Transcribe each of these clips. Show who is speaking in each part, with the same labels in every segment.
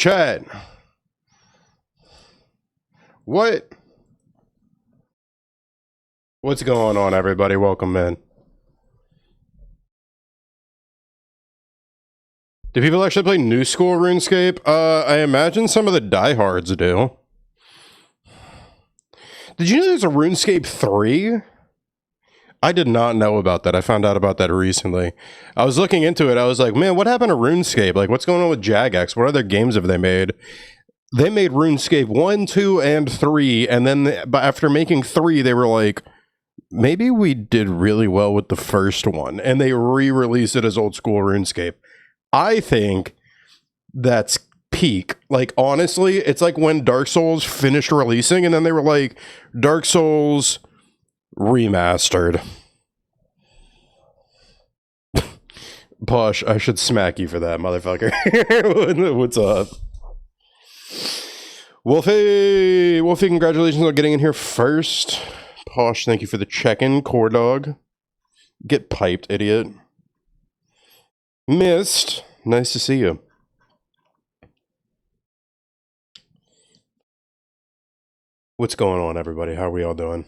Speaker 1: Chat. What? What's going on, everybody? Welcome in. Do people actually play New School RuneScape? I imagine some of the diehards do. Did you know there's a RuneScape 3? I did not know about that. I found out about that recently. I was looking into it. I was like, man, what happened to RuneScape? Like, what's going on with Jagex? What other games have they made? They made RuneScape 1, 2, and 3, and then after making 3, they were like, maybe we did really well with the first one, and they re-released it as old school RuneScape. I think that's peak. Like, honestly, it's like when Dark Souls finished releasing, and then they were like, Dark Souls remastered. Posh, I should smack you for that, motherfucker. What's up? Wolfie, congratulations on getting in here first. Posh, thank you for the check-in, Core Dog. Get piped, idiot. Missed, nice to see you. What's going on, everybody? How are we all doing?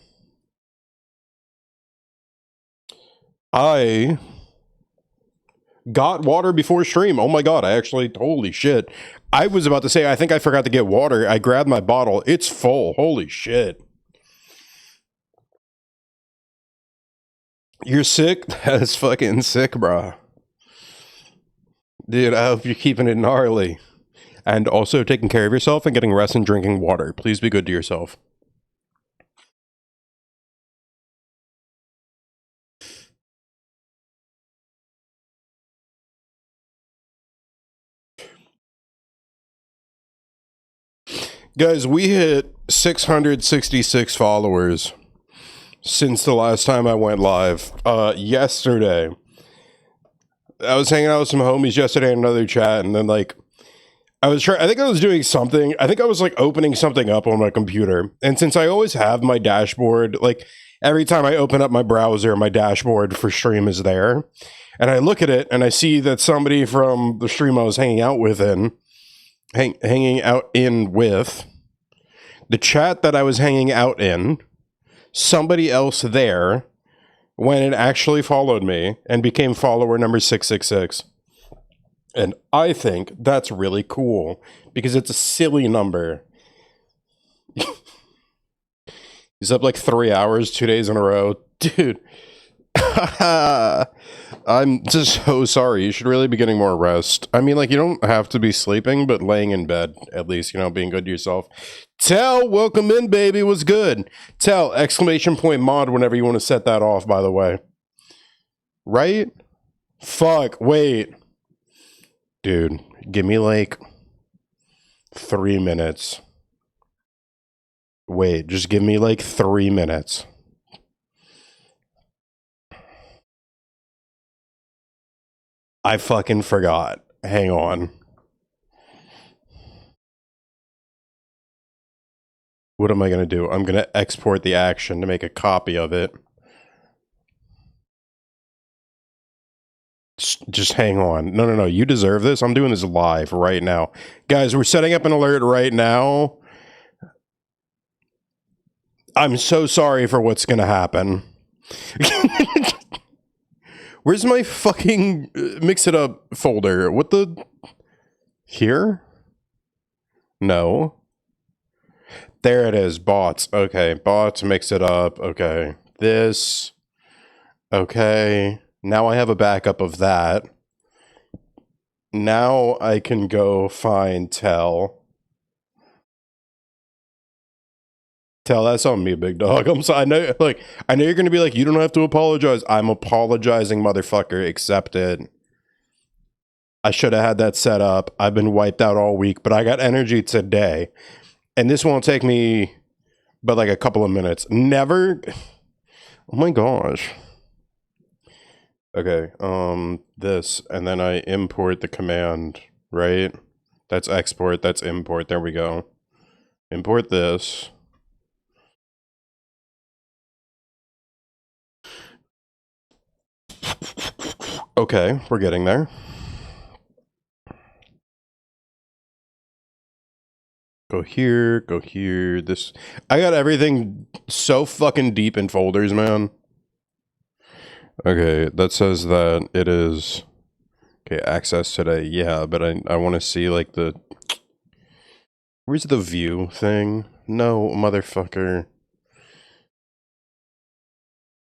Speaker 1: I got water before stream. Oh my god, I actually, holy shit. I was about to say, I think I forgot to get water. I grabbed my bottle. It's full. Holy shit. You're sick? That's fucking sick, bro. Dude, I hope you're keeping it gnarly. And also taking care of yourself and getting rest and drinking water. Please be good to yourself. Guys, we hit 666 followers since the last time I went live. Yesterday. I was hanging out with some homies yesterday in another chat, and then, like, I think I was doing something. I think I was, like, opening something up on my computer. And since I always have my dashboard, like, every time I open up my browser, my dashboard for stream is there. And I look at it, and I see that somebody from the stream I was hanging out with the chat that I was hanging out in, somebody else there went and actually followed me and became follower number 666. And I think that's really cool because it's a silly number. He's up like 3 hours, 2 days in a row. Dude, I'm just so sorry. You should really be getting more rest. I mean, like, you don't have to be sleeping, but laying in bed, at least, you know, being good to yourself. Tell, welcome in, baby. What's good? Tell, exclamation point mod whenever you want to set that off, by the way. Right? Fuck, wait. Dude, give me like 3 minutes. Wait, just give me like 3 minutes. I fucking forgot. Hang on. What am I going to do? I'm going to export the action to make a copy of it. Just hang on. No. You deserve this. I'm doing this live right now. Guys, we're setting up an alert right now. I'm so sorry for what's going to happen. Where's my fucking mix it up folder? What the? Here? No. There it is. Bots. Okay. Bots, mix it up. Okay. This. Okay. Now I have a backup of that. Now I can go find Tell. Tell, that's on me, big dog. I'm sorry. I know you're gonna be like, you don't have to apologize. I'm apologizing, motherfucker. Accept it. I should have had that set up. I've been wiped out all week, but I got energy today. And this won't take me but like a couple of minutes. Never. Oh my gosh. Okay, this, and then I import the command, right? That's export, that's import, there we go. Import this. Okay, we're getting there. Go here, go here. This, I got everything so fucking deep in folders, man. Okay, that says that it is okay. Access today, yeah, but I want to see like the where's the view thing? No, motherfucker.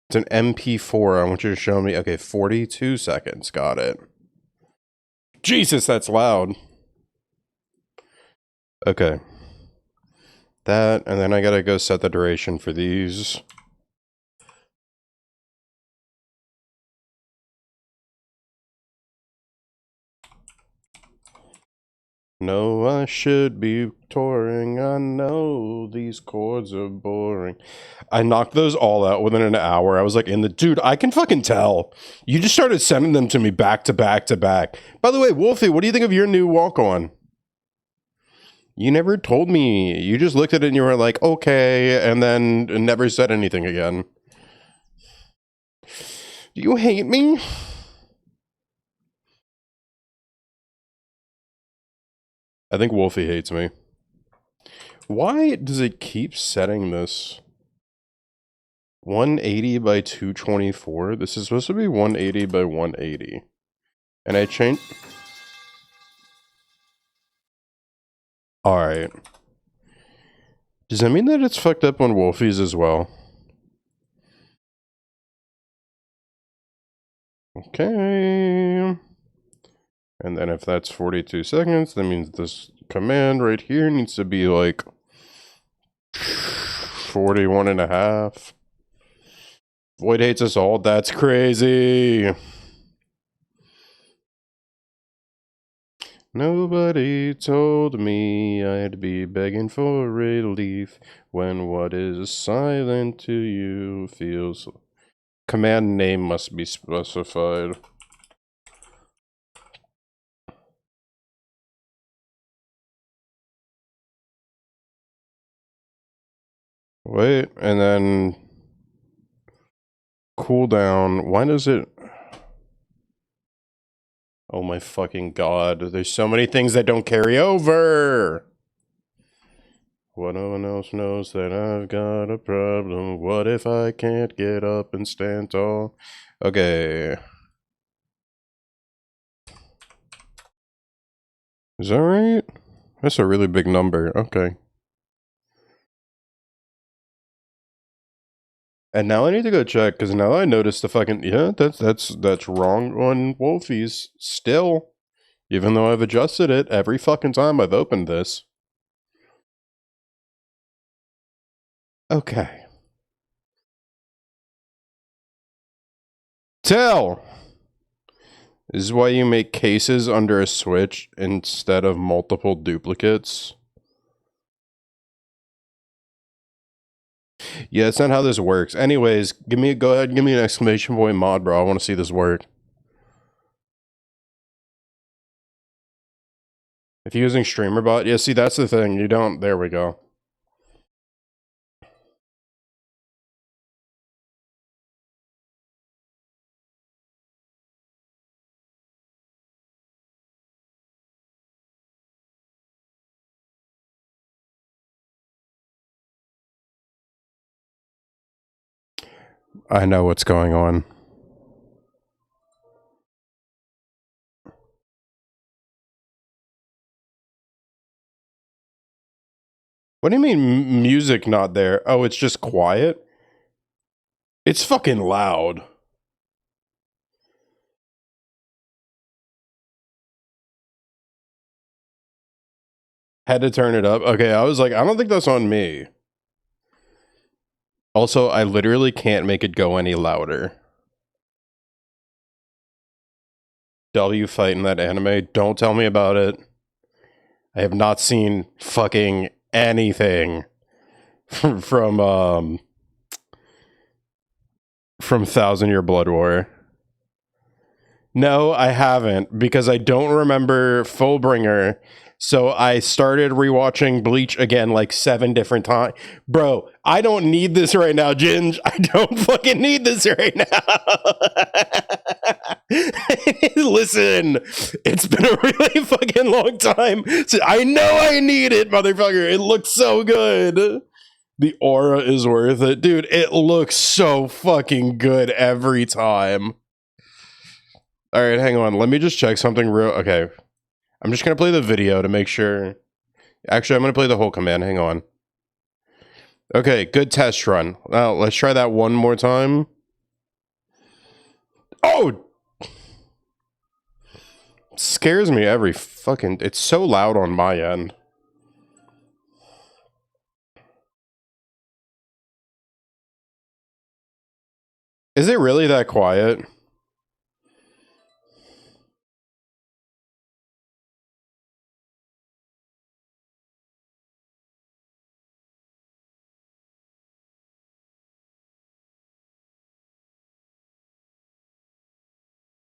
Speaker 1: It's an MP4. I want you to show me. Okay, 42 seconds. Got it. Jesus, that's loud. Okay. That, and then I gotta go set the duration for these. No, I should be touring. I know these chords are boring. I knocked those all out within an hour. I was like, dude, I can fucking tell. You just started sending them to me back to back to back. By the way, Wolfie, what do you think of your new walk on? You never told me. You just looked at it and you were like, okay, and then never said anything again. Do you hate me? I think Wolfie hates me. Why does it keep setting this 180 by 224? This is supposed to be 180 by 180. And I changed... Alright. Does that mean that it's fucked up on Wolfie's as well? Okay. And then if that's 42 seconds, that means this command right here needs to be like 41 and a half. Void hates us all. That's crazy. Nobody told me I'd be begging for relief when what is silent to you feels... Command name must be specified. Wait, and then cooldown. Why does it... Oh my fucking god. There's so many things that don't carry over. What no one else knows that I've got a problem. What if I can't get up and stand tall? Okay. Is that right? That's a really big number. Okay. And now I need to go check, because now I noticed the fucking... Yeah, that's wrong on Wolfie's still. Even though I've adjusted it every fucking time I've opened this. Okay. Tell! This is why you make cases under a switch instead of multiple duplicates. Yeah, that's not how this works. Anyways, go ahead and give me an exclamation point mod, bro. I want to see this work. If you're using StreamerBot, yeah, see, that's the thing. You don't, there we go. I know what's going on. What do you mean music not there? Oh, it's just quiet? It's fucking loud. Had to turn it up. Okay, I was like, I don't think that's on me. Also, I literally can't make it go any louder. W fighting that anime. Don't tell me about it. I have not seen fucking anything from 1000 Year Blood War. No, I haven't, because I don't remember Fullbringer. So I started rewatching Bleach again like 7 different times. Bro, I don't need this right now, Ginge. I don't fucking need this right now. Listen, it's been a really fucking long time. So I know I need it, motherfucker. It looks so good. The aura is worth it. Dude, it looks so fucking good every time. All right, hang on. Let me just check something real. Okay. I'm just going to play the video to make sure. Actually, I'm going to play the whole command. Hang on. Okay, good test run. Now, let's try that one more time. Oh! Scares me every fucking... It's so loud on my end. Is it really that quiet?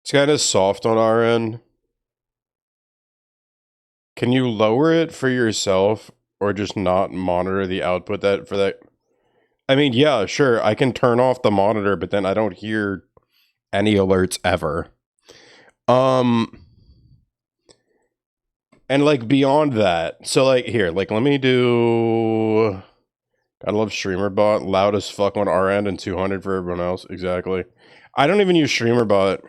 Speaker 1: It's kind of soft on our end. Can you lower it for yourself or just not monitor the output that for that? I mean, yeah, sure. I can turn off the monitor, but then I don't hear any alerts ever. And like beyond that, so like here, like let me do. I love StreamerBot, loud as fuck on our end and 200 for everyone else. Exactly. I don't even use StreamerBot.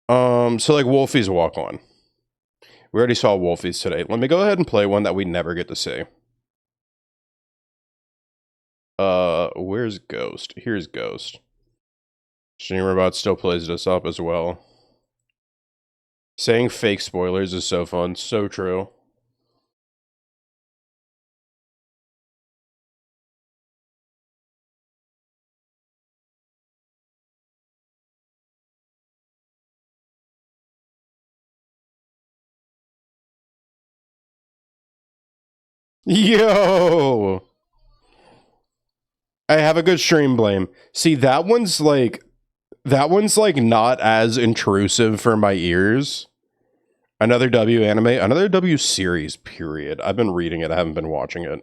Speaker 1: So like Wolfie's Walk On. We already saw Wolfie's today. Let me go ahead and play one that we never get to see. Where's Ghost? Here's Ghost. StreamerBot still plays this up as well. Saying fake spoilers is so fun. So true. Yo! I have a good stream blame. See, that one's like not as intrusive for my ears. Another W anime, another W series, period. I've been reading it, I haven't been watching it.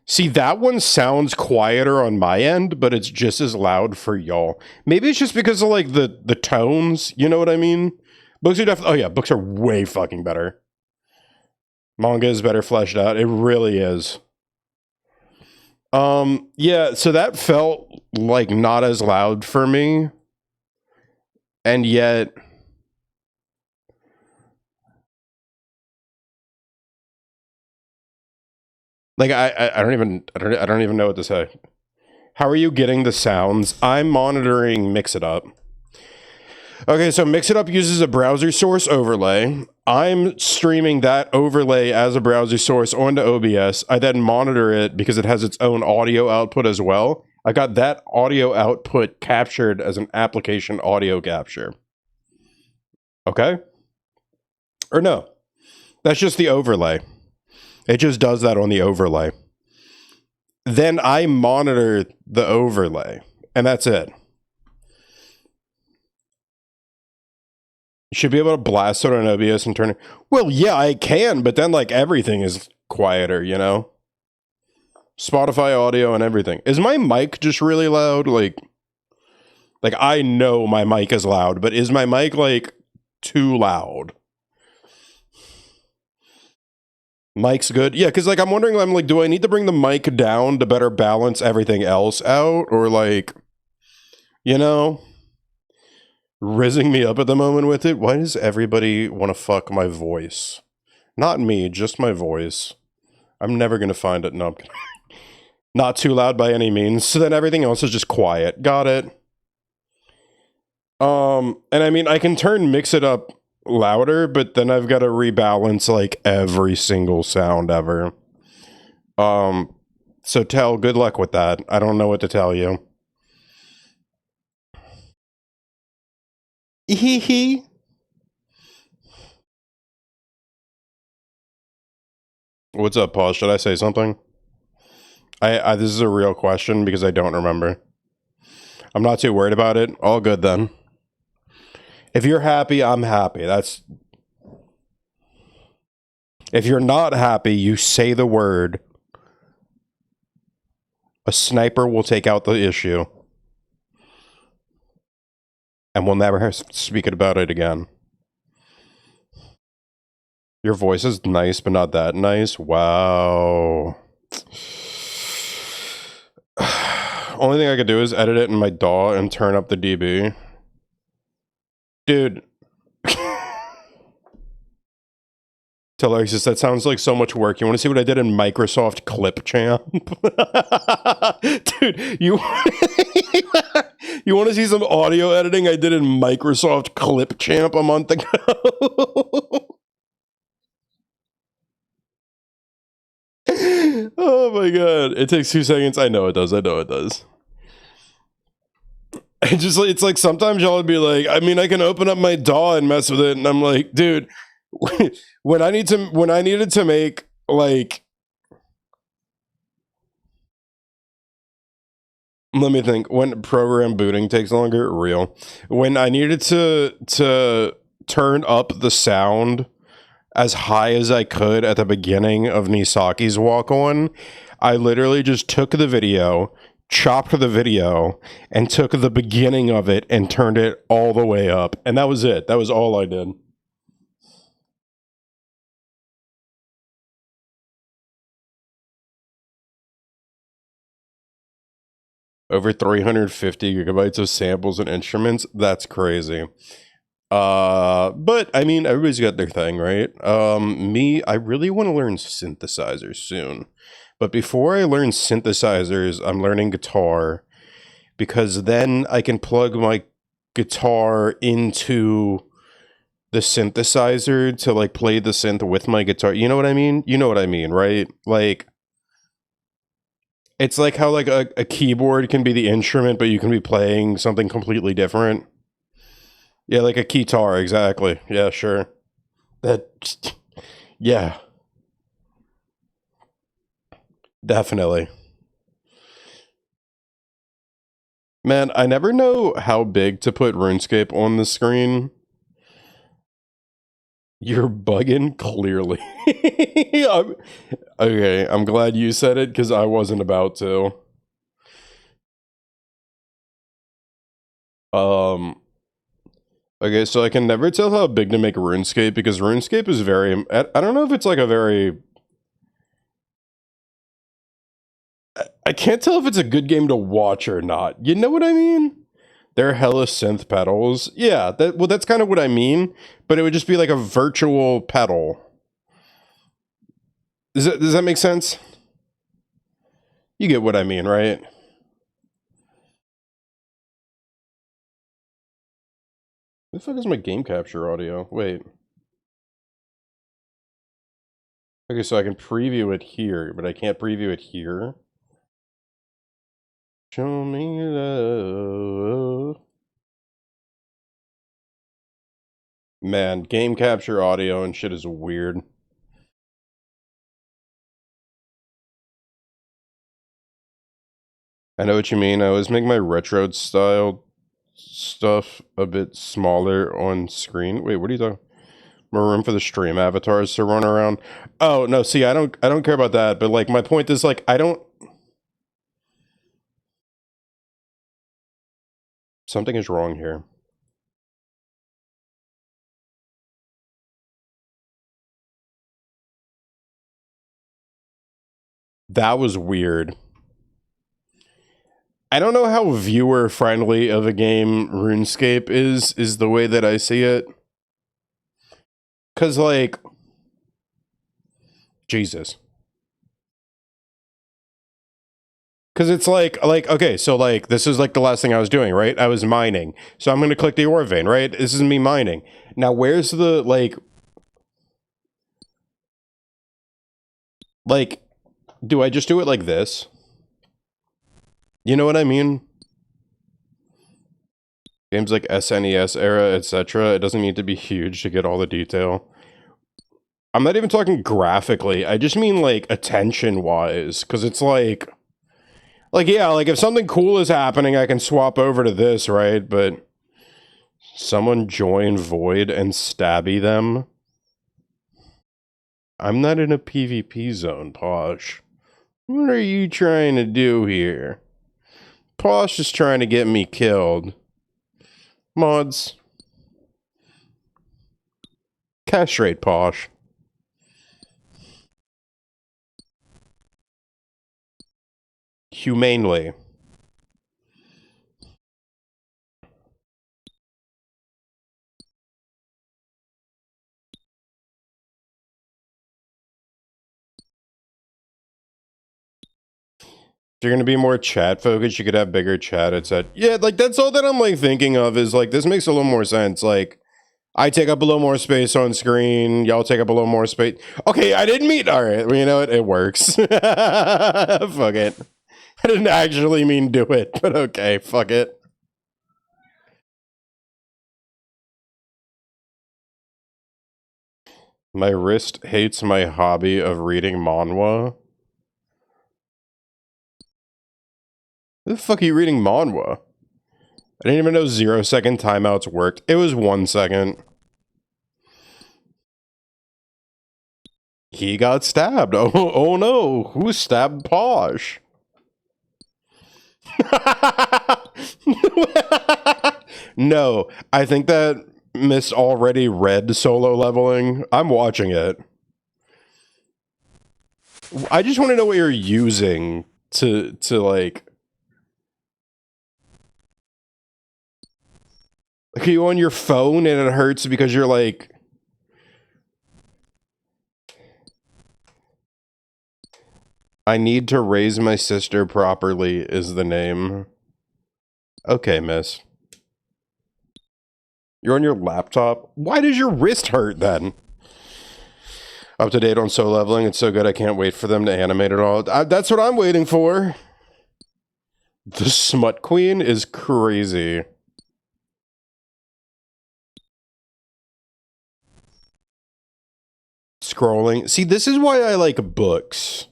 Speaker 1: See, that one sounds quieter on my end, but it's just as loud for y'all. Maybe it's just because of like the tones, you know what I mean? Books are definitely, oh yeah, books are way fucking better. Manga is better fleshed out. It really is. Yeah, so that felt like not as loud for me. And yet like I don't even know what to say. How are you getting the sounds? I'm monitoring Mix It Up. Okay, so Mix It Up uses a browser source overlay. I'm streaming that overlay as a browser source onto OBS. I then monitor it because it has its own audio output as well. I got that audio output captured as an application audio capture. Okay? Or no. That's just the overlay. It just does that on the overlay. Then I monitor the overlay, and that's it. You should be able to blast it on OBS and turn it. Well, yeah, I can, but then like everything is quieter, you know? Spotify audio and everything. Is my mic just really loud? Like I know my mic is loud, but is my mic like too loud? Mic's good. Yeah, because like I'm wondering, I'm like, do I need to bring the mic down to better balance everything else out? Or like, you know, rizzing me up at the moment with it? Why does everybody want to fuck my voice? Not me, just my voice. I'm never going to find it. No, not too loud by any means. So then everything else is just quiet. Got it. And I mean, I can Mix It Up louder, but then I've got to rebalance like every single sound ever. So good luck with that. I don't know what to tell you. Hee. What's up, Paul? Should I say something? This is a real question because I don't remember. I'm not too worried about it. All good then. If you're happy, I'm happy. If you're not happy, you say the word. A sniper will take out the issue. And we'll never speak about it again. Your voice is nice, but not that nice. Wow. Only thing I could do is edit it in my DAW and turn up the dB. Dude. Tell Alexis, that sounds like so much work. You want to see what I did in Microsoft Clipchamp? Dude, you want to see some audio editing I did in Microsoft Clipchamp a month ago? Oh my god. It takes 2 seconds. I know it does. I know it does. It's like sometimes y'all would be like, I mean, I can open up my DAW and mess with it, and I'm like, dude, when I needed to make like, let me think, when program booting takes longer, real. When I needed to turn up the sound as high as I could at the beginning of Nisaki's walk on, I literally just took the video, chopped the video, and took the beginning of it and turned it all the way up. And that was it. That was all I did. Over 350 gigabytes of samples and instruments. That's crazy. But I mean, everybody's got their thing, right? Me, I really want to learn synthesizers soon. But before I learn synthesizers, I'm learning guitar, because then I can plug my guitar into the synthesizer to like play the synth with my guitar. You know what I mean? You know what I mean, right? Like, it's like how like a keyboard can be the instrument, but you can be playing something completely different. Yeah, like a guitar, exactly. Yeah, sure. That, yeah, definitely. Man, I never know how big to put RuneScape on the screen. You're bugging, clearly. Okay, I'm glad you said it, because I wasn't about to. Okay, so I can never tell how big to make RuneScape, because RuneScape is very... I don't know if it's like a very... I can't tell if it's a good game to watch or not. You know what I mean? They're hella synth pedals. Yeah, well, that's kind of what I mean, but it would just be like a virtual pedal. Does that make sense? You get what I mean, right? What the fuck is my game capture audio? Wait. Okay, so I can preview it here, but I can't preview it here. Show me love. Man, game capture audio and shit is weird. I know what you mean. I always make my retro style stuff a bit smaller on screen. Wait, what are you talking? More room for the stream avatars to run around. Oh no, see, I don't care about that. But like, my point is, like, I don't. Something is wrong here. That was weird. I don't know how viewer friendly of a game RuneScape is the way that I see it. Cause like, Jesus. Cause it's like, okay, so like, this is like the last thing I was doing, right? I was mining. So I'm gonna click the ore vein, right? This is me mining. Now where's the, like, do I just do it like this? You know what I mean? Games like SNES era, etc. It doesn't need to be huge to get all the detail. I'm not even talking graphically. I just mean like attention-wise, because it's like, yeah, like if something cool is happening, I can swap over to this, right? But someone join Void and stabby them. I'm not in a PvP zone, Posh. What are you trying to do here? Posh is trying to get me killed. Mods. Castrate Posh. Humanely. If you're gonna be more chat focused, you could have bigger chat. It's at yeah, like that's all that I'm like thinking of is like this makes a little more sense. Like I take up a little more space on screen, y'all take up a little more space. Okay, I didn't mean alright, well, you know what? It works. Fuck it. I didn't actually mean do it, but okay, fuck it. My wrist hates my hobby of reading manhwa. Who the fuck are you reading manhwa? I didn't even know 0-second timeouts worked. It was 1 second. He got stabbed. Oh no. Who stabbed Posh? No, I think that Miss already read Solo Leveling. I'm watching it. I just want to know what you're using to like. Are you on your phone and it hurts because you're like. I need to raise my sister properly is the name. Okay, miss. You're on your laptop? Why does your wrist hurt then? Up to date on Solo Leveling. It's so good. I can't wait for them to animate it all. That's what I'm waiting for. The Smut Queen is crazy. Scrolling. See, this is why I like books.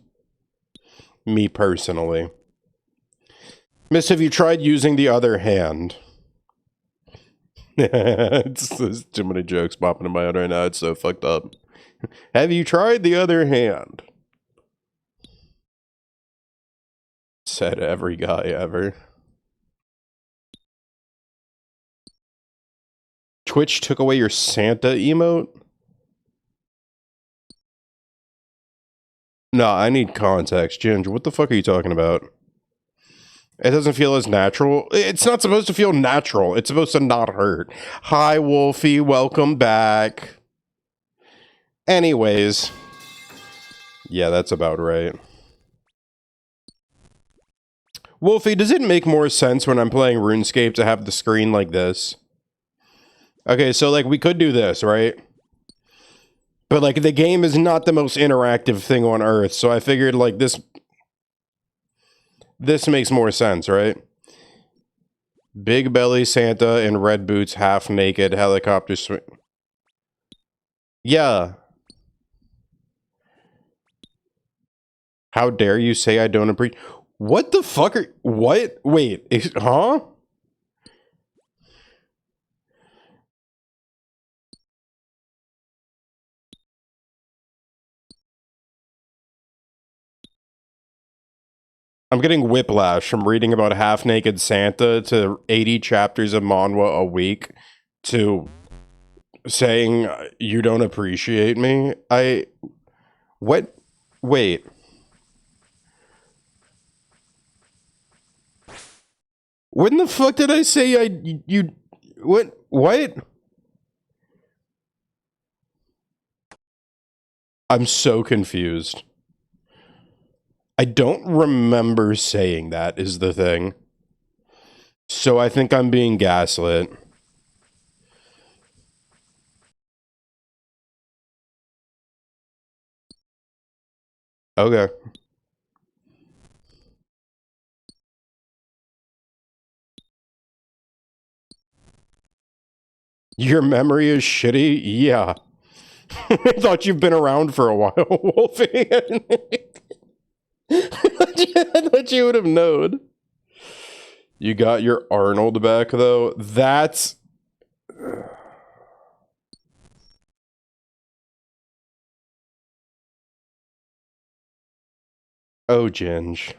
Speaker 1: Me personally. Miss, have you tried using the other hand? There's too many jokes popping in my head right now. It's so fucked up. Have you tried the other hand? Said every guy ever. Twitch took away your Santa emote? No, I need context. Ginger, what the fuck are you talking about? It doesn't feel as natural. It's not supposed to feel natural. It's supposed to not hurt. Hi, Wolfie. Welcome back. Anyways. Yeah, that's about right. Wolfie, does it make more sense when I'm playing RuneScape to have the screen like this? Okay, so like we could do this, right? But like the game is not the most interactive thing on earth, so I figured like this makes more sense, right? Big belly Santa in red boots, half naked, helicopter swing. Yeah. How dare you say I don't appreciate? What the fuck are what? Wait, huh? I'm getting whiplash from reading about half-naked Santa to 80 chapters of manhwa a week to saying you don't appreciate me. What? Wait. When the fuck did I say you what? I'm so confused. I don't remember saying that is the thing. So I think I'm being gaslit. Okay. Your memory is shitty? Yeah. I thought you've been around for a while, Wolfie. I thought you would have known. You got your Arnold back, though? That's... Oh, Ginge.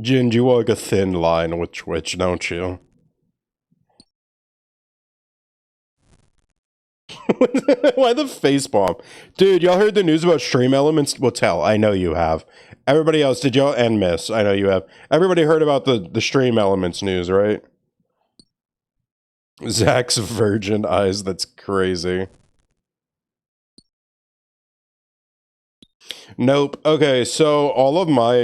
Speaker 1: Jin, you walk a thin line with Twitch, don't you? Why the face bomb? Dude, y'all heard the news about Stream Elements? Well, tell. I know you have. Everybody else, did y'all? And Miss, I know you have. Everybody heard about the Stream Elements news, right? Zach's virgin eyes, that's crazy. Nope. Okay, so all of my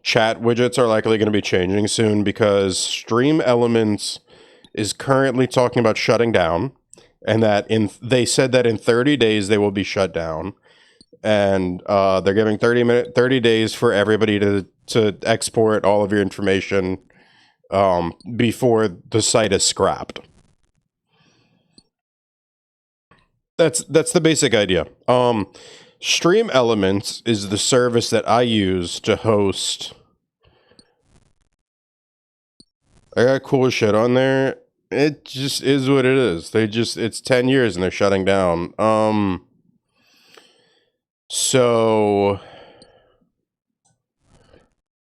Speaker 1: chat widgets are likely going to be changing soon because Stream Elements is currently talking about shutting down, and that they said that in 30 days they will be shut down, and they're giving 30 days for everybody to export all of your information before the site is scrapped. That's the basic idea. Stream Elements is the service that I use to host. I got cool shit on there. It just is what it is. It's 10 years and they're shutting down. So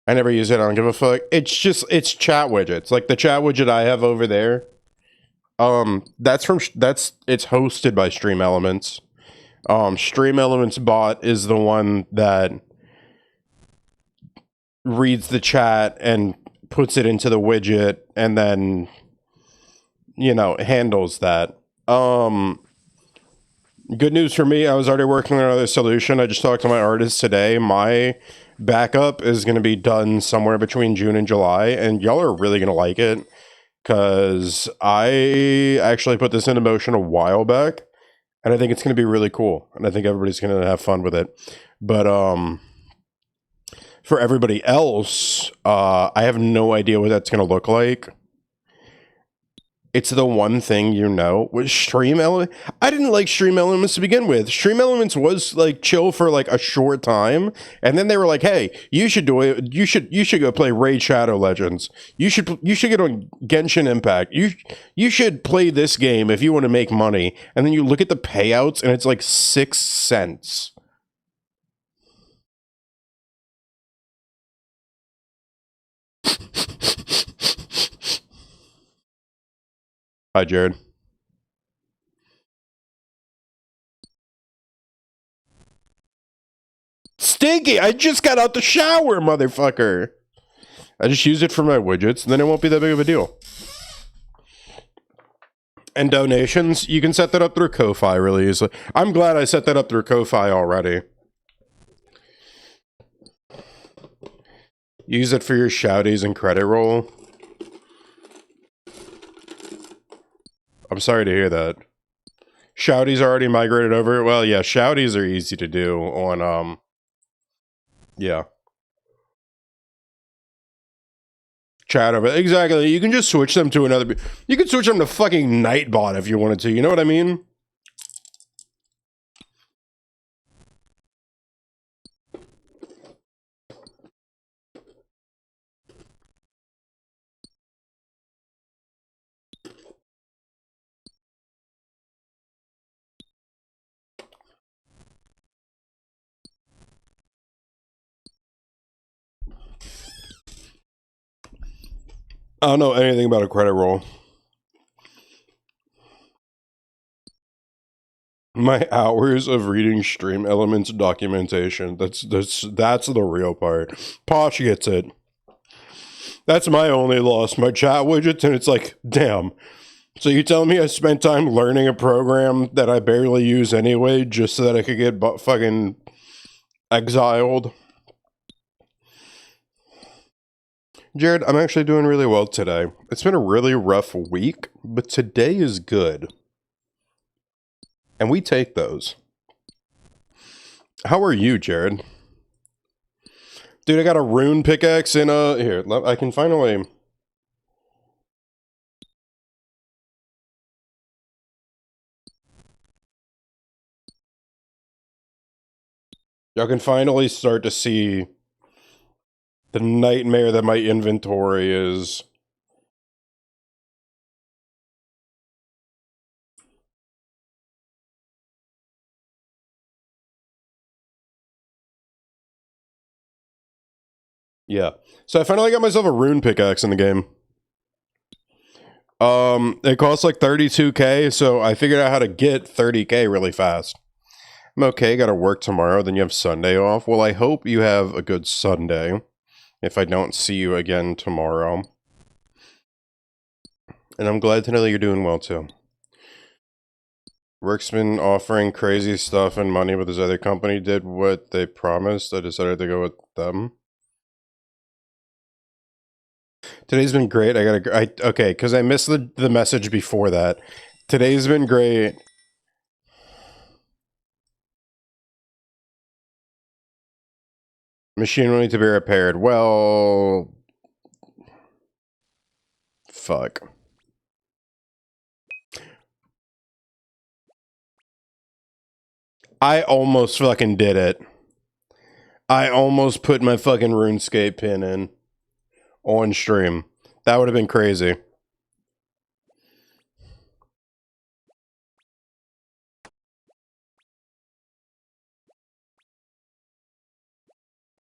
Speaker 1: I never use it. I don't give a fuck. It's chat widgets. Like the chat widget I have over there. It's hosted by Stream Elements. Stream Elements bot is the one that reads the chat and puts it into the widget and then, you know, handles that. Good news for me, I was already working on another solution. I just talked to my artist today. My backup is going to be done somewhere between June and July, and y'all are really going to like it because I actually put this into motion a while back, and I think it's going to be really cool, and I think everybody's going to have fun with it. But for everybody else, I have no idea what that's going to look like. It's the one thing, you know, with Stream Elements. I didn't like Stream Elements to begin with. Stream Elements was like chill for like a short time, and then they were like, "Hey, you should do it. You should go play Raid Shadow Legends. You should get on Genshin Impact. You should play this game if you want to make money." And then you look at the payouts, and it's like 6 cents. Hi, Jared. Stinky! I just got out the shower, motherfucker! I just use it for my widgets, and then it won't be that big of a deal. And donations, you can set that up through Ko-Fi really easily. I'm glad I set that up through Ko-Fi already. Use it for your shouties and credit roll. I'm sorry to hear that. Shouties already migrated over. Well, yeah, shouties are easy to do on, yeah. Chat over. Exactly. You can just switch them to another. You can switch them to fucking Nightbot if you wanted to. You know what I mean? I don't know anything about a credit roll. My hours of reading Stream Elements documentation. That's the real part. Posh gets it. That's my only loss. My chat widgets, and it's like, damn. So you tell me I spent time learning a program that I barely use anyway, just so that I could get fucking exiled? Jared, I'm actually doing really well today. It's been a really rough week, but today is good. And we take those. How are you, Jared? Dude, I got a rune pickaxe in a... Here, I can finally... Y'all can finally start to see the nightmare that my inventory is. Yeah. So I finally got myself a rune pickaxe in the game. It costs like 32k, so I figured out how to get 30k really fast. I'm okay, gotta work tomorrow, then you have Sunday off. Well, I hope you have a good Sunday if I don't see you again tomorrow. And I'm glad to know that you're doing well too. Rick's been offering crazy stuff and money, but this other company did what they promised. I decided to go with them. Today's been great. Okay, because I missed the message before that. Today's been great. Machine will need to be repaired. Well, fuck. I almost fucking did it. I almost put my fucking RuneScape pin in on stream. That would have been crazy.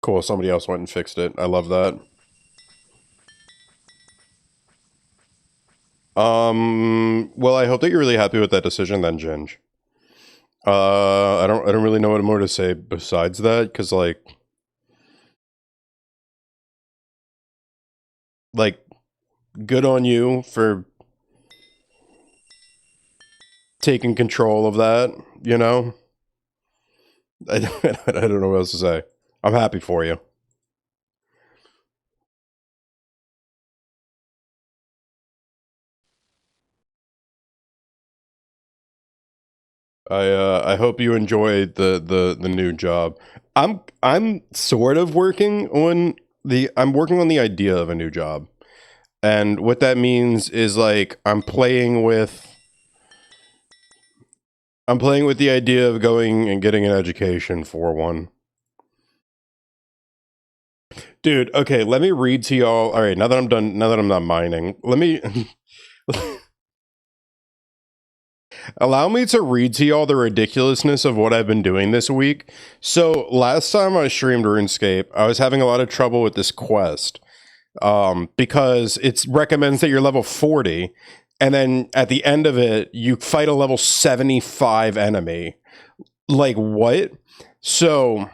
Speaker 1: Cool, somebody else went and fixed it. I love that. Well, I hope that you're really happy with that decision then, Ginge. I don't really know what more to say besides that, because like, good on you for taking control of that, you know? I don't know what else to say. I'm happy for you. I hope you enjoy the new job. I'm sort of working on I'm working on the idea of a new job. And what that means is like I'm playing with the idea of going and getting an education for one. Dude, okay, let me read to y'all. All right, now that I'm not mining, let me allow me to read to y'all the ridiculousness of what I've been doing this week. So, last time I streamed RuneScape, I was having a lot of trouble with this quest. Because it recommends that you're level 40, and then at the end of it, you fight a level 75 enemy. Like, what? So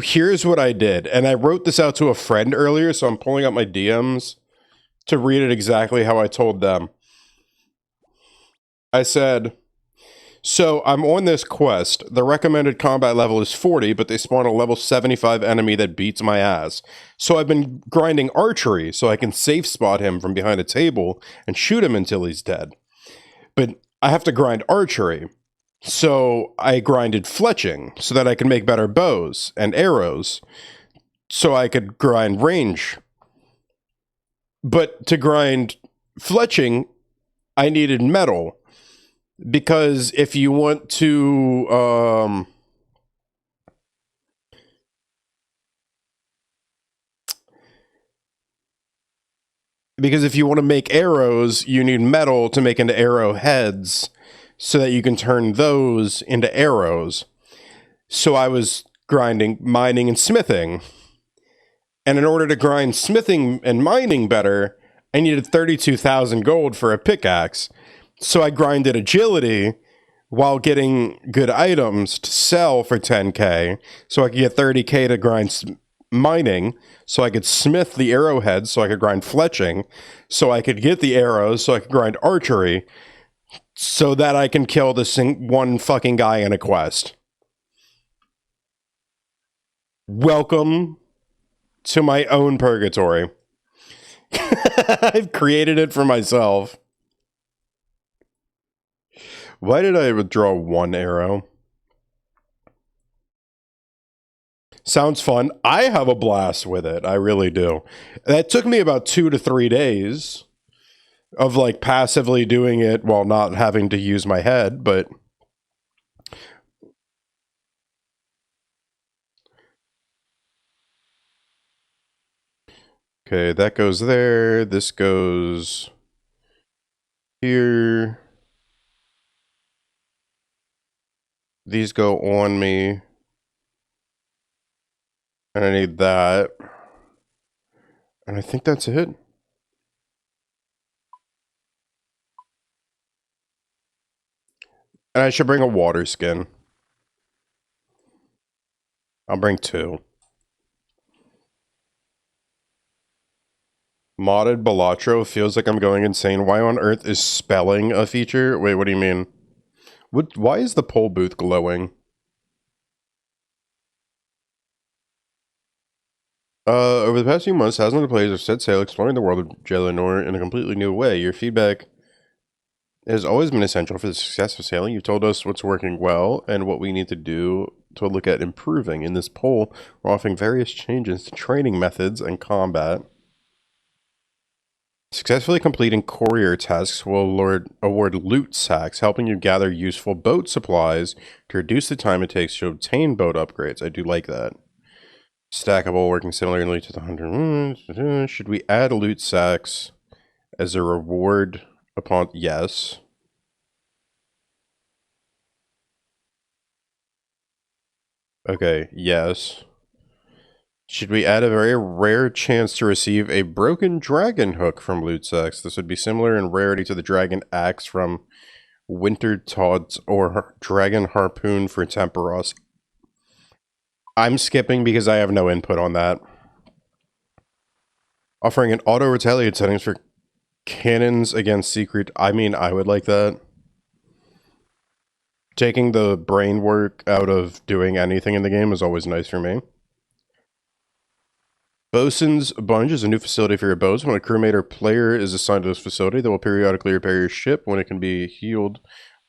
Speaker 1: here's what I did, and I wrote this out to a friend earlier, so I'm pulling up my DMs to read it exactly how I told them. I said, so I'm on this quest. The recommended combat level is 40, but they spawn a level 75 enemy that beats my ass. So I've been grinding archery so I can safe spot him from behind a table and shoot him until he's dead. But I have to grind archery. So I grinded fletching so that I can make better bows and arrows. So I could grind range. But to grind fletching, I needed metal. Because if you want to because if you want to make arrows, you need metal to make into arrowheads so that you can turn those into arrows. So I was grinding, mining, and smithing. And in order to grind smithing and mining better, I needed 32,000 gold for a pickaxe. So I grinded agility while getting good items to sell for 10k. So I could get 30k to grind mining. So I could smith the arrowheads. So I could grind fletching. So I could get the arrows. So I could grind archery. So that I can kill this one fucking guy in a quest. Welcome to my own purgatory. I've created it for myself. Why did I withdraw one arrow? Sounds fun. I have a blast with it. I really do. That took me about 2 to 3 days of like passively doing it while not having to use my head, but okay, that goes there. This goes here. These go on me. And I need that. And I think that's it. And I should bring a water skin. I'll bring 2. Modded Balatro feels like I'm going insane. Why on earth is spelling a feature? Wait, what do you mean? Why is the poll booth glowing? Over the past few months, thousands of players have set sail exploring the world of Gelinor in a completely new way. Your feedback has always been essential for the success of sailing. You've told us what's working well and what we need to do to look at improving. In this poll, we're offering various changes to training methods and combat. Successfully completing courier tasks will award loot sacks, helping you gather useful boat supplies to reduce the time it takes to obtain boat upgrades. I do like that. Stackable, working similarly to the hunter. Should we add loot sacks as a reward upon... Yes. Okay, yes. Should we add a very rare chance to receive a broken dragon hook from loot sacks? This would be similar in rarity to the dragon axe from Winter Tods or dragon harpoon for Temperos. I'm skipping because I have no input on that. Offering an auto retaliate settings for cannons against secret. I mean, I would like that. Taking the brain work out of doing anything in the game is always nice for me. Bosun's Bunge is a new facility for your boats. When a crewmate or player is assigned to this facility, they will periodically repair your ship when it can be healed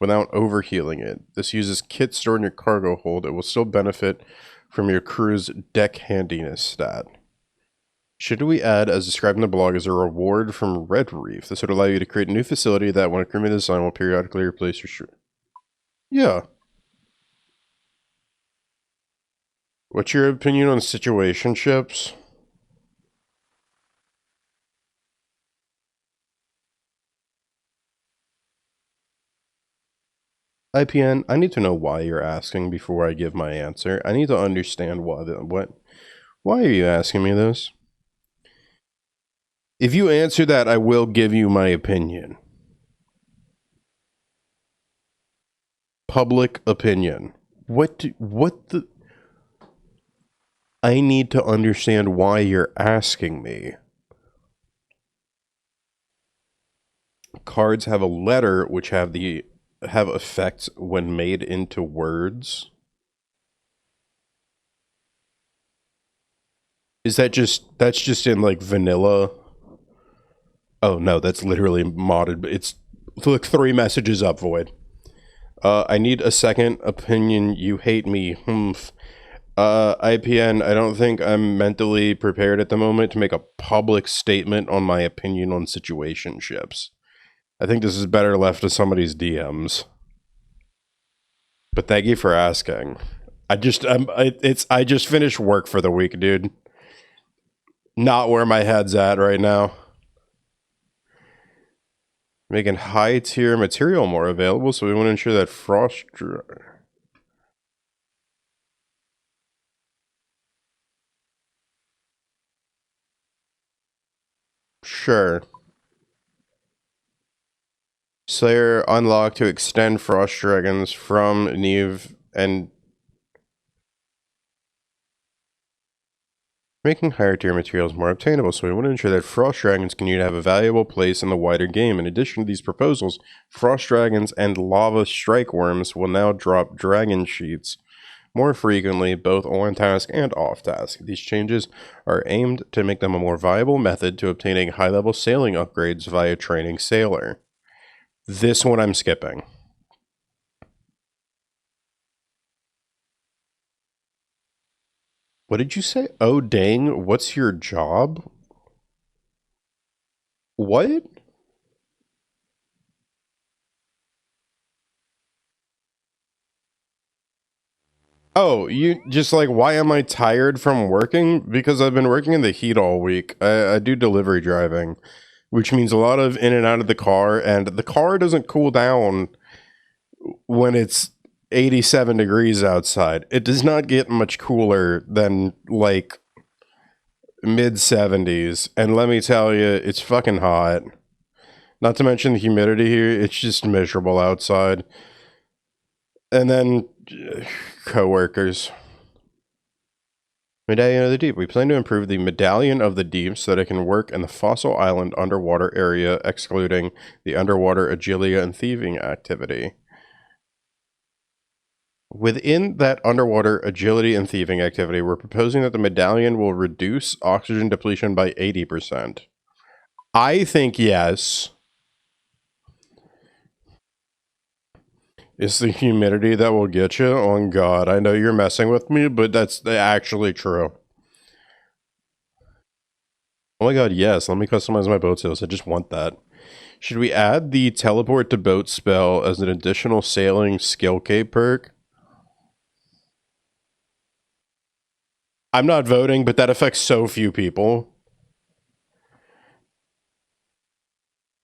Speaker 1: without overhealing it. This uses kits stored in your cargo hold. It will still benefit from your crew's deck handiness stat. Should we add, as described in the blog, as a reward from Red Reef? This would allow you to create a new facility that, when a crewmate is assigned, will periodically replace your ship. Yeah. What's your opinion on situationships? IPN, I need to know why you're asking before I give my answer. I need to understand why are you asking me this? If you answer that, I will give you my opinion. Public opinion. What the... I need to understand why you're asking me. Cards have a letter which have effects when made into words. Is that's just in like vanilla? Oh no, that's literally modded. It's like 3 messages up, Void. I need a second opinion. You hate me. IPN, I don't think I'm mentally prepared at the moment to make a public statement on my opinion on situationships. I think this is better left to somebody's DMs. But thank you for asking. I just finished work for the week, dude. Not where my head's at right now. Making high tier material more available, so we want to ensure that frost dry. Sure. Slayer unlocked to extend Frost Dragons from Neve and making higher tier materials more obtainable, so we want to ensure that Frost Dragons continue to have a valuable place in the wider game. In addition to these proposals, Frost Dragons and Lava Strike Worms will now drop Dragon Sheets more frequently, both on task and off task. These changes are aimed to make them a more viable method to obtaining high-level sailing upgrades via training Sailor. This one I'm skipping. What did you say? Oh, dang. What's your job? What? Oh, you just like, why am I tired from working? Because I've been working in the heat all week. I do delivery driving, which means a lot of in and out of the car, and the car doesn't cool down when it's 87 degrees outside. It does not get much cooler than like mid 70s. And let me tell you, it's fucking hot. Not to mention the humidity here, it's just miserable outside. And then coworkers. Medallion of the Deep. We plan to improve the Medallion of the Deep so that it can work in the Fossil Island underwater area, excluding the underwater agility and thieving activity. Within that underwater agility and thieving activity, we're proposing that the medallion will reduce oxygen depletion by 80%. I think yes. It's the humidity that will get you? Oh, God. I know you're messing with me, but that's actually true. Oh my God, yes. Let me customize my boat sails. I just want that. Should we add the teleport to boat spell as an additional sailing skill cape perk? I'm not voting, but that affects so few people.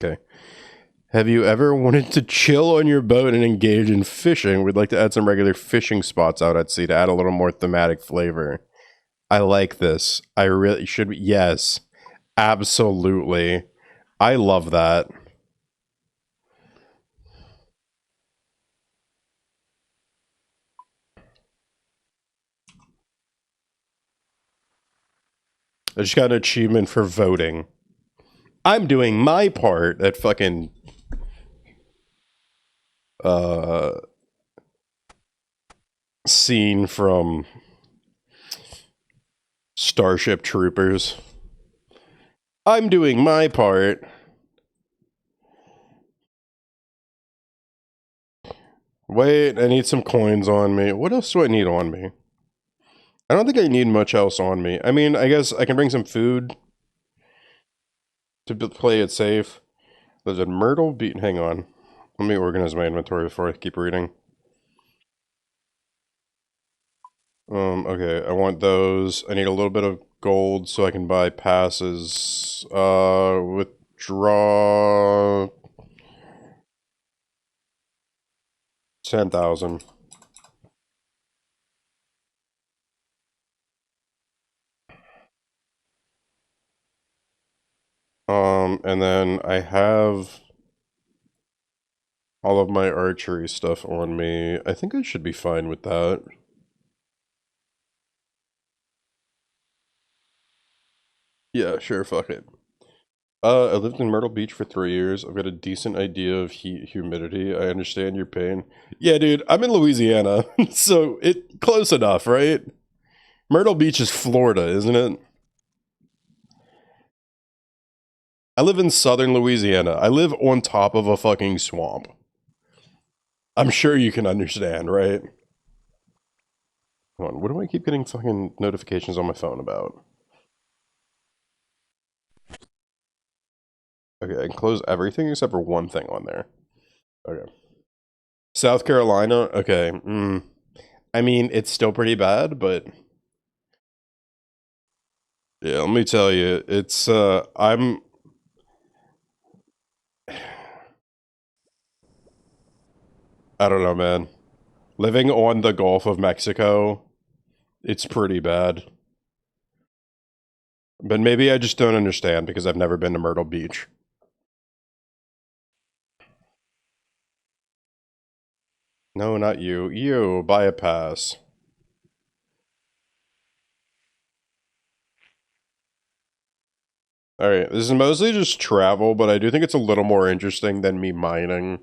Speaker 1: Okay. Have you ever wanted to chill on your boat and engage in fishing? We'd like to add some regular fishing spots out at sea to add a little more thematic flavor. I like this. I really should be. Yes, absolutely. I love that. I just got an achievement for voting. I'm doing my part at fucking uh scene from Starship Troopers. I'm doing my part. Wait, I need some coins on me. What else do I need on me? I don't think I need much else on me. I mean, I guess I can bring some food to play it safe. There's a Myrtle Beach. Hang on. Let me organize my inventory before I keep reading. Okay, I want those. I need a little bit of gold so I can buy passes. Withdraw 10,000. And then I have all of my archery stuff on me. I think I should be fine with that. Yeah, sure, fuck it. I lived in Myrtle Beach for 3 years. I've got a decent idea of heat humidity. I understand your pain. Yeah, dude, I'm in Louisiana, so it close enough, right? Myrtle Beach is Florida, isn't it? I live in southern Louisiana. I live on top of a fucking swamp. I'm sure you can understand, right? Hold on, what do I keep getting fucking notifications on my phone about? Okay, I can close everything except for one thing on there. Okay. South Carolina? Okay. I mean, it's still pretty bad, but yeah, let me tell you, it's I don't know, man. Living on the Gulf of Mexico, it's pretty bad. But maybe I just don't understand because I've never been to Myrtle Beach. No, not you. You, buy a pass. Alright, this is mostly just travel, but I do think it's a little more interesting than me mining.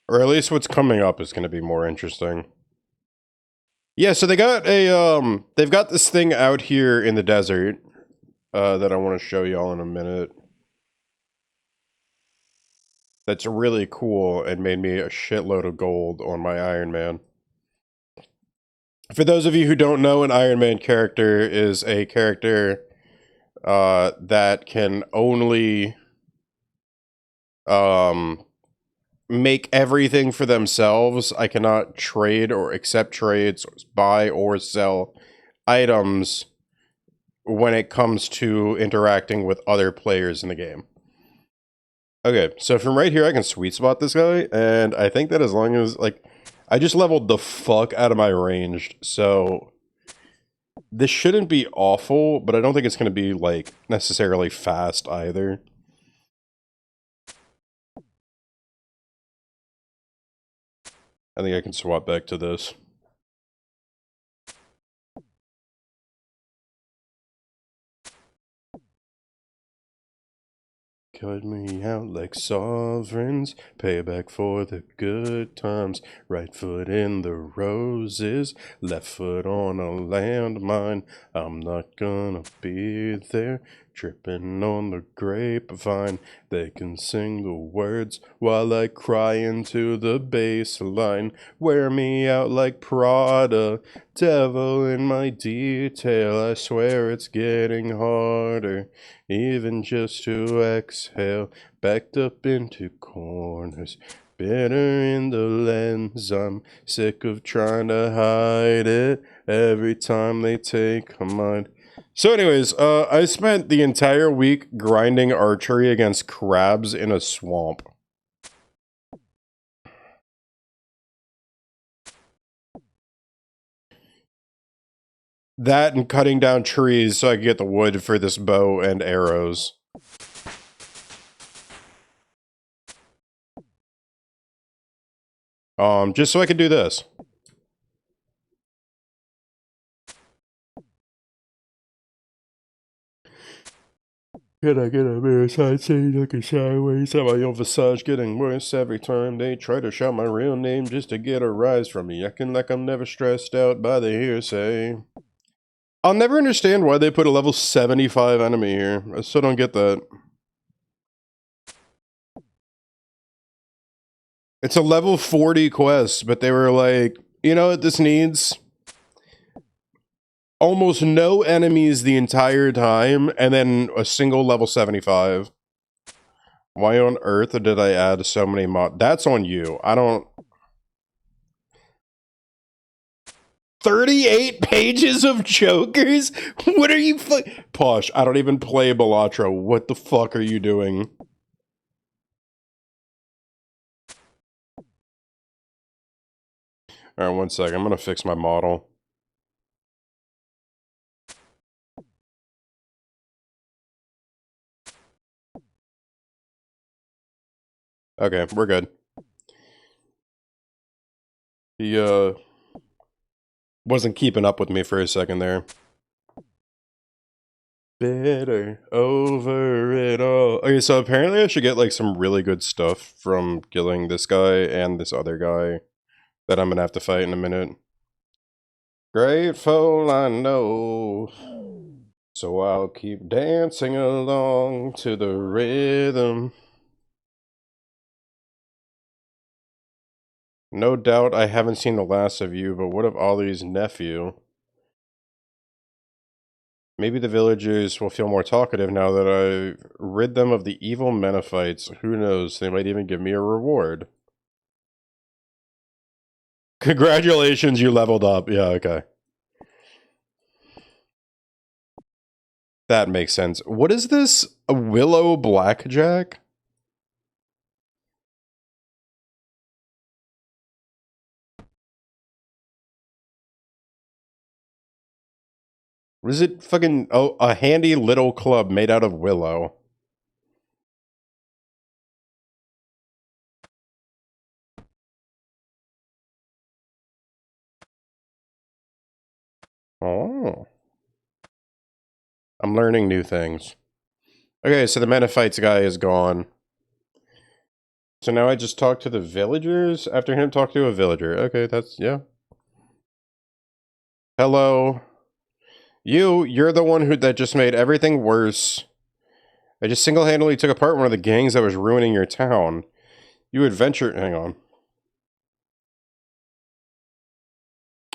Speaker 1: Or at least what's coming up is going to be more interesting. Yeah, so they've got this thing out here in the desert that I want to show y'all in a minute. That's really cool and made me a shitload of gold on my Iron Man. For those of you who don't know, an Iron Man character is a character that can only make everything for themselves. I cannot trade or accept trades, buy or sell items when it comes to interacting with other players in the game. Okay, so from right here, I can sweet spot this guy, and I think that as long as, like, I just leveled the fuck out of my ranged, so this shouldn't be awful, but I don't think it's going to be, like, necessarily fast either. I think I can swap back to this. Cut me out like sovereigns, payback for the good times. Right foot in the roses, left foot on a landmine. I'm not gonna be there, tripping on the grapevine. They can sing the words while I cry into the bass line. Wear me out like Prada, devil in my detail. I swear it's getting harder, even just to exhale, backed up into corners, bitter in the lens. I'm sick of trying to hide it every time they take a mind. So anyways, I spent the entire week grinding archery against crabs in a swamp. That and cutting down trees so I could get the wood for this bow and arrows. Just so I could do this. Can I get a mirror side scene looking sideways at my own visage getting worse every time they try to shout my real name just to get a rise from me, acting like I'm never stressed out by the hearsay. I'll never understand why they put a level 75 enemy here. I still don't get that. It's a level 40 quest, but they were like, you know what this needs? Almost no enemies the entire time, and then a single level 75. Why on earth did I add so many mod? That's on you. I don't... 38 pages of jokers? What are you Posh, I don't even play Balatro. What the fuck are you doing? Alright, one sec. I'm gonna fix my model. Okay, we're good. He, wasn't keeping up with me for a second there. Bitter over it all. Okay, so apparently I should get, like, some really good stuff from killing this guy and this other guy that I'm gonna have to fight in a minute. Grateful, I know. So I'll keep dancing along to the rhythm. No doubt I haven't seen the last of you, but what of Ollie's nephew? Maybe the villagers will feel more talkative now that I've rid them of the evil Menophites. Who knows, they might even give me a reward. Congratulations, you leveled up. Yeah, okay. That makes sense. What is this? A Willow Blackjack? What is it? Fucking, oh, a handy little club made out of willow. Oh. I'm learning new things. Okay, so the Menophites guy is gone. So now I just talk to the villagers? After him talk to a villager. Okay, that's, yeah. Hello. You're the one that just made everything worse. I just single-handedly took apart one of the gangs that was ruining your town. You adventure... Hang on.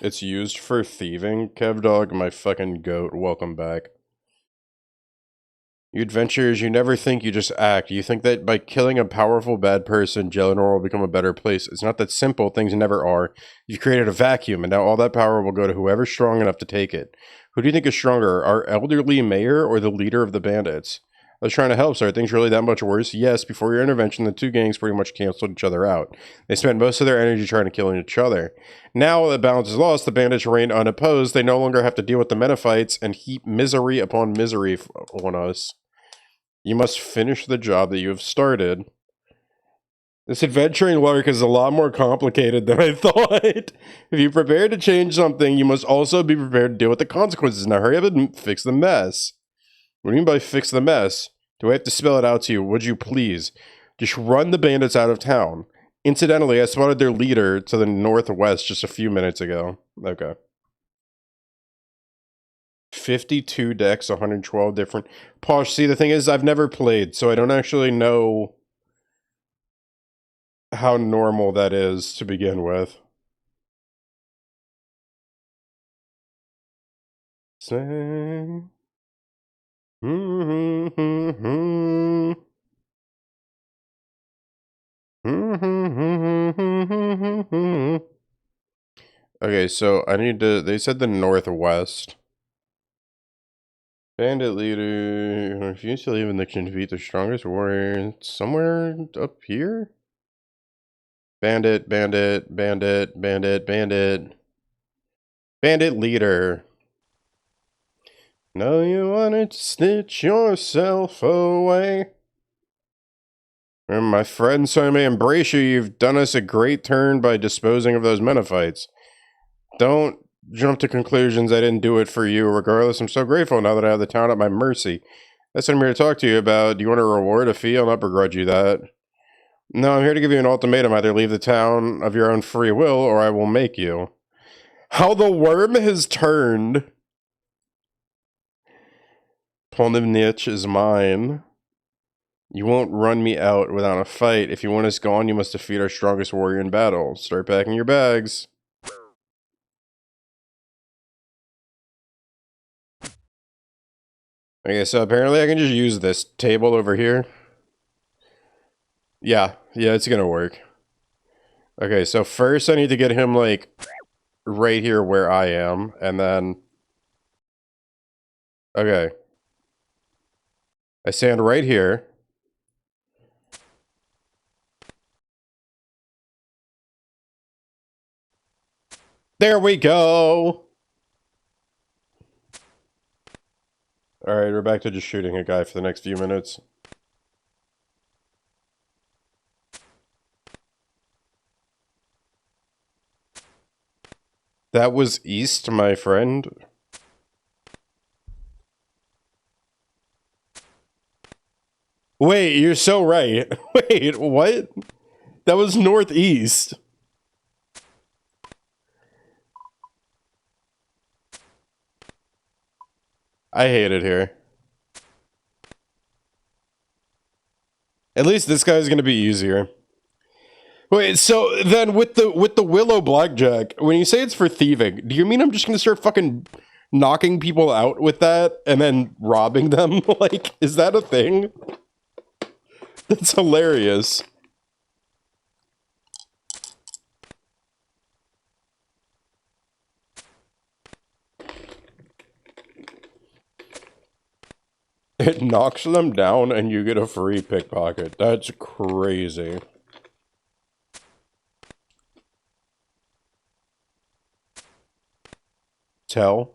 Speaker 1: It's used for thieving? Kevdog, my fucking goat, welcome back. You adventurers, you never think, you just act. You think that by killing a powerful bad person, Gelinor will become a better place. It's not that simple. Things never are. You've created a vacuum, and now all that power will go to whoever's strong enough to take it. Who do you think is stronger, our elderly mayor or the leader of the bandits? I was trying to help, so are things really that much worse? Yes, before your intervention, the two gangs pretty much canceled each other out. They spent most of their energy trying to kill each other. Now the balance is lost, the bandits reign unopposed. They no longer have to deal with the Menophites and heap misery upon misery on us. You must finish the job that you have started. This adventuring lark is a lot more complicated than I thought. If you're prepared to change something, you must also be prepared to deal with the consequences. Now hurry up and fix the mess. What do you mean by fix the mess? Do I have to spell it out to you? Would you please? Just run the bandits out of town. Incidentally, I spotted their leader to the northwest just a few minutes ago. Okay. 52 decks, 112 different... Posh, see, the thing is, I've never played, so I don't actually know how normal that is to begin with. Say... Okay, so I need to... They said the northwest. Bandit leader refused to leave in the to defeat the strongest warrior. Somewhere up here? Bandit, bandit, bandit, bandit, bandit. Bandit leader. No, you wanted to stitch yourself away. And my friend, so I may embrace you, you've done us a great turn by disposing of those Menophites. Don't jump to conclusions. I didn't do it for you. Regardless, I'm so grateful now that I have the town at my mercy. That's what I'm here to talk to you about. Do you want a reward, a fee? I'll not begrudge you that. No, I'm here to give you an ultimatum. Either leave the town of your own free will, or I will make you. How the worm has turned. Polnivnich is mine. You won't run me out without a fight. If you want us gone, you must defeat our strongest warrior in battle. Start packing your bags. Okay, so apparently I can just use this table over here. Yeah, it's gonna work. Okay, so first I need to get him, like, right here where I am, and then... Okay. I stand right here. There we go! Alright, we're back to just shooting a guy for the next few minutes. That was east, my friend. Wait, you're so right. Wait, what? That was northeast. I hate it here. At least this guy's gonna be easier. Wait, so then with the Willow Blackjack, when you say it's for thieving, do you mean I'm just gonna start fucking knocking people out with that and then robbing them? Like, is that a thing? That's hilarious. It knocks them down and you get a free pickpocket. That's crazy. Tell?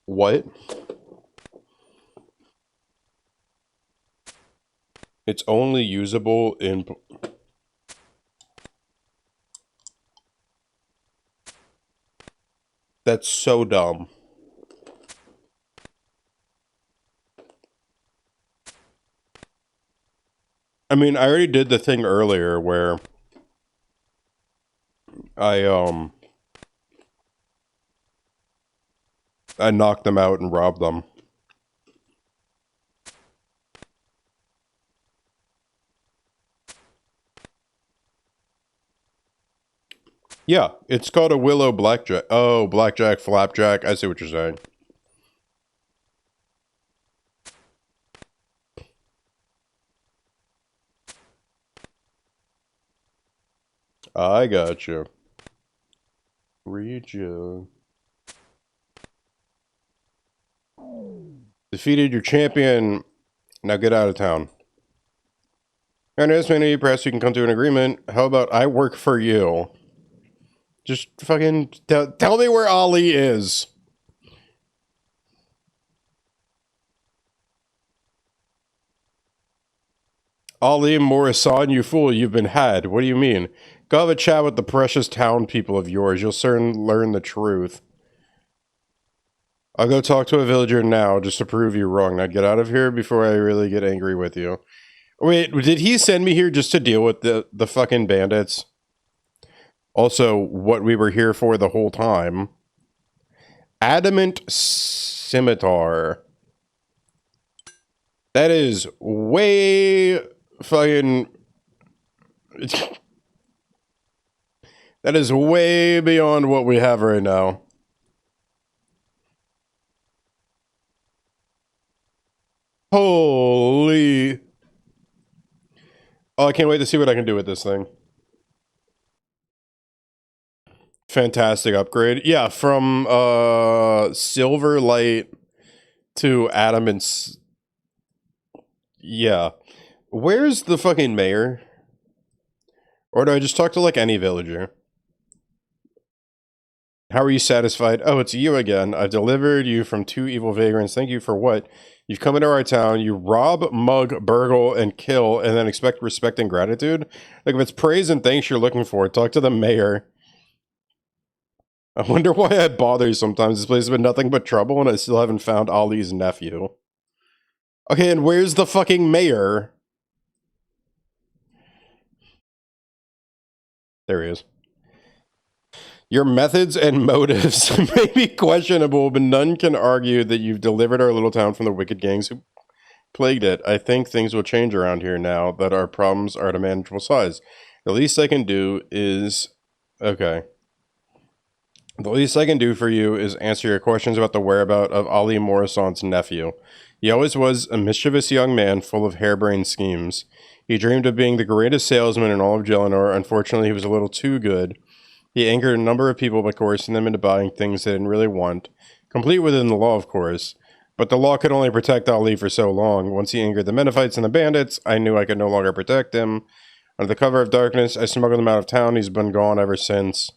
Speaker 1: What? It's only usable in... That's so dumb. I mean, I already did the thing earlier where I knocked them out and robbed them. Yeah, it's called a Willow Blackjack. Oh, Blackjack, Flapjack. I see what you're saying. I got you. Read you. Defeated your champion. Now get out of town. Maybe perhaps you can come to an agreement. How about I work for you? Just fucking tell me where Ali is. Ali Morrison, you fool, you've been had. What do you mean? Go have a chat with the precious town people of yours. You'll soon learn the truth. I'll go talk to a villager now just to prove you wrong. Now get out of here before I really get angry with you. Wait, did he send me here just to deal with the fucking bandits? Also, what we were here for the whole time. Adamant Scimitar. That is way fucking... that is way beyond what we have right now. Holy... Oh, I can't wait to see what I can do with this thing. Fantastic upgrade. Yeah, from Silver Light to Adamant. Yeah. Where's the fucking mayor? Or do I just talk to like any villager? How are you satisfied? Oh, it's you again. I've delivered you from 2 evil vagrants. Thank you for what? You've come into our town, you rob, mug, burgle, and kill, and then expect respect and gratitude? Like, if it's praise and thanks you're looking for, talk to the mayor. I wonder why I bother you sometimes. This place has been nothing but trouble, and I still haven't found Ali's nephew. Okay, and where's the fucking mayor? There he is. Your methods and motives may be questionable, but none can argue that you've delivered our little town from the wicked gangs who plagued it. I think things will change around here now that our problems are at a manageable size. The least I can do is... Okay. The least I can do for you is answer your questions about the whereabouts of Ali Morrison's nephew. He always was a mischievous young man full of harebrained schemes. He dreamed of being the greatest salesman in all of Gelinor. Unfortunately, he was a little too good. He angered a number of people by coercing them into buying things they didn't really want. Complete within the law, of course. But the law could only protect Ali for so long. Once he angered the Menophites and the bandits, I knew I could no longer protect him. Under the cover of darkness, I smuggled him out of town. He's been gone ever since.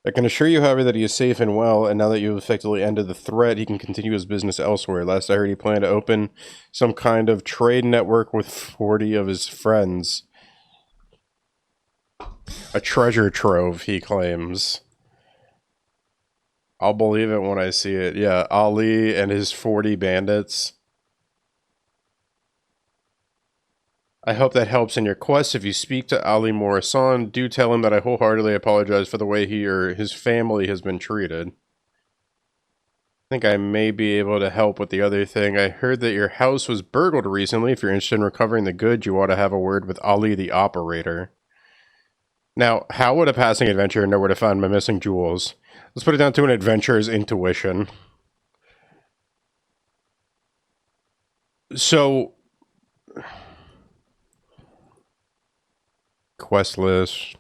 Speaker 1: I can assure you, however, that he is safe and well, and now that you've effectively ended the threat, he can continue his business elsewhere. Last I heard, he planned to open some kind of trade network with 40 of his friends. A treasure trove, he claims. I'll believe it when I see it. Yeah, Ali and his 40 bandits. I hope that helps in your quest. If you speak to Ali Morrison, do tell him that I wholeheartedly apologize for the way he or his family has been treated. I think I may be able to help with the other thing. I heard that your house was burgled recently. If you're interested in recovering the goods, you ought to have a word with Ali the operator. Now, how would a passing adventurer know where to find my missing jewels? Let's put it down to an adventurer's intuition. So... Quest list.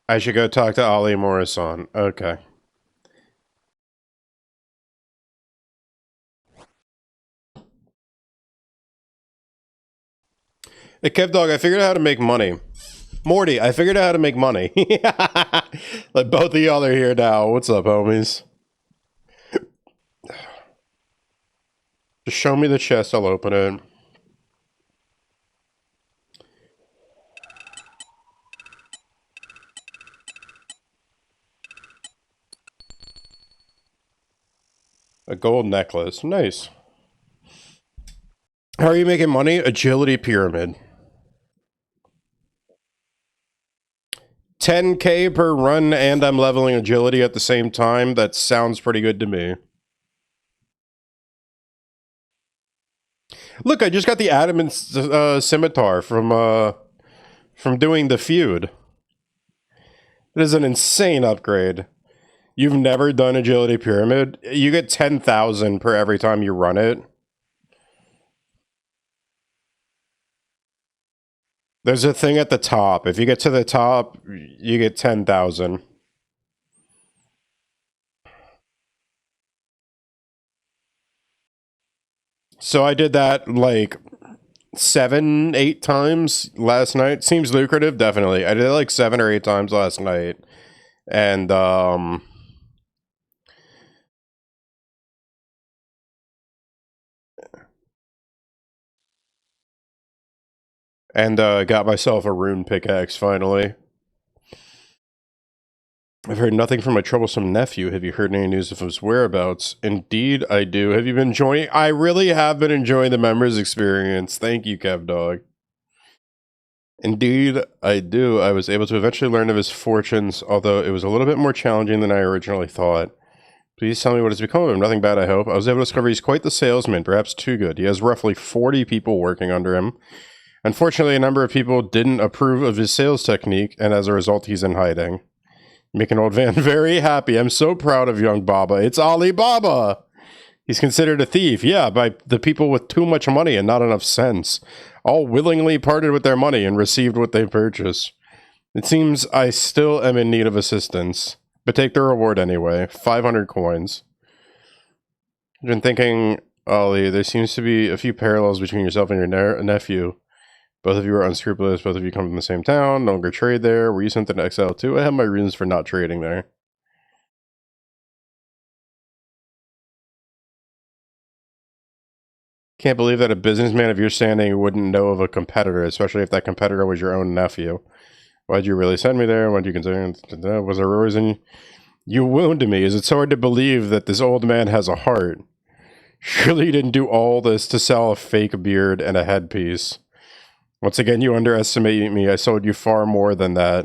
Speaker 1: I should go talk to Ali Morrison. Okay. Hey, Kev Dog, I figured out how to make money. Morty, I figured out how to make money. Like, both of y'all are here now. What's up, homies? Just show me the chest, I'll open it. A gold necklace. Nice. How are you making money? Agility pyramid. 10k per run, and I'm leveling agility at the same time. That sounds pretty good to me. Look, I just got the Adamant Scimitar from doing the feud. It is an insane upgrade. You've never done Agility Pyramid? You get 10,000 per every time you run it. There's a thing at the top. If you get to the top, you get 10,000. So I did that like 7, 8 times last night. Seems lucrative, definitely. I did it like 7 or 8 times last night. And got myself a rune pickaxe finally. I've heard nothing from my troublesome nephew. Have you heard any news of his whereabouts? Indeed, I do. Have you been enjoying? I really have been enjoying the members experience. Thank you, KevDog. Indeed, I do. I was able to eventually learn of his fortunes, although it was a little bit more challenging than I originally thought. Please tell me what has become of him. Nothing bad, I hope. I was able to discover he's quite the salesman, perhaps too good. He has roughly 40 people working under him. Unfortunately, a number of people didn't approve of his sales technique, and as a result, he's in hiding. Make an old man very happy. I'm so proud of young Baba. It's Alibaba! He's considered a thief, yeah, by the people with too much money and not enough sense. All willingly parted with their money and received what they purchased. It seems I still am in need of assistance, but take the reward anyway. 500 coins. I've been thinking, Ollie, there seems to be a few parallels between yourself and your nephew. Both of you are unscrupulous, both of you come from the same town, no longer trade there. Were you sent to exile too? I have my reasons for not trading there. Can't believe that a businessman of your standing wouldn't know of a competitor, especially if that competitor was your own nephew. Why'd you really send me there? Why'd you consider? Was there a reason you wounded me? Is it so hard to believe that this old man has a heart? Surely you didn't do all this to sell a fake beard and a headpiece. Once again, you underestimate me. I sold you far more than that.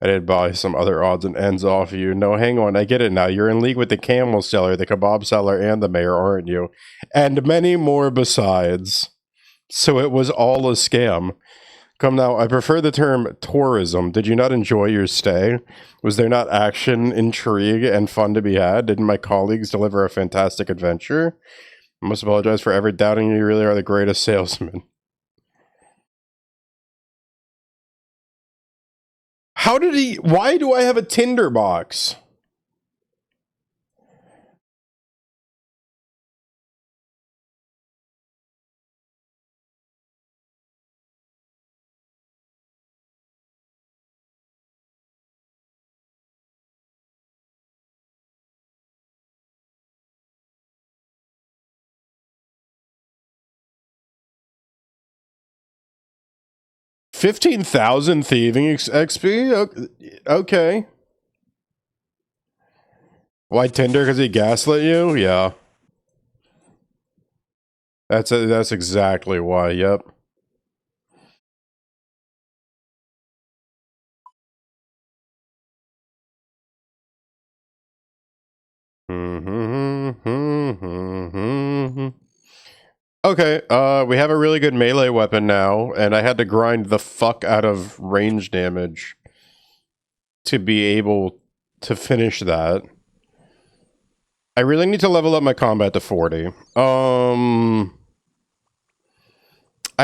Speaker 1: I did buy some other odds and ends off you. No, hang on. I get it now. You're in league with the camel seller, the kebab seller, and the mayor, aren't you? And many more besides. So it was all a scam. Come now, I prefer the term tourism. Did you not enjoy your stay? Was there not action, intrigue, and fun to be had? Didn't my colleagues deliver a fantastic adventure? I must apologize for ever doubting you really are the greatest salesman. How did he... Why do I have a Tinder box? $15,000 thieving XP? Okay. Why Tinder? Because he gaslit you? Yeah. That's exactly why, yep. Okay, we have a really good melee weapon now, and I had to grind the fuck out of range damage to be able to finish that. I really need to level up my combat to 40. I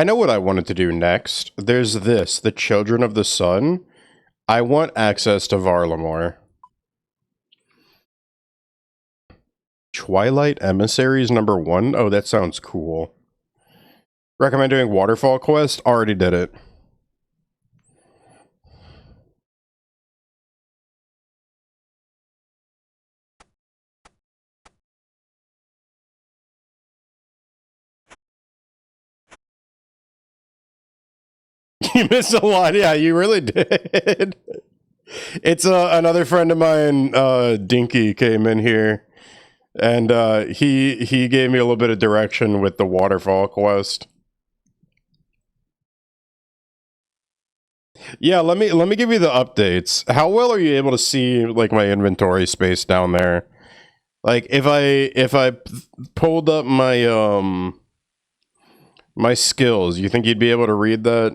Speaker 1: know what I wanted to do next. There's this, the Children of the Sun. I want access to Varlamore. Twilight Emissaries #1? Oh, that sounds cool. Recommend doing Waterfall Quest? Already did it. You missed a lot. Yeah, you really did. It's another friend of mine, Dinky, came in here, and he gave me a little bit of direction with the Waterfall Quest. Yeah, let me give you the updates. How well are you able to see like my inventory space down there? Like if I pulled up my my skills, you think you'd be able to read that?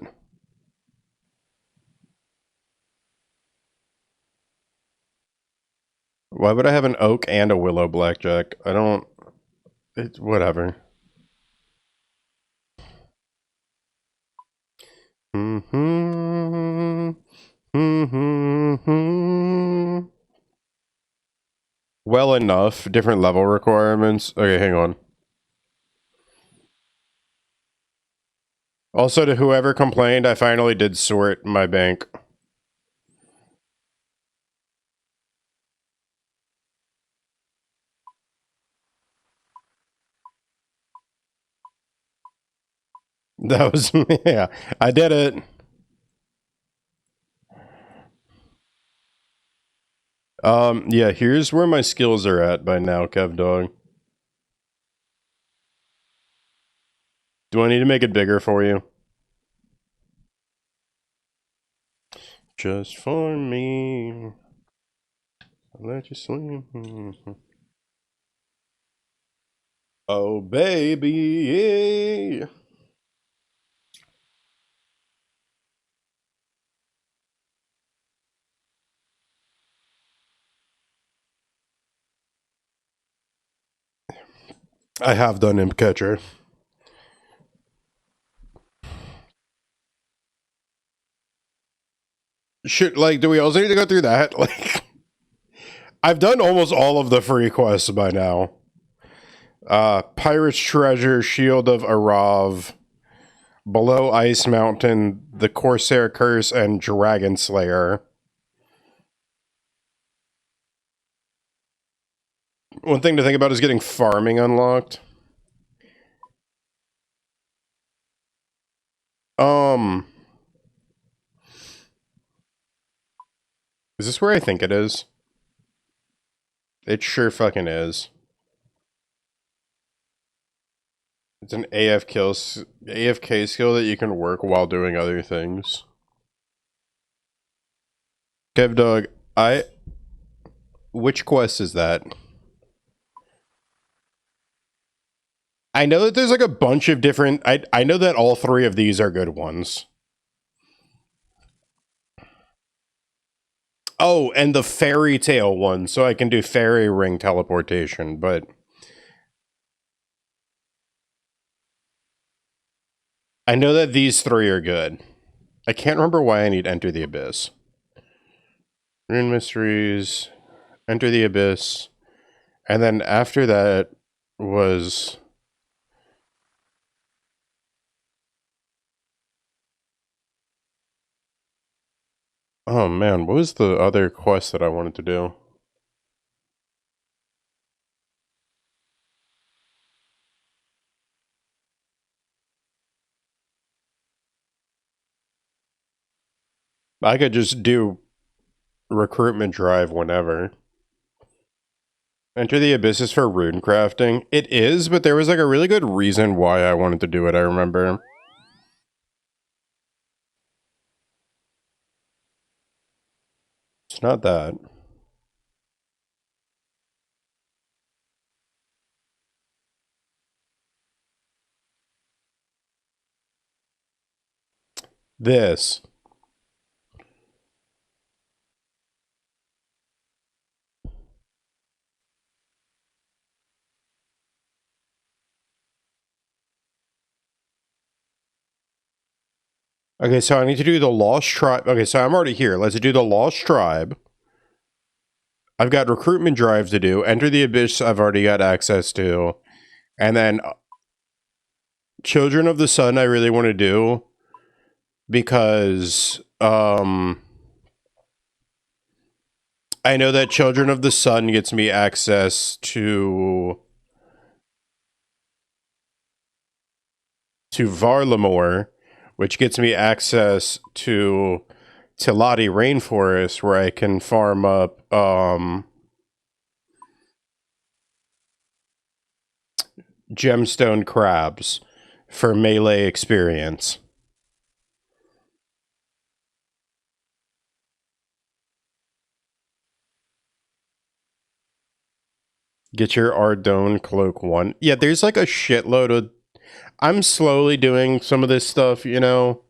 Speaker 1: Why would I have an oak and a willow blackjack? I don't... It's whatever. Mm-hmm. Mm-hmm. Well enough. Different level requirements. Okay, hang on. Also, to whoever complained, I finally did sort my bank. That was, yeah, I did it. Yeah, here's where my skills are at by now, Kev Dog. Do I need to make it bigger for you? Just for me. I'll let you sleep. Oh, baby. I have done Imp Catcher. Shit, like, do we also need to go through that? Like, I've done almost all of the free quests by now. Pirate's Treasure, Shield of Arav, Below Ice Mountain, The Corsair Curse, and Dragon Slayer. One thing to think about is getting farming unlocked. Is this where I think it is? It sure fucking is. It's an AFK skill that you can work while doing other things. Kev Dog, which quest is that? I know that there's like a bunch of different. I know that all three of these are good ones. Oh, and the fairy tale one, so I can do fairy ring teleportation, but I know that these three are good. I can't remember why I need Enter the Abyss. Rune Mysteries, Enter the Abyss, and then after that was... Oh man, what was the other quest that I wanted to do? I could just do recruitment drive whenever. Enter the Abyss is for rune crafting. It is, but there was like a really good reason why I wanted to do it, I remember. It's not that. This. Okay, so I need to do the Lost Tribe. Okay, so I'm already here. Let's do the Lost Tribe. I've got recruitment drive to do. Enter the Abyss, I've already got access to. And then Children of the Sun, I really want to do because I know that Children of the Sun gets me access to Varlamore, which gets me access to Tilati Rainforest, where I can farm up gemstone crabs for melee experience. Get your Ardone Cloak 1. Yeah, there's like a shitload of... I'm slowly doing some of this stuff, you know?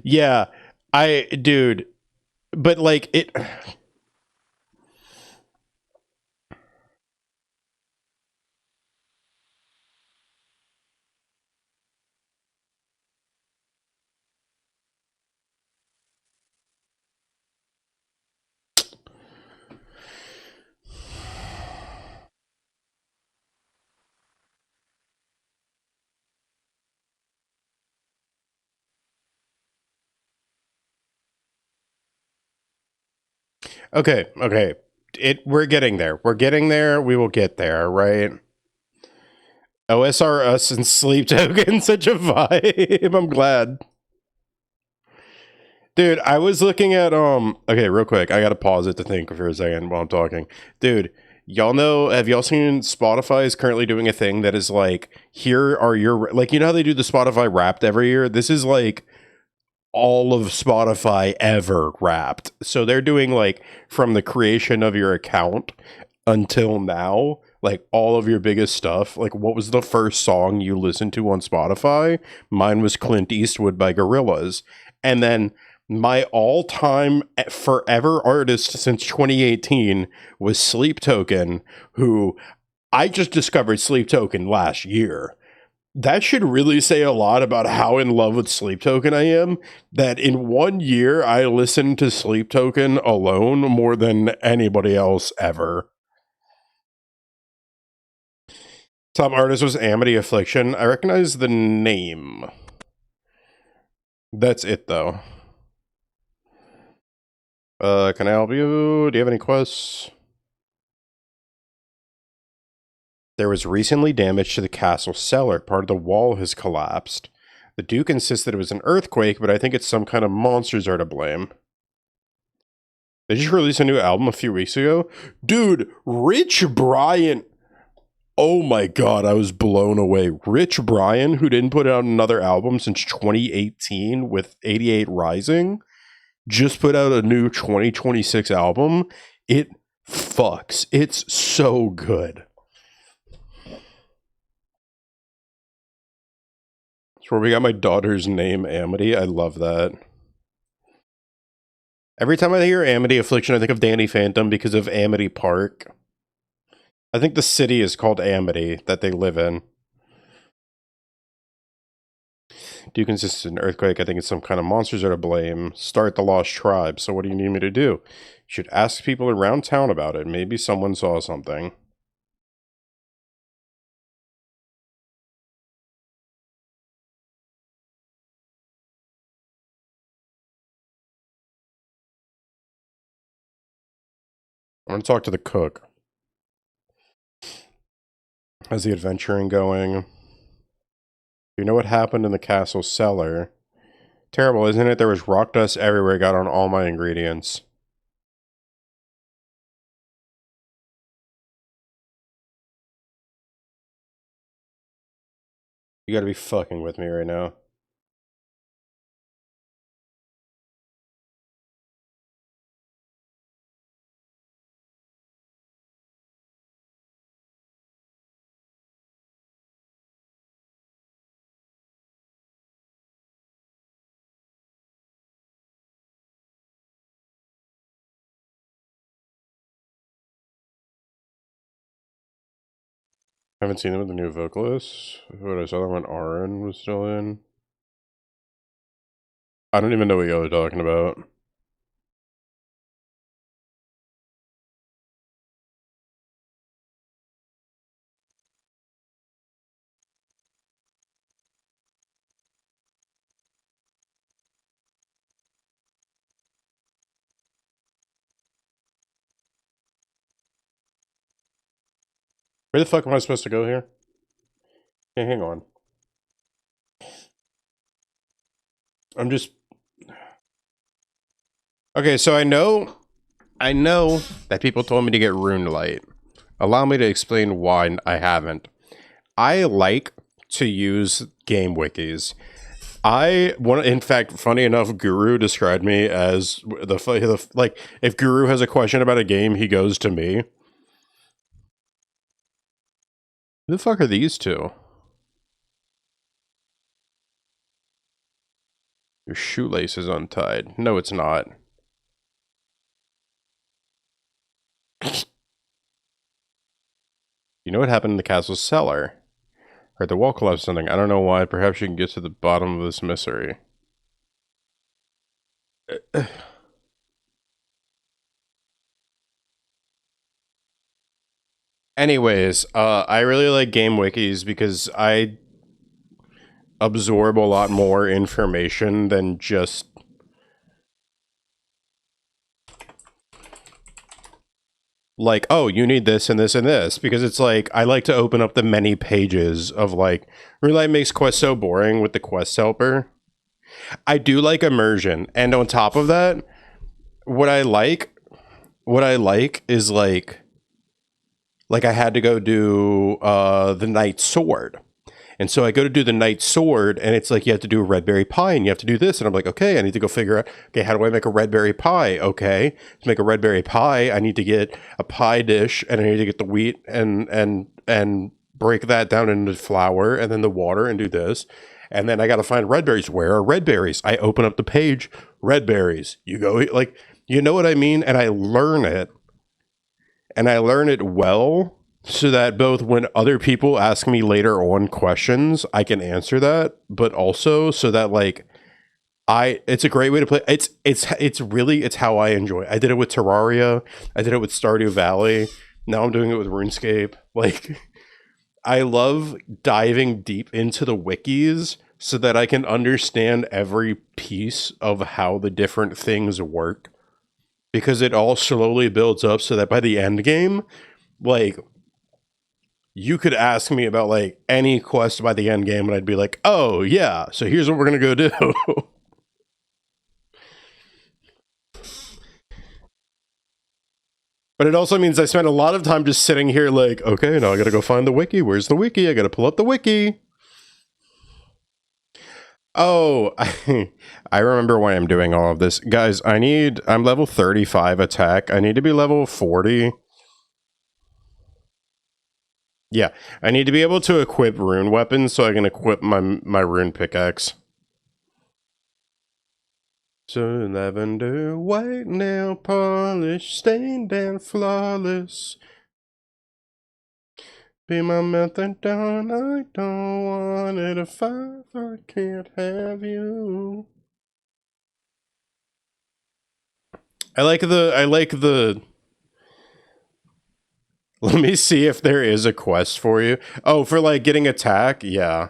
Speaker 1: Yeah, dude, but like, it... Okay, okay. We're getting there. We're getting there. We will get there, right? OSRS and Sleep Token, such a vibe. I'm glad. Dude, I was looking at okay, real quick. I gotta pause it to think for a second while I'm talking. Dude, y'all know, have y'all seen Spotify is currently doing a thing that is like, here are your, like, you know how they do the Spotify Wrapped every year? This is like all of Spotify ever Wrapped. So they're doing like from the creation of your account until now, like all of your biggest stuff. Like, what was the first song you listened to on Spotify? Mine was Clint Eastwood by Gorillaz. And then my all-time forever artist since 2018 was Sleep Token, who I just discovered Sleep Token last year. That should really say a lot about how in love with Sleep Token I am, that in 1 year I listened to Sleep Token alone more than anybody else ever. Top artist was Amity Affliction. I recognize the name. That's it, though. Can I help you? Do you have any quests? There was recently damage to the castle cellar. Part of the wall has collapsed. The Duke insists that it was an earthquake, but I think it's some kind of monsters are to blame. They just released a new album a few weeks ago. Dude, Rich Brian. Oh my god, I was blown away. Rich Brian, who didn't put out another album since 2018 with 88 Rising, just put out a new 2026 album. It fucks. It's so good. That's where we got my daughter's name, Amity. I love that. Every time I hear Amity Affliction, I think of Danny Phantom because of Amity Park. I think the city is called Amity that they live in. Duke insists an earthquake. I think it's some kind of monsters are to blame. Start the Lost Tribe. So what do you need me to do? You should ask people around town about it. Maybe someone saw something. I'm gonna talk to the cook. How's the adventuring going? You know what happened in the castle cellar? Terrible, isn't it? There was rock dust everywhere. Got on all my ingredients. You gotta be fucking with me right now. Haven't seen them with the new vocalist. What I saw them when Aaron was still in. I don't even know what y'all are talking about. Where the fuck am I supposed to go here? Hey, hang on. I'm just... Okay, so I know that people told me to get Rune Light. Allow me to explain why I haven't. I like to use game wikis. In fact, funny enough, Guru described me as like, if Guru has a question about a game, he goes to me. Who the fuck are these two? Your shoelace is untied. No, it's not. You know what happened in the castle cellar? Heard the wall collapsed something. I don't know why. Perhaps you can get to the bottom of this mystery. Anyways, I really like game wikis because I absorb a lot more information than just like, oh, you need this and this and this, because it's like I like to open up the many pages of like RuneLite makes quest so boring with the quest helper. I do like immersion, and on top of that, what I like is like I had to go do the Knight Sword. And so I go to do the Knight Sword, and it's like you have to do a red berry pie, and you have to do this. And I'm like, okay, I need to go figure out, okay, how do I make a red berry pie? Okay, to make a red berry pie, I need to get a pie dish, and I need to get the wheat and break that down into flour, and then the water, and do this. And then I got to find red berries. Where are red berries? I open up the page, red berries. You go, like, you know what I mean? And I learn it, and I learn it well, so that both when other people ask me later on questions, I can answer that, but also so that like it's a great way to play. It's how I enjoy it. I did it with Terraria. I did it with Stardew Valley. Now I'm doing it with RuneScape. Like, I love diving deep into the wikis so that I can understand every piece of how the different things work, because it all slowly builds up so that by the end game, like, you could ask me about like any quest by the end game, and I'd be like, oh yeah, so here's what we're gonna go do. But it also means I spent a lot of time just sitting here like, okay, now I gotta go find the wiki. Where's the wiki? I gotta pull up the wiki. Oh, I remember why I'm doing all of this. Guys, I'm level 35 attack. I need to be level 40. Yeah, I need to be able to equip rune weapons so I can equip my rune pickaxe. So lavender, white nail polish, stained and flawless. Be my method down, I don't want it a 5, I can't have you. I like the let me see if there is a quest for you. Oh, for like getting attack? Yeah.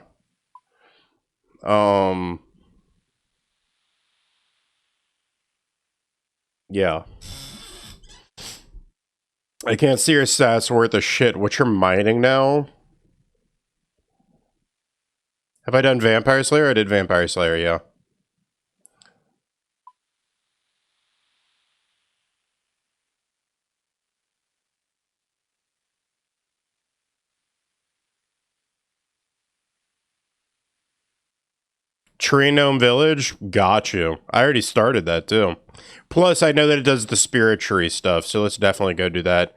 Speaker 1: Yeah. I can't see your stats worth a shit. What you're mining now? Have I done Vampire Slayer? I did Vampire Slayer, yeah. Tree Gnome Village? Got you. I already started that too. Plus, I know that it does the spirit tree stuff, so let's definitely go do that.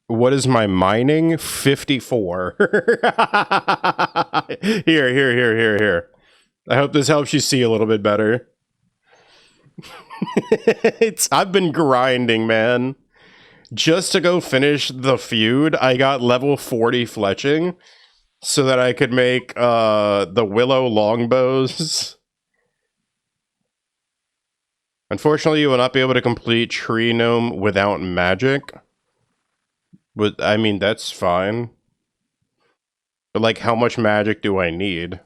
Speaker 1: What is my mining? 54. Here. I hope this helps you see a little bit better. I've been grinding, man. Just to go finish the feud, I got level 40 fletching so that I could make the willow longbows. Unfortunately, you will not be able to complete Tree Gnome without magic. But I mean, that's fine. But like, how much magic do I need?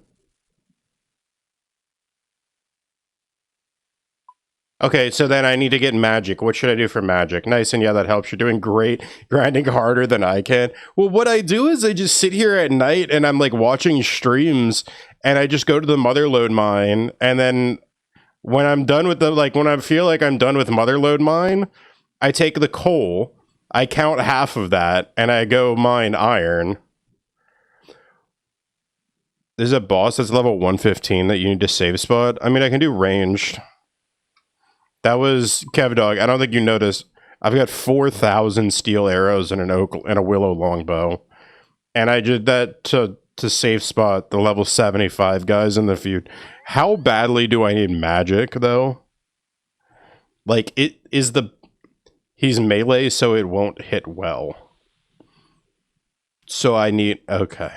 Speaker 1: Okay, so then I need to get magic. What should I do for magic? Nice, and yeah, that helps. You're doing great, grinding harder than I can. Well, what I do is I just sit here at night and I'm like watching streams, and I just go to the Motherlode mine, and then when I'm done with when I feel like I'm done with Motherlode mine, I take the coal, I count half of that, and I go mine iron. There's a boss that's level 115 that you need to save spot. I mean, I can do ranged. That was Kevdog. I don't think you noticed. I've got 4,000 steel arrows and a willow longbow, and I did that to save spot the level 75 guys in the feud. How badly do I need magic though? Like, he's melee, so it won't hit well. So I need okay.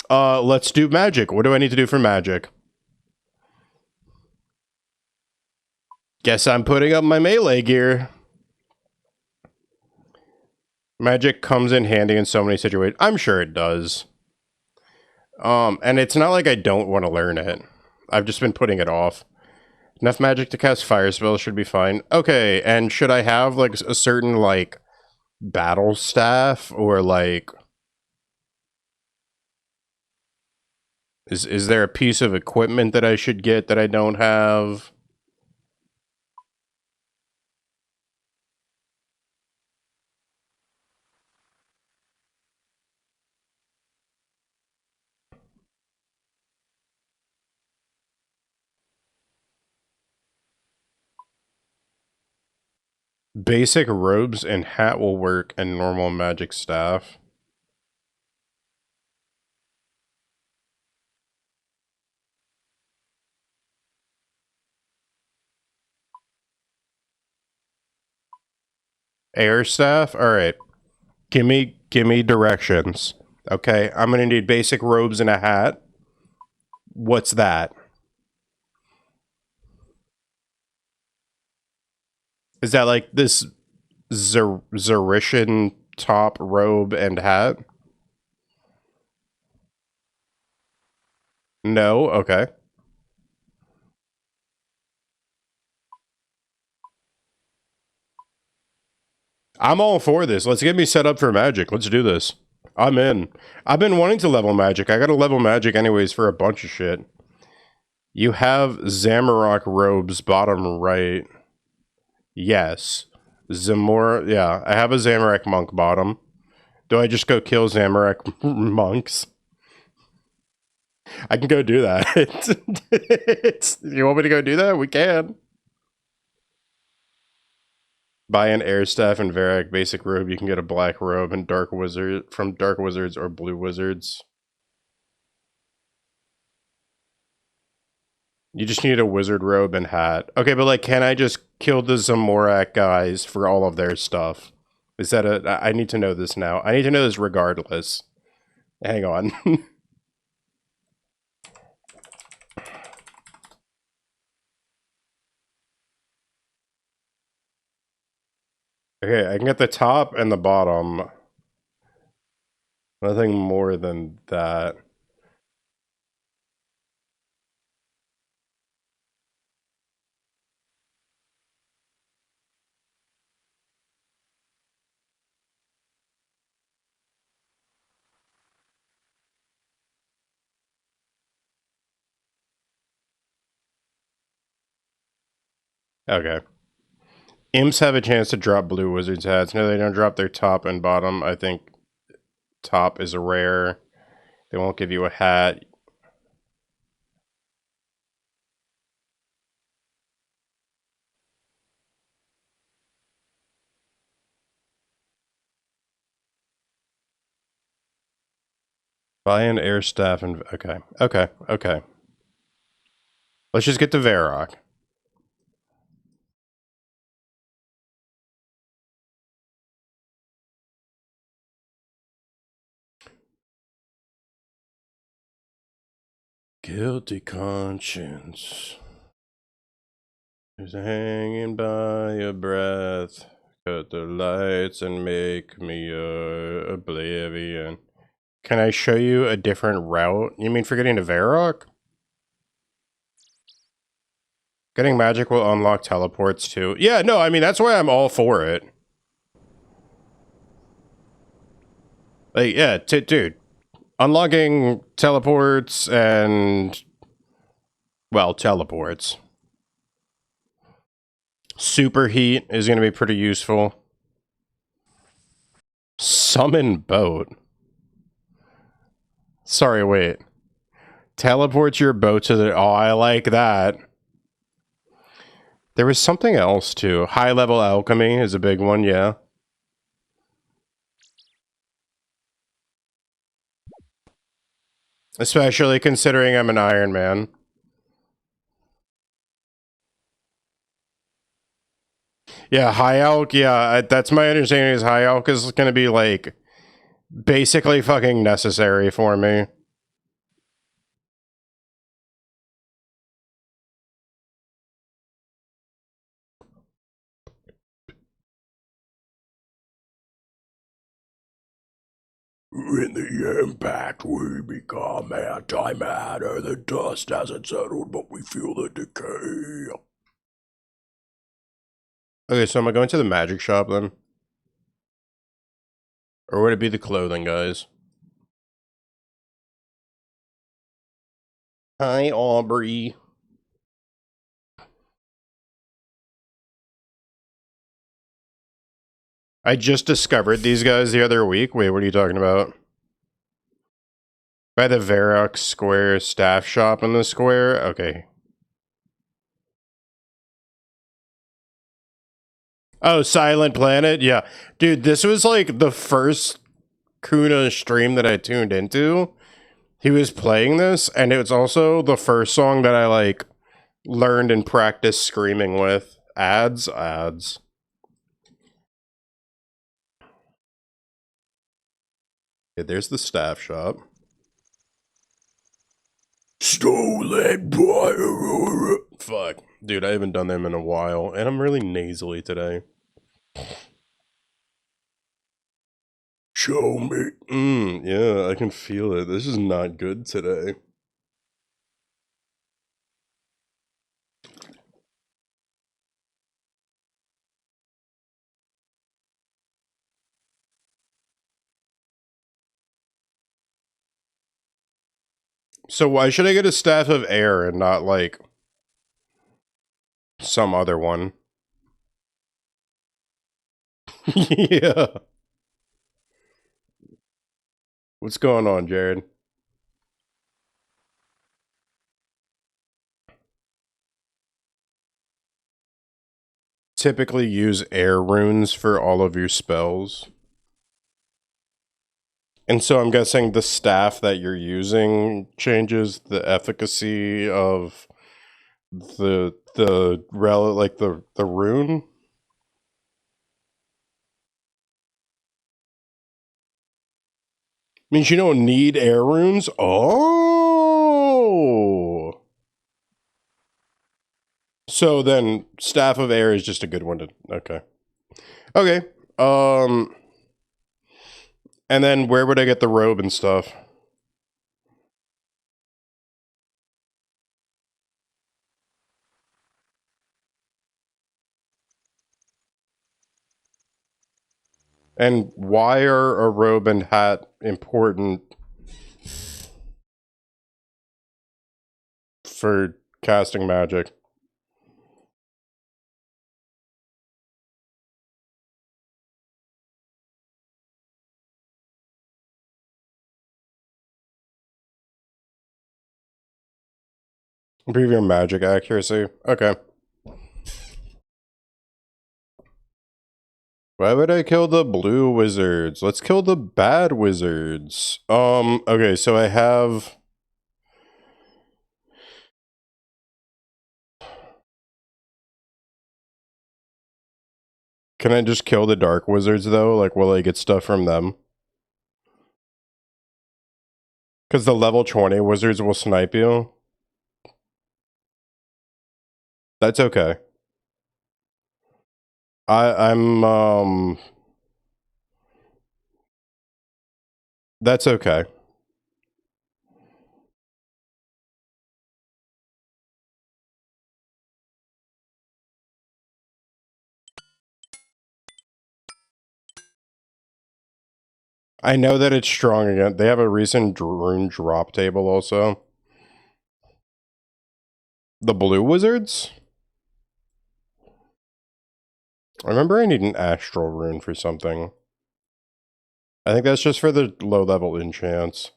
Speaker 1: Let's do magic. What do I need to do for magic? Guess I'm putting up my melee gear. Magic comes in handy in so many situations. I'm sure it does. And it's not like I don't want to learn it. I've just been putting it off. Enough magic to cast fire spells should be fine. Okay, and should I have like a certain like battle staff or like is there a piece of equipment that I should get that I don't have? Basic robes and hat will work and normal magic staff. Air staff? Alright. Gimme directions. Okay, I'm gonna need basic robes and a hat. What's that? Is that like this Zerishan top, robe, and hat? No? Okay. I'm all for this. Let's get me set up for magic. Let's do this. I'm in. I've been wanting to level magic. I gotta level magic anyways for a bunch of shit. You have Zamorak robes, bottom right. Yes. Zamora, yeah. I have a Zamorak monk bottom. Do I just go kill Zamorak monks? I can go do that. You want me to go do that? We can. Buy an air staff and Varrock basic robe. You can get a black robe and dark wizard from dark wizards or blue wizards. You just need a wizard robe and hat. Okay, but like, can I just kill the Zamorak guys for all of their stuff? Is that a? I need to know this now. I need to know this regardless. Hang on. Okay, I can get the top and the bottom. Nothing more than that. Okay. Imps have a chance to drop blue wizards hats. No, they don't drop their top and bottom. I think top is a rare. They won't give you a hat. Buy an air staff and okay. Let's just get to Varrock. Guilty conscience is hanging by a breath. Cut the lights and make me oblivion. Can I show you a different route? You mean for getting to Varrock? Getting magic will unlock teleports too. Yeah, no, I mean, that's why I'm all for it. Like, yeah, dude. Unlocking teleports and... well, teleports. Superheat is going to be pretty useful. Summon boat. Sorry, wait. Teleport your boat to the... oh, I like that. There was something else, too. High-level alchemy is a big one, yeah. Especially considering I'm an Iron Man. Yeah, High Elk, yeah, that's my understanding is High Elk is going to be, like, basically fucking necessary for me. In the impact, we become antimatter. The dust hasn't settled, but we feel the decay. Okay, so am I going to the magic shop then? Or would it be the clothing guys? Hi, Aubrey. I just discovered these guys the other week. Wait, what are you talking about? By the Varrock Square staff shop in the square? Okay. Oh, Silent Planet? Yeah. Dude, this was like the first Kuna stream that I tuned into. He was playing this, and it was also the first song that I like learned and practiced screaming with. Ads. Okay, there's the staff shop. Stolen by... Fuck. Dude, I haven't done them in a while, and I'm really nasally today. Show me. Yeah, I can feel it. This is not good today. So why should I get a Staff of Air and not, like, some other one? Yeah. What's going on, Jared? Typically use air runes for all of your spells. And so I'm guessing the staff that you're using changes the efficacy of the rune. Means you don't need air runes? Oh. So then Staff of Air is just a good one to okay. Okay. And then where would I get the robe and stuff? And why are a robe and hat important for casting magic? Improve your magic accuracy. Okay. Why would I kill the blue wizards? Let's kill the bad wizards. Okay, so I have... Can I just kill the dark wizards, though? Like, will I get stuff from them? Because the level 20 wizards will snipe you. That's okay. That's okay. I know that it's strong again. They have a recent rune drop table also. The blue wizards? I remember I need an astral rune for something. I think that's just for the low level enchants.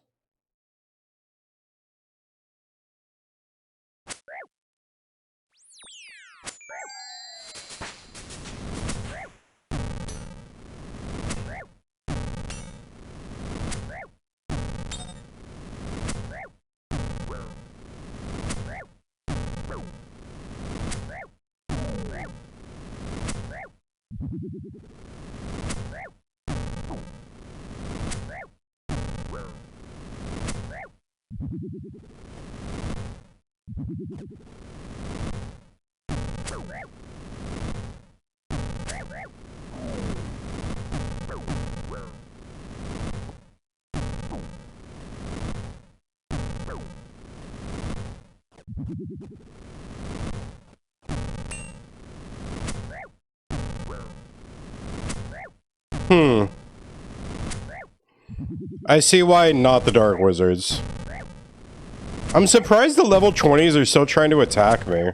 Speaker 1: I see why not the Dark Wizards. I'm surprised the level 20s are still trying to attack me.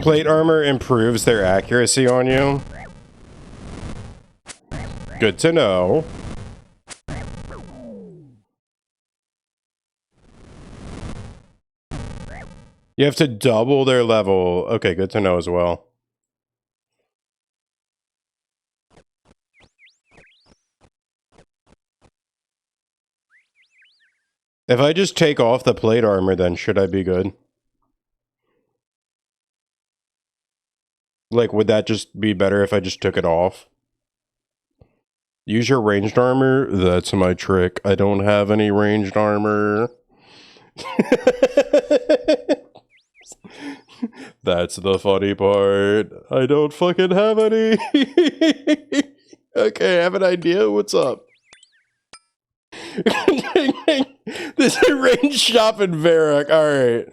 Speaker 1: Plate armor improves their accuracy on you. Good to know. You have to double their level. Okay, good to know as well. If I just take off the plate armor, then should I be good? Like, would that just be better if I just took it off? Use your ranged armor? That's my trick. I don't have any ranged armor. That's the funny part. I don't fucking have any. Okay, I have an idea. What's up? This is a range shop in Varrock. Alright.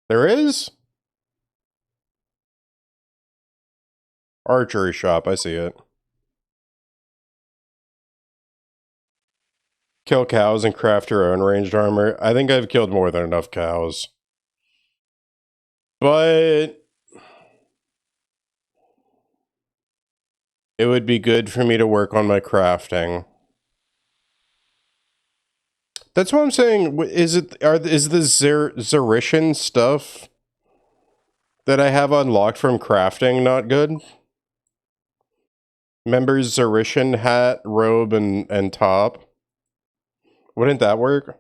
Speaker 1: There is? Archery shop, I see it. Kill cows and craft your own ranged armor. I think I've killed more than enough cows. But it would be good for me to work on my crafting. That's what I'm saying. Is the Zerishan stuff that I have unlocked from crafting not good? Members Zerishan hat, robe, and top. Wouldn't that work?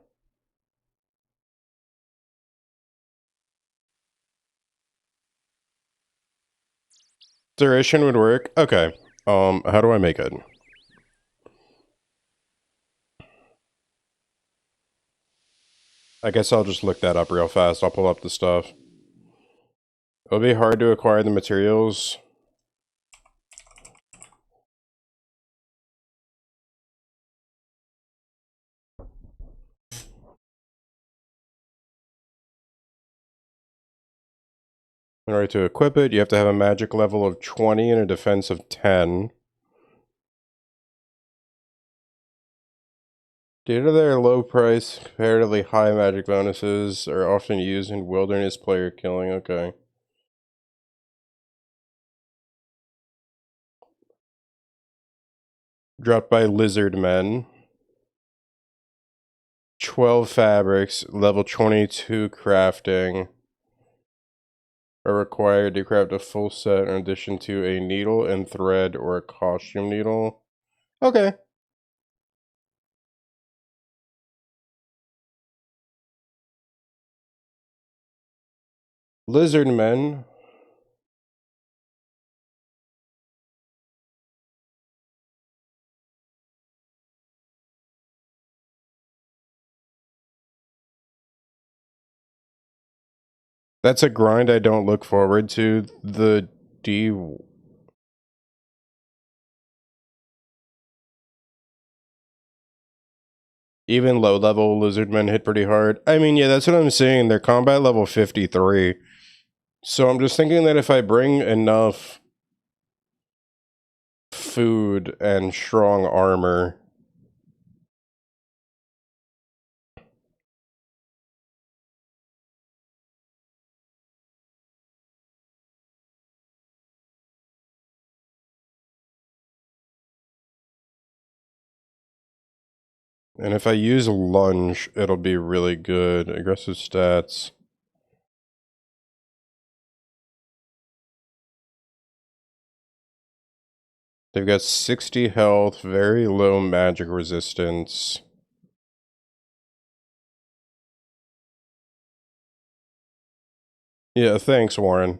Speaker 1: Zerishan would work? Okay. How do I make it? I guess I'll just look that up real fast. I'll pull up the stuff. It'll be hard to acquire the materials. In order to equip it, you have to have a magic level of 20 and a defense of 10. Due to their low price, comparatively high magic bonuses are often used in wilderness player killing. Okay. Dropped by lizard men. 12 fabrics, level 22 crafting are required to craft a full set in addition to a needle and thread or a costume needle. Okay. Lizard men. That's a grind I don't look forward to. The D... Even low-level lizardmen hit pretty hard. I mean, yeah, that's what I'm saying. They're combat level 53. So I'm just thinking that if I bring enough food and strong armor... And if I use lunge, it'll be really good. Aggressive stats. They've got 60 health, very low magic resistance. Yeah, thanks, Warren.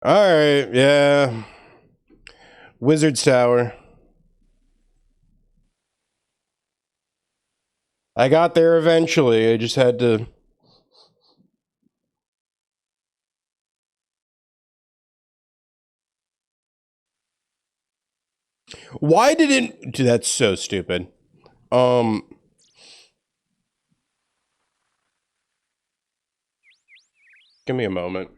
Speaker 1: Alright, yeah. Wizard's Tower. I got there eventually. I just had to... Why didn't... Dude, that's so stupid. Give me a moment.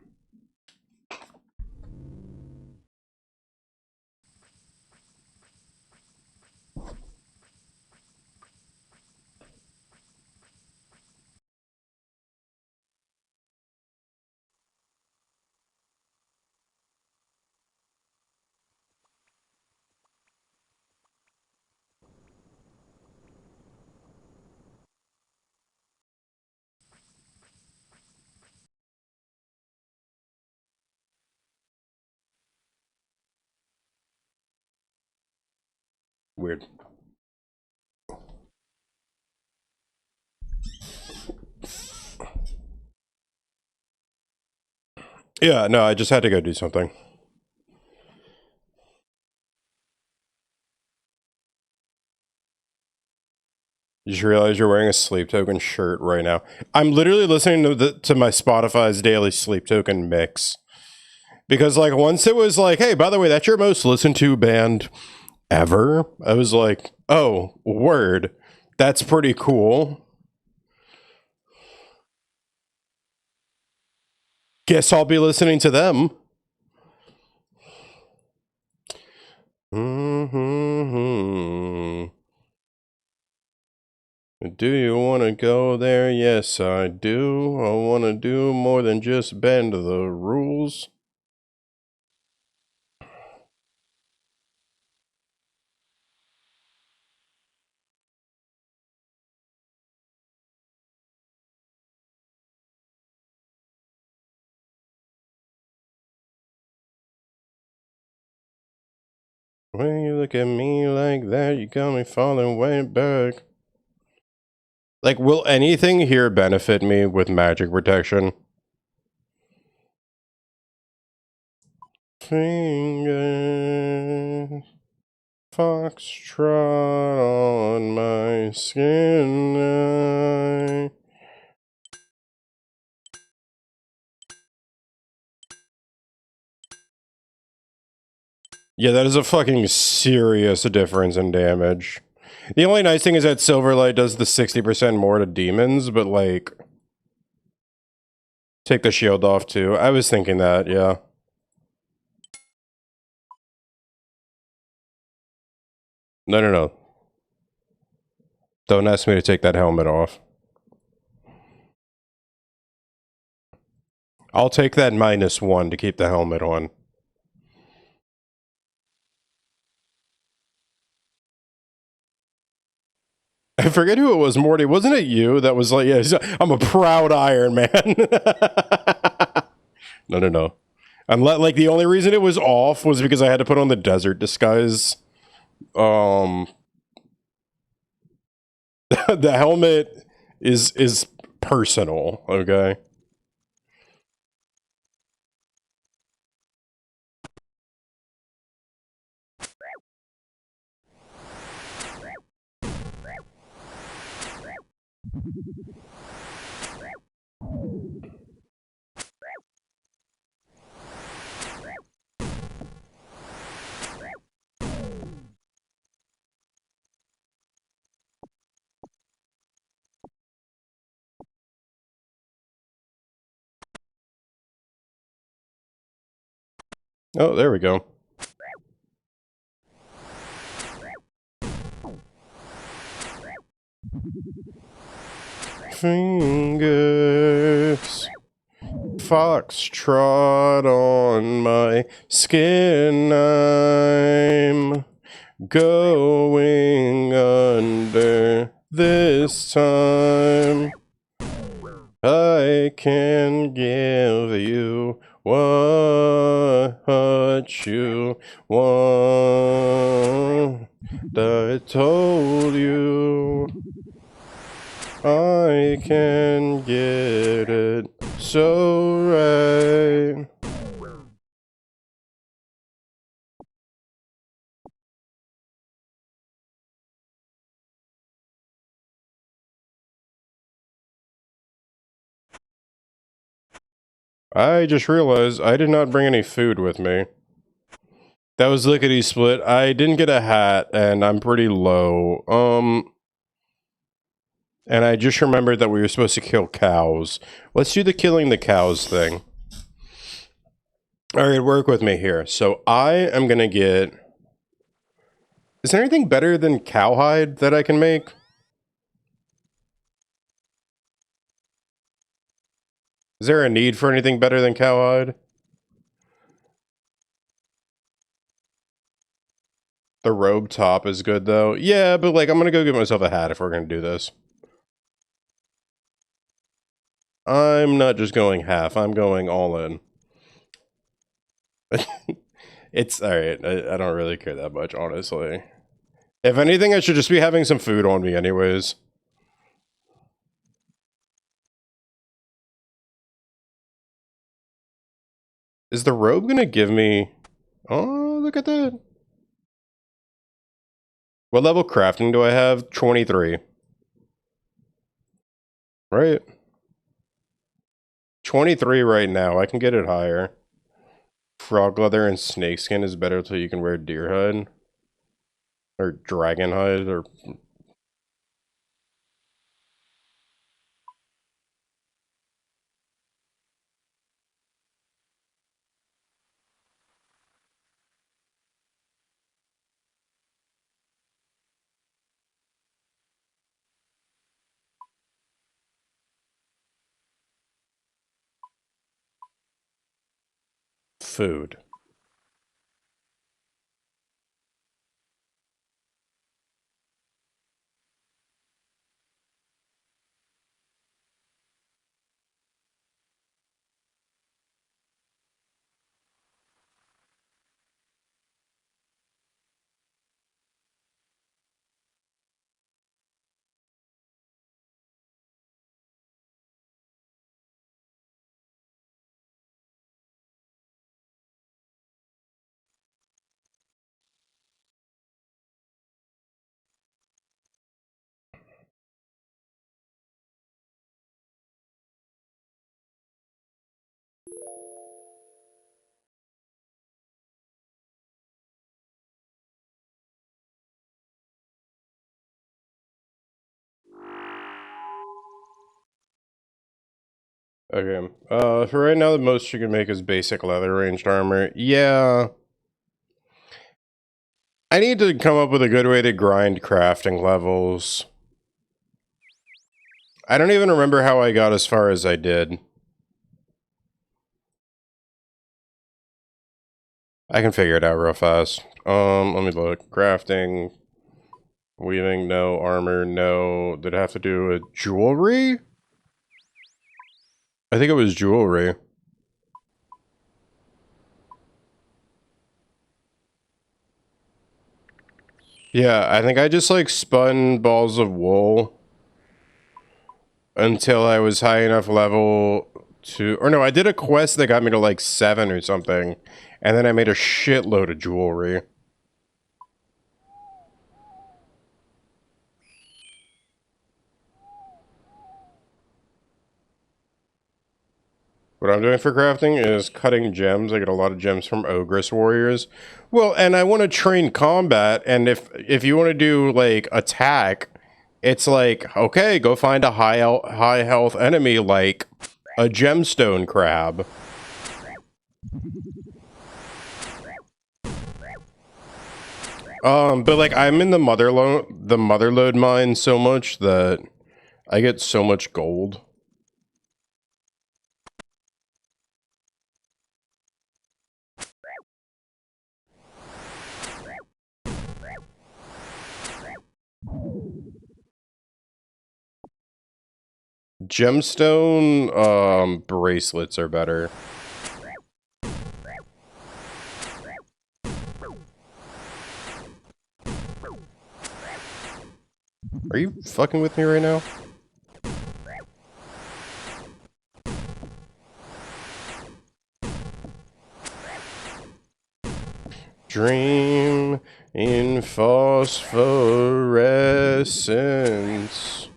Speaker 1: Weird. Yeah, no, I just had to go do something. You just realize you're wearing a Sleep Token shirt right now. I'm literally listening to my Spotify's daily Sleep Token mix. Because, like, once it was like, hey, by the way, that's your most listened to band ever. I was like, oh, word. That's pretty cool. Guess I'll be listening to them. Do you want to go there? Yes, I do. I want to do more than just bend the rules. When you look at me like that, you got me falling way back. Like, will anything here benefit me with magic protection? Fingers, foxtrot on my skin. Yeah, that is a fucking serious difference in damage. The only nice thing is that Silverlight does the 60% more to demons, but like... Take the shield off too. I was thinking that, yeah. No. Don't ask me to take that helmet off. I'll take that -1 to keep the helmet on. I forget who it was, Morty. Wasn't it you that was like, yeah, I'm a proud Iron Man? No. Like, the only reason it was off was because I had to put on the desert disguise. The helmet is personal, okay? Oh, there we go. Fingers, foxtrot on my skin. I'm going under this time. I can give you what you want. I told you I can get it so right. I just realized I did not bring any food with me. That was lickety split. I didn't get a hat, and I'm pretty low. And I just remembered that we were supposed to kill cows. Let's do the killing the cows thing. Alright, work with me here. So I am gonna get... Is there anything better than cowhide that I can make? Is there a need for anything better than cowhide? The robe top is good, though. Yeah, but, like, I'm gonna go get myself a hat if we're gonna do this. I'm not just going half, I'm going all in. It's alright, I don't really care that much, honestly. If anything, I should just be having some food on me anyways. Is the robe gonna give me... Oh, look at that. What level crafting do I have? 23. Right. 23 right now. I can get it higher. Frog leather and snakeskin is better until you can wear deer hide. Or dragon hide, or... Food. Okay. For right now, the most you can make is basic leather ranged armor. Yeah. I need to come up with a good way to grind crafting levels. I don't even remember how I got as far as I did. I can figure it out real fast. Let me look. Crafting. Weaving, no. Armor, no. Did it have to do with jewelry? I think it was jewelry. Yeah, I think I just, like, spun balls of wool until I was high enough level to... Or no, I did a quest that got me to, like, 7 or something, and then I made a shitload of jewelry. What I'm doing for crafting is cutting gems. I get a lot of gems from Ogress Warriors. Well, and I want to train combat, and if you want to do, like, attack, it's like, okay, go find a high health enemy, like a gemstone crab. But, like, I'm in the motherlode mine so much that I get so much gold. Gemstone, bracelets are better. Are you fucking with me right now? Dream in phosphorescence.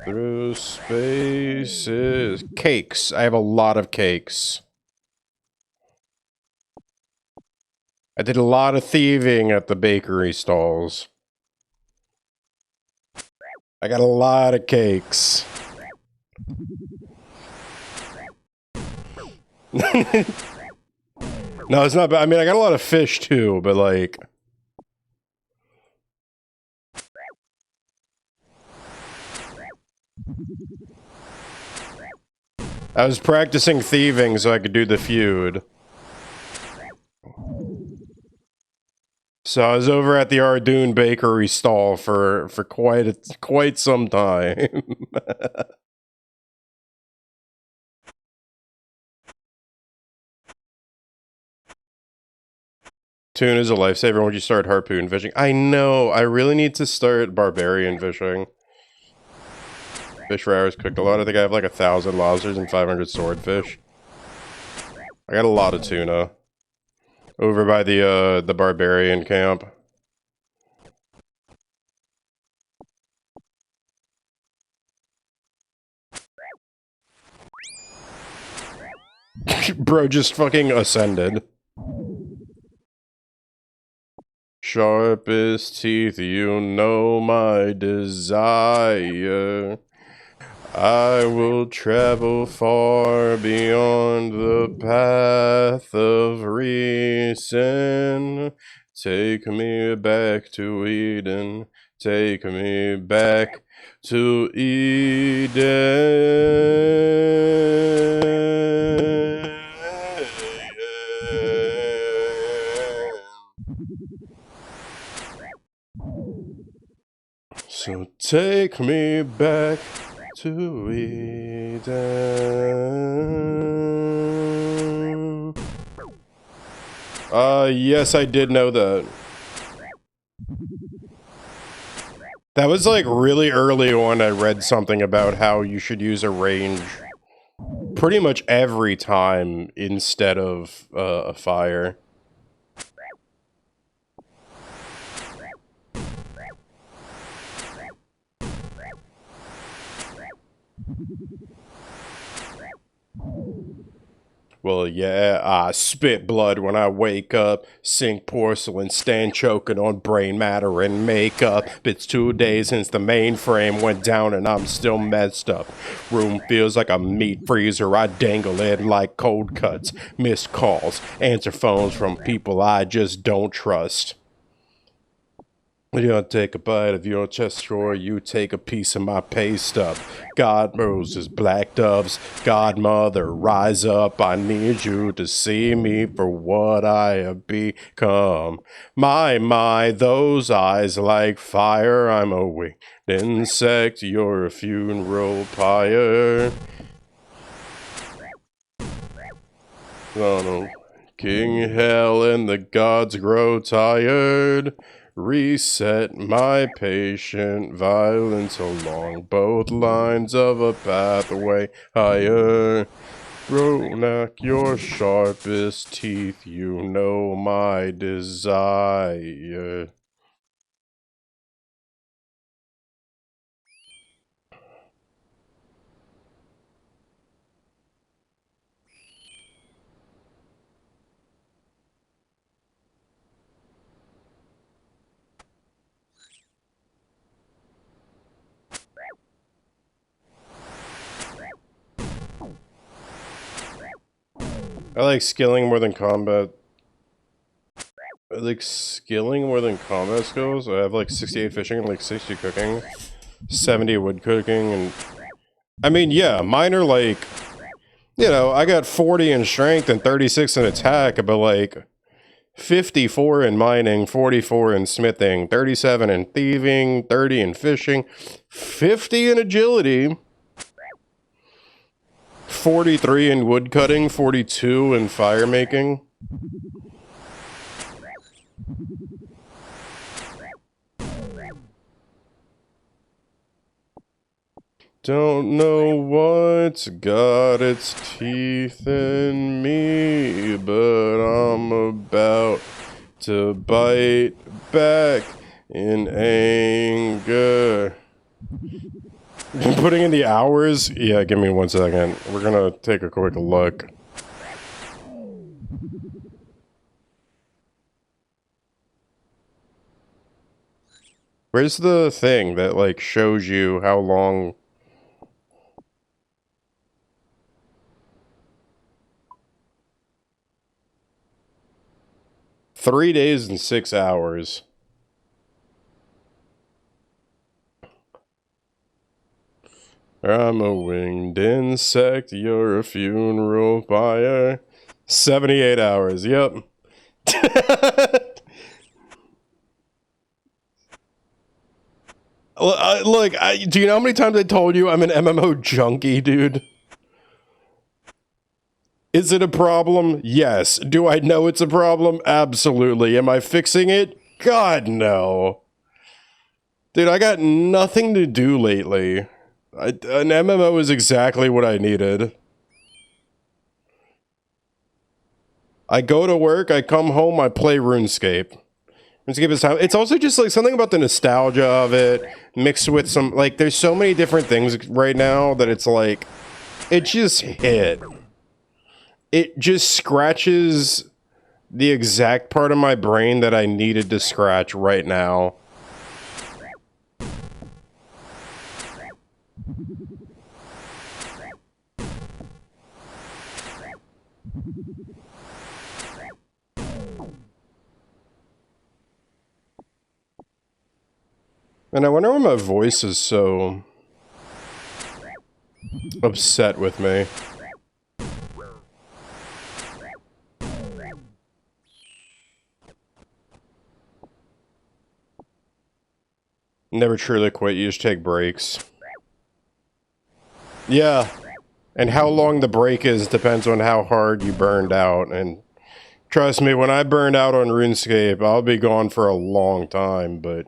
Speaker 1: Through spaces. Cakes. I have a lot of cakes. I did a lot of thieving at the bakery stalls. I got a lot of cakes. No, it's not bad. I mean, I got a lot of fish too, but like... I was practicing thieving so I could do the feud. So I was over at the Ardoon Bakery stall for quite some time. Tuna is a lifesaver once you start harpoon fishing. I know, I really need to start barbarian fishing. Fish for hours cooked a lot. I think I have like 1,000 lobsters and 500 swordfish. I got a lot of tuna. Over by the barbarian camp. Bro just fucking ascended. Sharp as teeth, you know my desire. I will travel far beyond the path of reason. Take me back to Eden. Take me back to Eden. So take me back to Eden. Yes, I did know that. That was like really early on. I read something about how you should use a range pretty much every time instead of a fire. Well, yeah, I spit blood when I wake up, sink porcelain, stand choking on brain matter and makeup. It's 2 days since the mainframe went down and I'm still messed up. Room feels like a meat freezer, I dangle in like cold cuts, missed calls, answer phones from people I just don't trust. You don't take a bite of your chest drawer, you take a piece of my pay stub. God roses, black doves, Godmother, rise up, I need you to see me for what I have become. My, those eyes like fire, I'm a winged insect, you're a funeral pyre. Oh no. King Hell and the gods grow tired. Reset my patient violence along both lines of a pathway higher. Ronak, your sharpest teeth, you know my desire. I like skilling more than combat. I like skilling more than combat skills. I have like 68 fishing and like 60 cooking, 70 wood cooking, and I mean, yeah, mine are like, you know, I got 40 in strength and 36 in attack, but like 54 in mining, 44 in smithing, 37 in thieving, 30 in fishing, 50 in agility, 43 in woodcutting, 42 in fire making. Don't know what's got its teeth in me, but I'm about to bite back in anger. Putting in the hours? Yeah, give me 1 second. We're gonna take a quick look. Where's the thing that, like, shows you how long... 3 days and 6 hours. I'm a winged insect, you're a funeral pyre. 78 hours, yep. Look, do you know how many times I told you I'm an MMO junkie, dude? Is it a problem? Yes. Do I know it's a problem? Absolutely. Am I fixing it? God, no. Dude, I got nothing to do lately. An MMO is exactly what I needed. I go to work, I come home, I play RuneScape. RuneScape is time. It's also just like something about the nostalgia of it, mixed with some, like, there's so many different things right now that it's like, it just hit. It just scratches the exact part of my brain that I needed to scratch right now. And I wonder why my voice is so upset with me. Never truly quit, you just take breaks. Yeah. And how long the break is depends on how hard you burned out. And trust me, when I burned out on RuneScape, I'll be gone for a long time, but...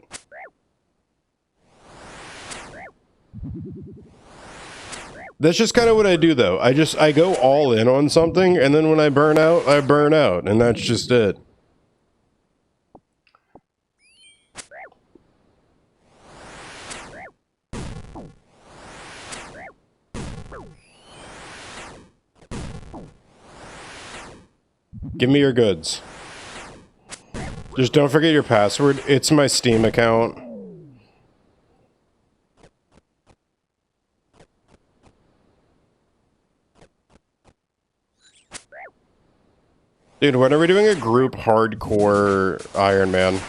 Speaker 1: That's just kind of what I do, though. I go all in on something, and then when I burn out, and that's just it. Give me your goods. Just don't forget your password. It's my Steam account. Dude, when are we doing a group hardcore Iron Man?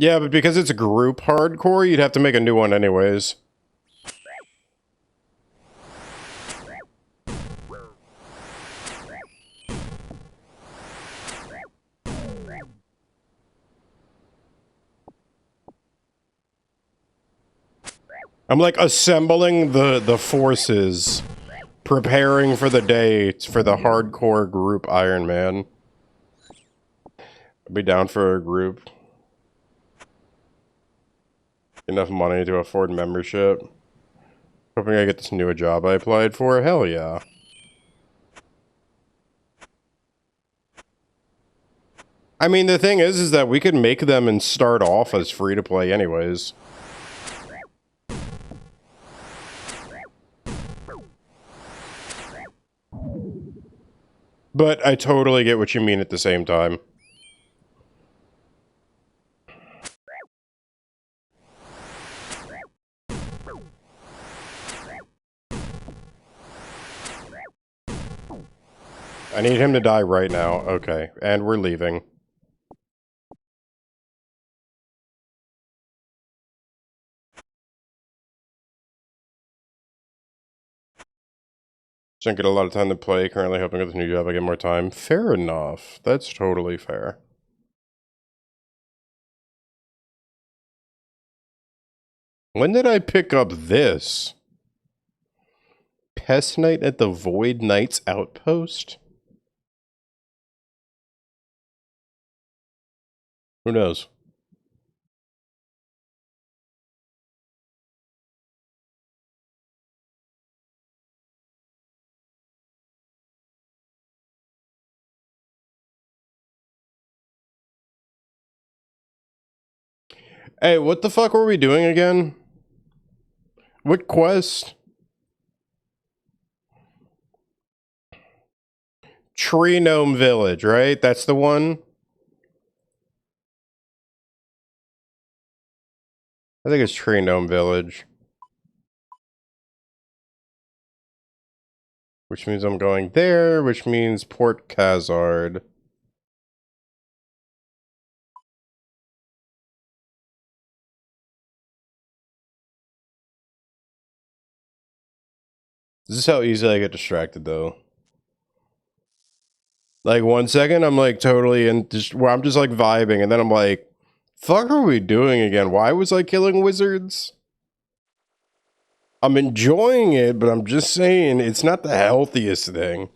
Speaker 1: Yeah, but because it's group hardcore, you'd have to make a new one anyways. I'm like assembling the forces, preparing for the day for the hardcore group Iron Man. I'd be down for a group. Enough money to afford membership. Hoping I get this new job I applied for. Hell yeah. I mean, the thing is that we could make them and start off as free to play anyways. But I totally get what you mean at the same time. I need him to die right now. Okay, and we're leaving. Don't get a lot of time to play. Currently hoping with this new job I get more time. Fair enough. That's totally fair. When did I pick up this? Pest Night at the Void Knights Outpost? Who knows? Hey, what the fuck were we doing again? What quest? Tree Gnome Village, right? That's the one? I think it's Tree Gnome Village. Which means I'm going there, which means Port Khazard. This is how easily I get distracted, though. Like, 1 second, I'm like totally in, where I'm just like vibing, and then I'm like, fuck are we doing again? Why was I killing wizards? I'm enjoying it, but I'm just saying it's not the healthiest thing.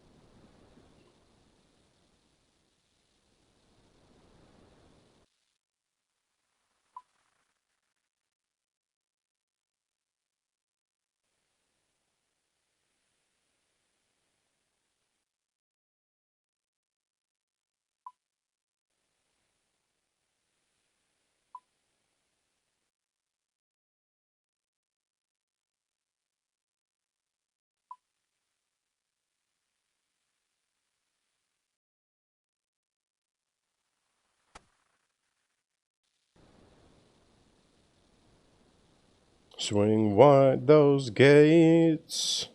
Speaker 1: Swing wide those gates,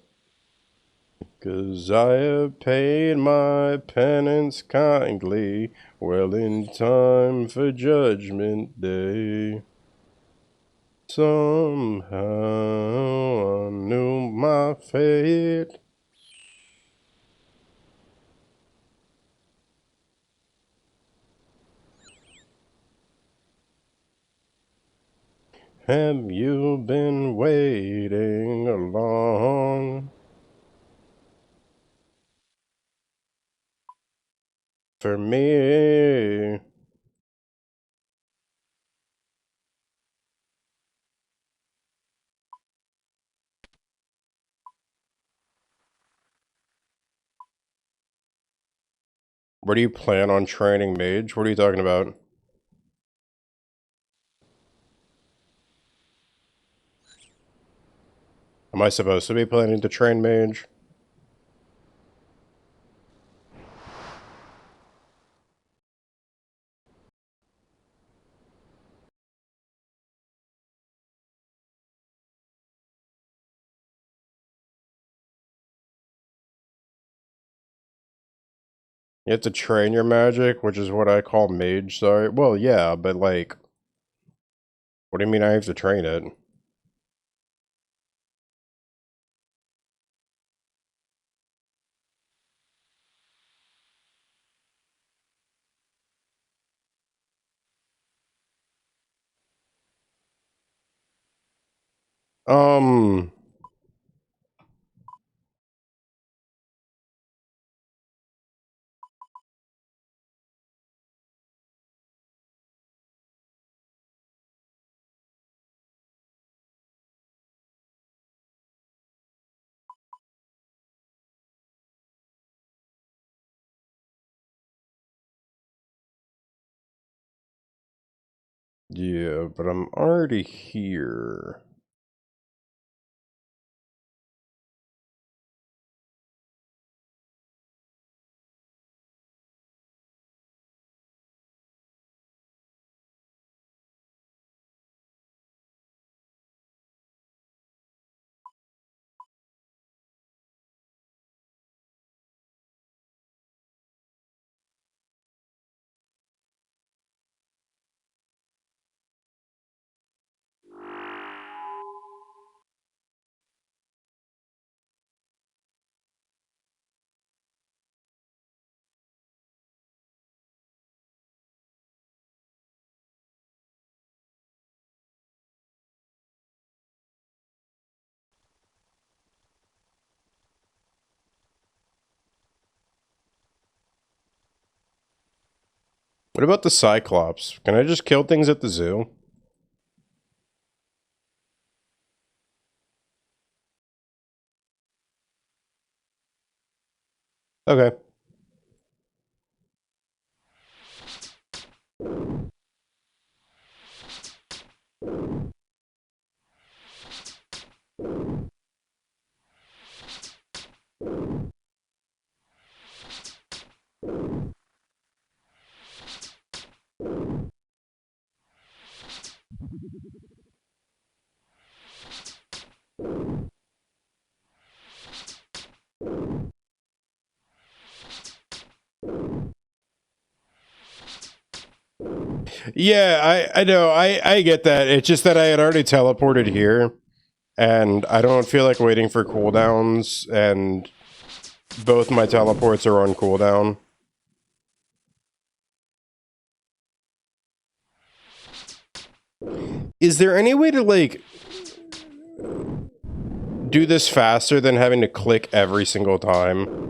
Speaker 1: 'cause I have paid my penance kindly, well in time for Judgment Day. Somehow I knew my fate. Have you been waiting along for me? Where do you plan on training mage? What are you talking about? Am I supposed to be planning to train mage? You have to train your magic, which is what I call mage, sorry. Well, yeah, but like, what do you mean I have to train it? Um, yeah, but I'm already here. What about the Cyclops? Can I just kill things at the zoo? Okay. Yeah, I know. I get that. It's just that I had already teleported here, and I don't feel like waiting for cooldowns, and both my teleports are on cooldown. Is there any way to, like, do this faster than having to click every single time?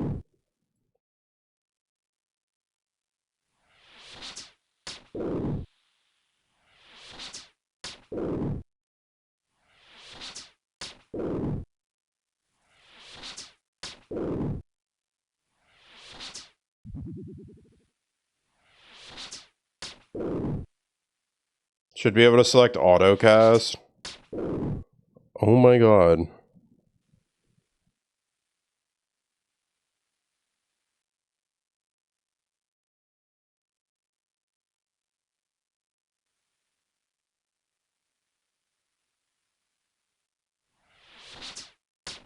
Speaker 1: Should be able to select autocast. Oh my god.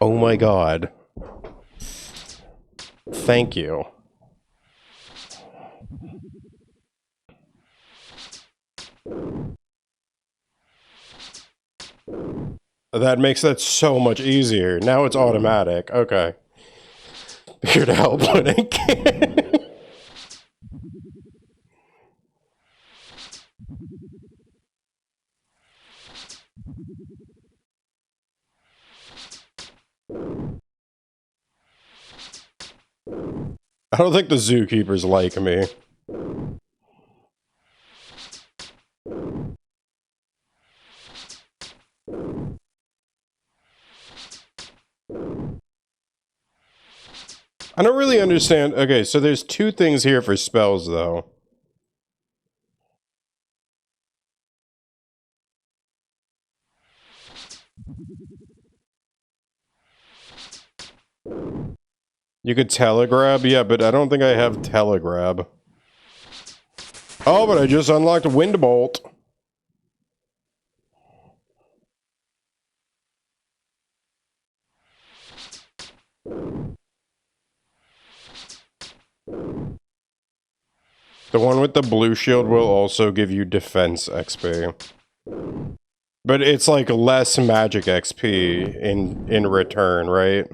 Speaker 1: Oh my god. Thank you. That makes that so much easier. Now it's automatic. Okay. Here to help when I can. I don't think the zookeepers like me. I don't really understand. Okay, so there's two things here for spells, though. You could telegrab? Yeah, but I don't think I have telegrab. Oh, but I just unlocked Windbolt. The one with the blue shield will also give you defense XP. But it's like less magic XP in return, right?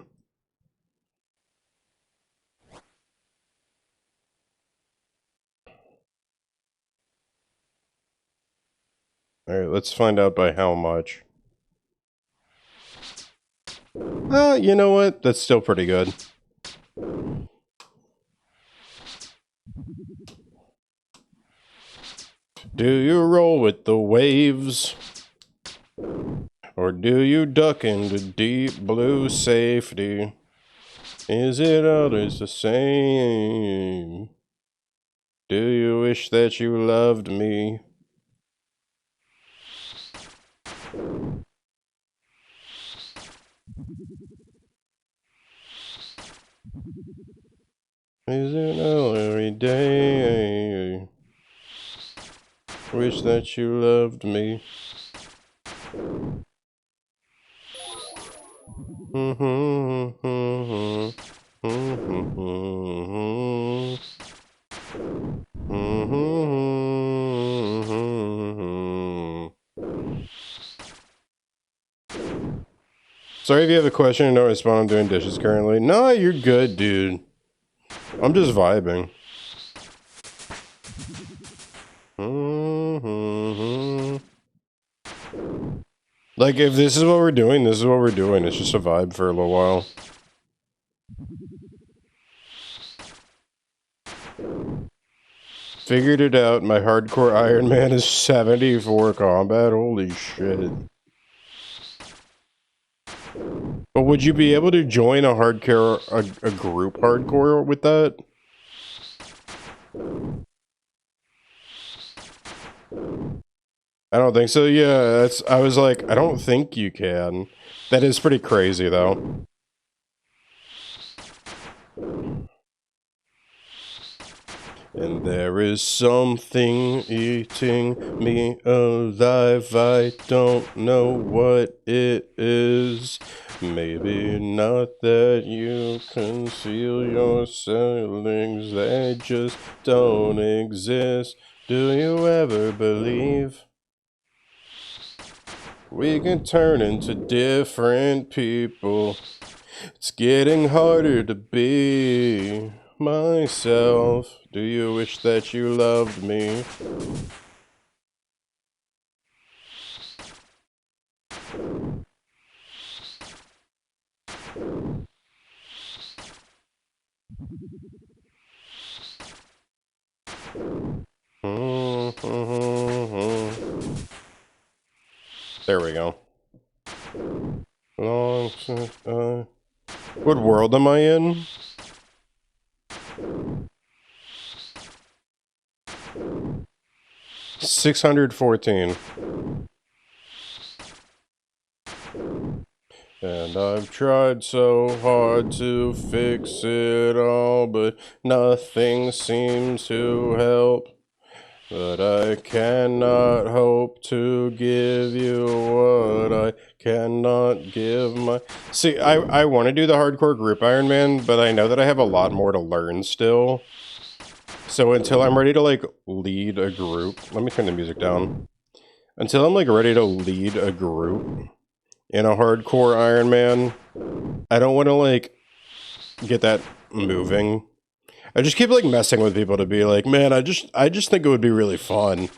Speaker 1: Alright, let's find out by how much. You know what? That's still pretty good. Do you roll with the waves? Or do you duck into deep blue safety? Is it always the same? Do you wish that you loved me? Is it every day? Wish that you loved me. Sorry if you have a question and don't respond. I'm doing dishes currently. No, you're good, dude. I'm just vibing. Like, if this is what we're doing, this is what we're doing. It's just a vibe for a little while. Figured it out. My hardcore Iron Man is 74 combat. Holy shit. But would you be able to join a hardcore, a group hardcore with that? I don't think so. Yeah, I was like, I don't think you can. That is pretty crazy, though. And there is something eating me alive. I don't know what it is. Maybe not that you conceal your feelings, they just don't exist. Do you ever believe we can turn into different people? It's getting harder to be myself. Do you wish that you loved me? There we go. What world am I in? $614. And I've tried so hard to fix it all, but nothing seems to help. But I cannot hope to give you what I cannot give my... See, I want to do the hardcore group Iron Man, but I know that I have a lot more to learn still. So until I'm ready to, like, lead a group... Let me turn the music down. Until I'm, like, ready to lead a group in a hardcore Iron Man, I don't want to, like, get that moving. I just keep, like, messing with people to be like, man, I just think it would be really fun.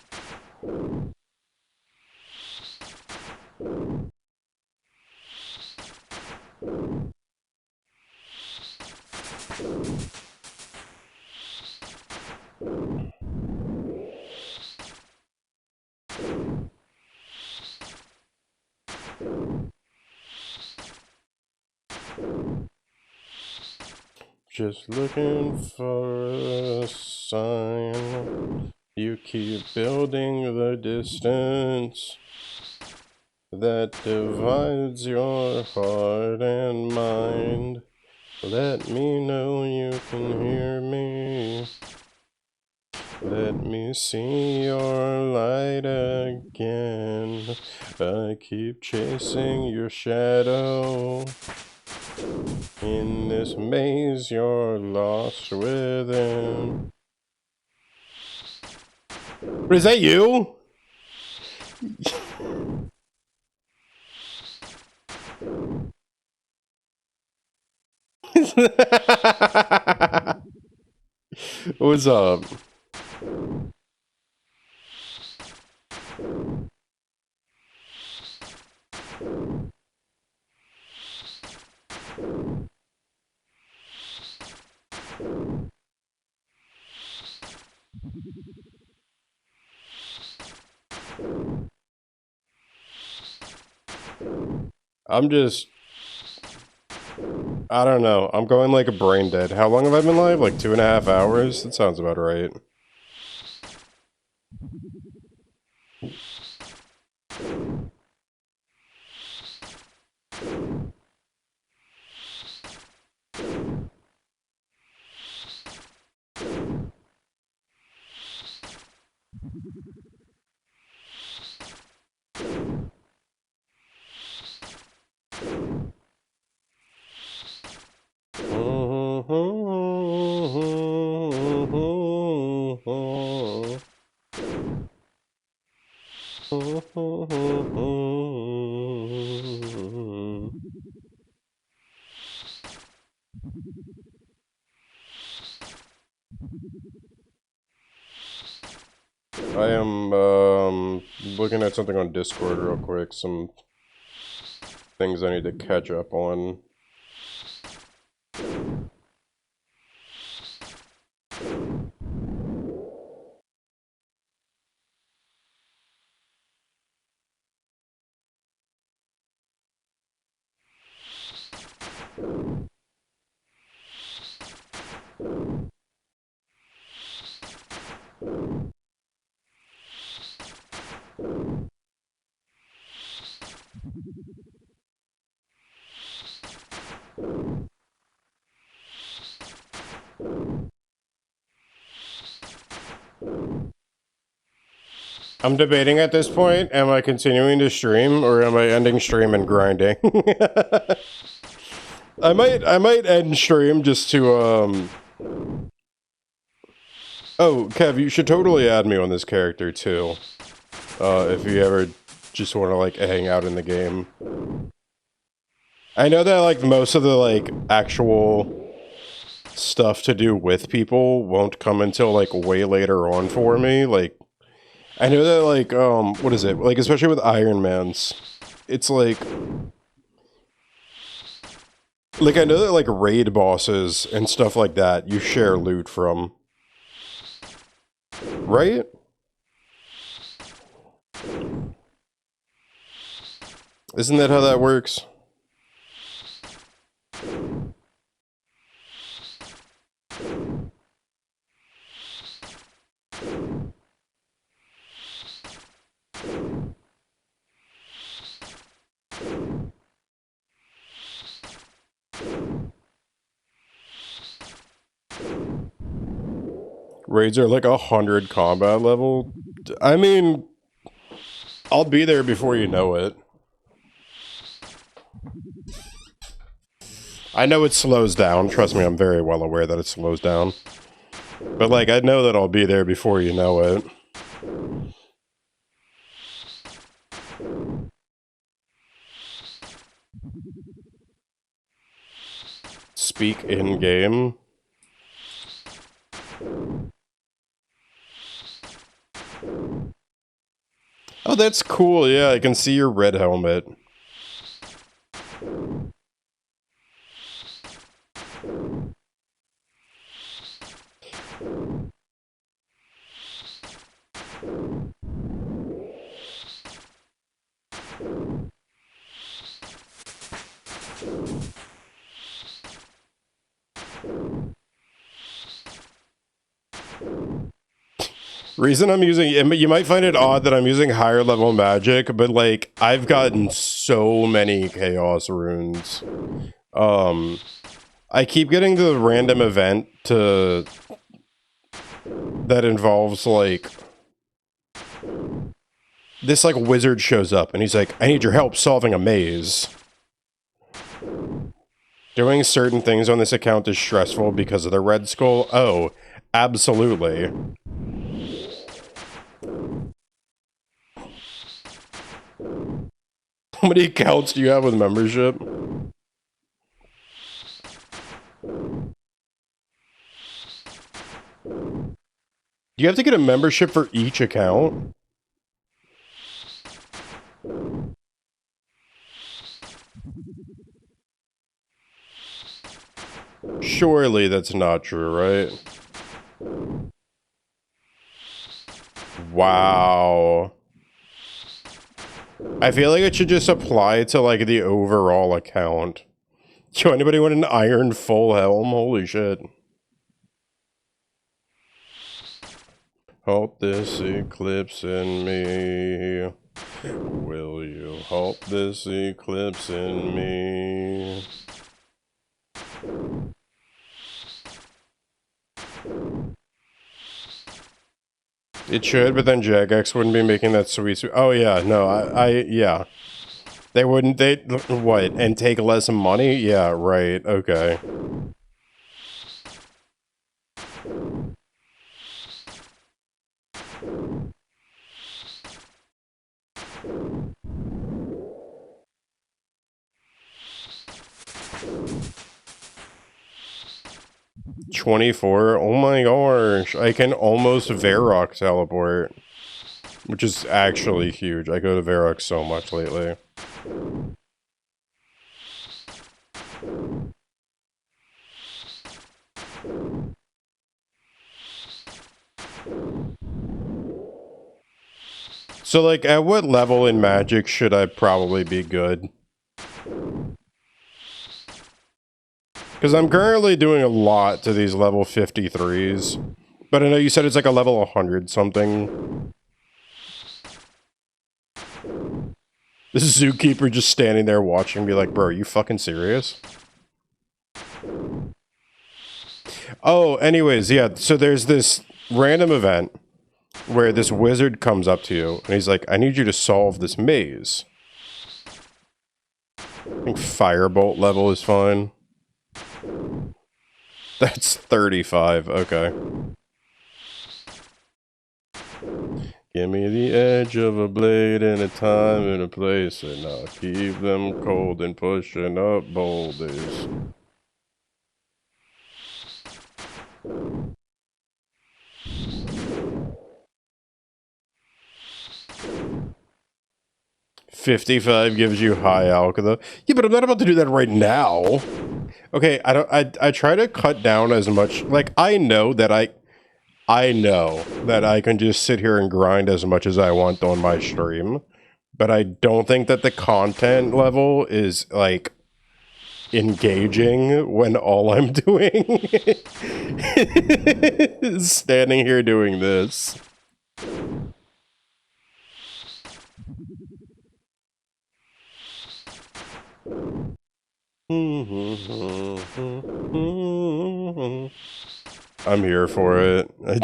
Speaker 1: Just looking for a sign. You keep building the distance that divides your heart and mind. Let me know you can hear me. Let me see your light again. I keep chasing your shadow. In this maze you're lost within. Is that you? What's up? I'm just... I don't know. I'm going like a brain dead. How long have I been live? Like 2.5 hours? That sounds about right. I am looking at something on Discord real quick. Some things I need to catch up on. I'm debating at this point, am I continuing to stream or am I ending stream and grinding? I might end stream just to Oh, Kev, you should totally add me on this character too. If you ever just want to like hang out in the game. I know that like most of the like actual stuff to do with people won't come until like way later on for me. Like I know that like what is it? Like especially with Iron Man's, it's like I know that like raid bosses and stuff like that you share loot from. Right? Isn't that how that works? Raids are like 100 combat level. I mean, I'll be there before you know it. I know it slows down. Trust me, I'm very well aware that it slows down. But like, I know that I'll be there before you know it. Speak in-game. Oh, that's cool. Yeah, I can see your red helmet. Reason I'm using, you might find it odd that I'm using higher level magic, but like, I've gotten so many chaos runes. I keep getting the random event that involves like, this like wizard shows up and he's like, I need your help solving a maze. Doing certain things on this account is stressful because of the red skull. Oh, absolutely. How many accounts do you have with membership? You have to get a membership for each account? Surely that's not true, right? Wow. I feel like it should just apply to like the overall account. Yo, anybody want an iron full helm? Holy shit. Halt this eclipse in me. Will you halt this eclipse in me? It should, but then Jagex wouldn't be making that sweet. Oh yeah, no, yeah. They wouldn't. They what? And take less money? Yeah, right. Okay. $24? Oh my gosh. I can almost Varrock teleport. Which is actually huge. I go to Varrock so much lately. So like, at what level in Magic should I probably be good? Because I'm currently doing a lot to these level 53s. But I know you said it's like a level 100 something. This zookeeper just standing there watching me like, bro, are you fucking serious? Oh, anyways, yeah, so there's this random event where this wizard comes up to you, and he's like, I need you to solve this maze. I think Firebolt level is fine. That's 35, okay. Give me the edge of a blade and a time and a place, and I'll keep them cold and pushing up boulders. $55 gives you high alcala. Yeah, but I'm not about to do that right now. Okay, I try to cut down as much. Like, I know that I can just sit here and grind as much as I want on my stream, but I don't think that the content level is, like, engaging when all I'm doing is standing here doing this. I'm here for it. When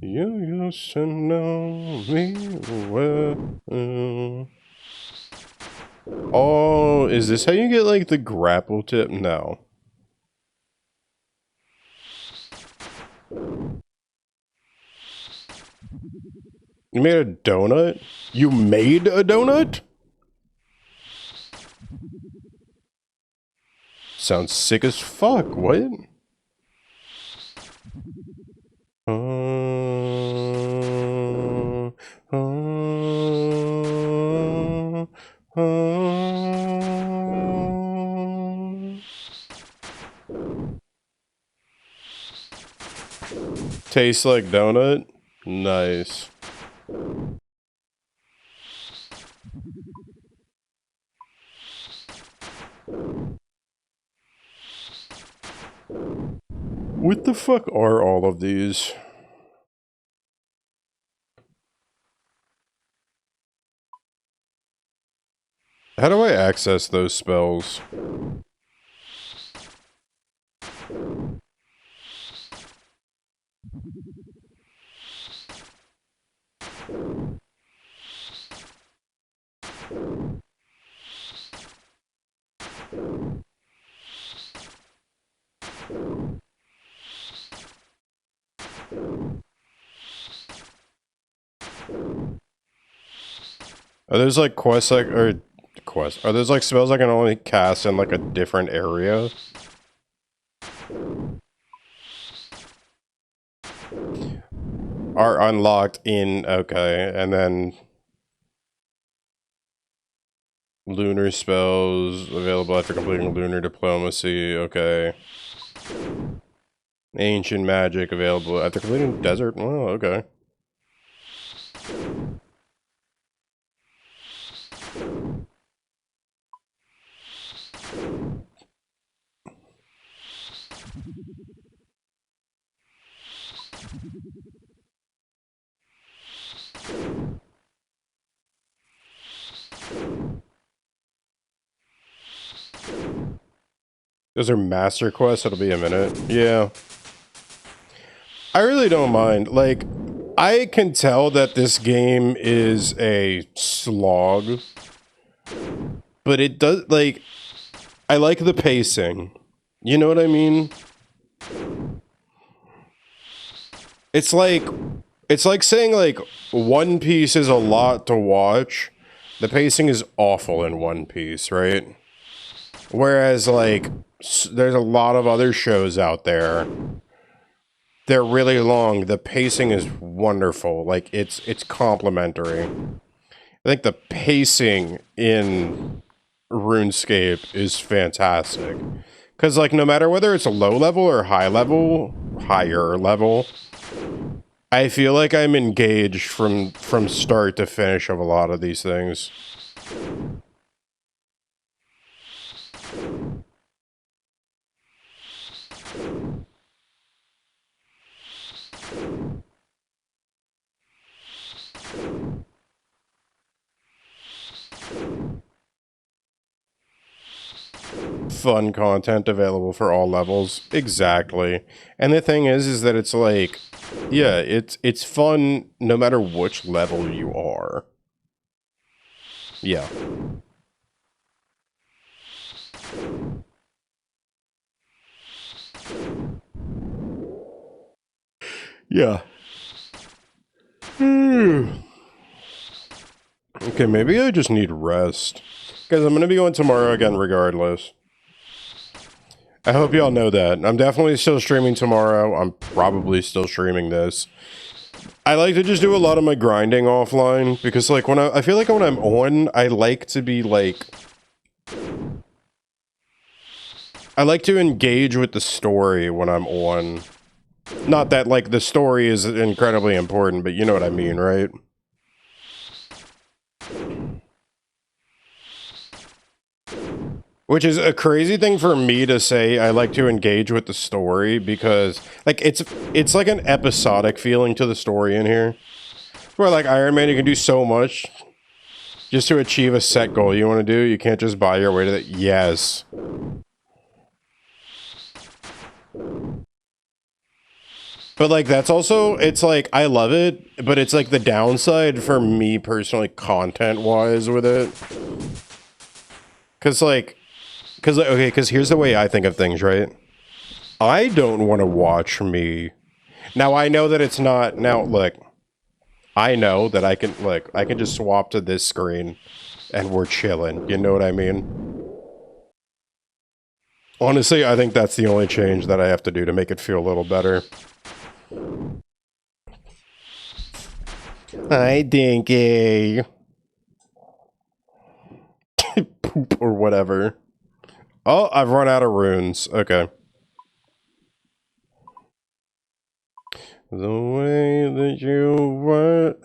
Speaker 1: you used to know me well. Oh, is this how you get, like, the grapple tip? No. You made a donut? You made a donut? Sounds sick as fuck, what? Tastes like donut? Nice. What the fuck are all of these? How do I access those spells? Are those like quests like, or quests? Are those like spells I can only cast in like a different area? Are unlocked in, okay, and then lunar spells available after completing lunar diplomacy, okay. Ancient magic available after completing desert, oh, okay. Those are master quests, it'll be a minute. Yeah. I really don't mind. Like, I can tell that this game is a slog. But it does, like, I like the pacing. You know what I mean? It's like saying, like, One Piece is a lot to watch. The pacing is awful in One Piece, right? Whereas, like, there's a lot of other shows out there. They're really long. The pacing is wonderful. Like, it's complimentary. I think the pacing in RuneScape is fantastic. Because, like, no matter whether it's a low level or high level, higher level, I feel like I'm engaged from start to finish of a lot of these things. Fun content available for all levels. Exactly. And the thing is that it's like, yeah, it's fun no matter which level you are. Yeah. Yeah. Okay, maybe I just need rest. Because I'm going to be going tomorrow again regardless. I hope y'all know that. I'm definitely still streaming tomorrow. I'm probably still streaming this. I like to just do a lot of my grinding offline. Because, like, when I feel like when I'm on, I like to be, like... I like to engage with the story when I'm on. Not that, like, the story is incredibly important, but you know what I mean, right? Which is a crazy thing for me to say. I like to engage with the story because, like, it's like an episodic feeling to the story in here. Where, like, Iron Man, you can do so much just to achieve a set goal you want to do. You can't just buy your way to that. Yes. But, like, that's also, it's like, I love it, but it's like the downside for me personally, content-wise with it. Because here's the way I think of things, right? I don't want to watch me. Now, I know that it's not, now, look, I know that I can just swap to this screen and we're chilling. You know what I mean? Honestly, I think that's the only change that I have to do to make it feel a little better. Hi, Dinky. Poop or whatever. Oh, I've run out of runes. Okay. The way that you were.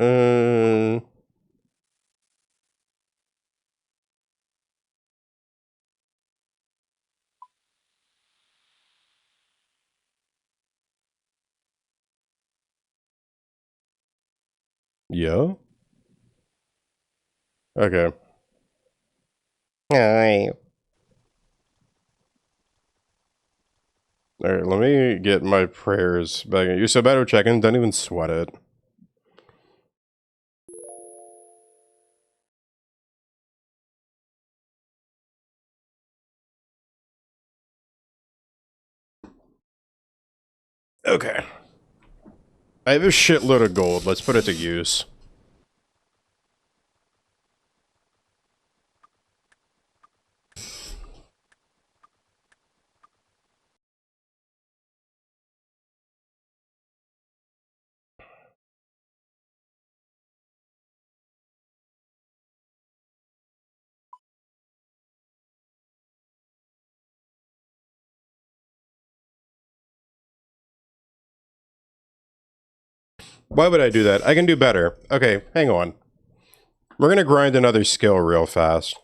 Speaker 1: Yeah? Okay. Hi. Alright, let me get my prayers back. You so bad with checking, don't even sweat it. Okay. I have a shitload of gold. Let's put it to use. Why would I do that? I can do better. Okay, hang on. We're gonna grind another skill real fast.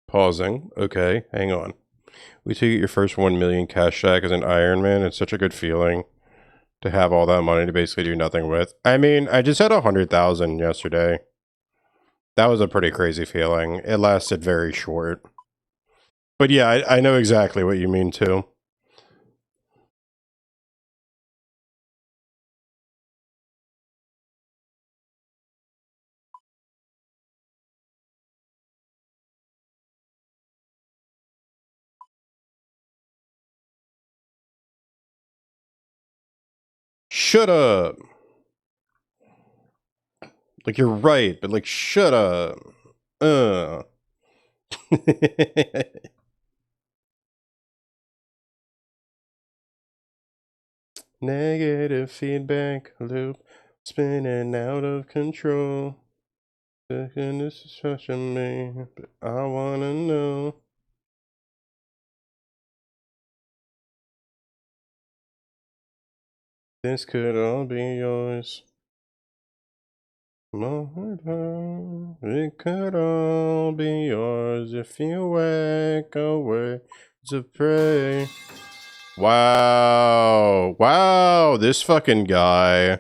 Speaker 1: Pausing. Okay, hang on. We to get your first 1 million cash stack as an Iron Man. It's such a good feeling to have all that money to basically do nothing with. I mean, I just had 100,000 yesterday. That was a pretty crazy feeling. It lasted very short. But yeah, I know exactly what you mean too. Shut up. Like, you're right, but like, shut up. Negative feedback loop spinning out of control. This is touching me, but I wanna know. This could all be yours. It could all be yours if you wake away to pray. Wow. Wow, this fucking guy.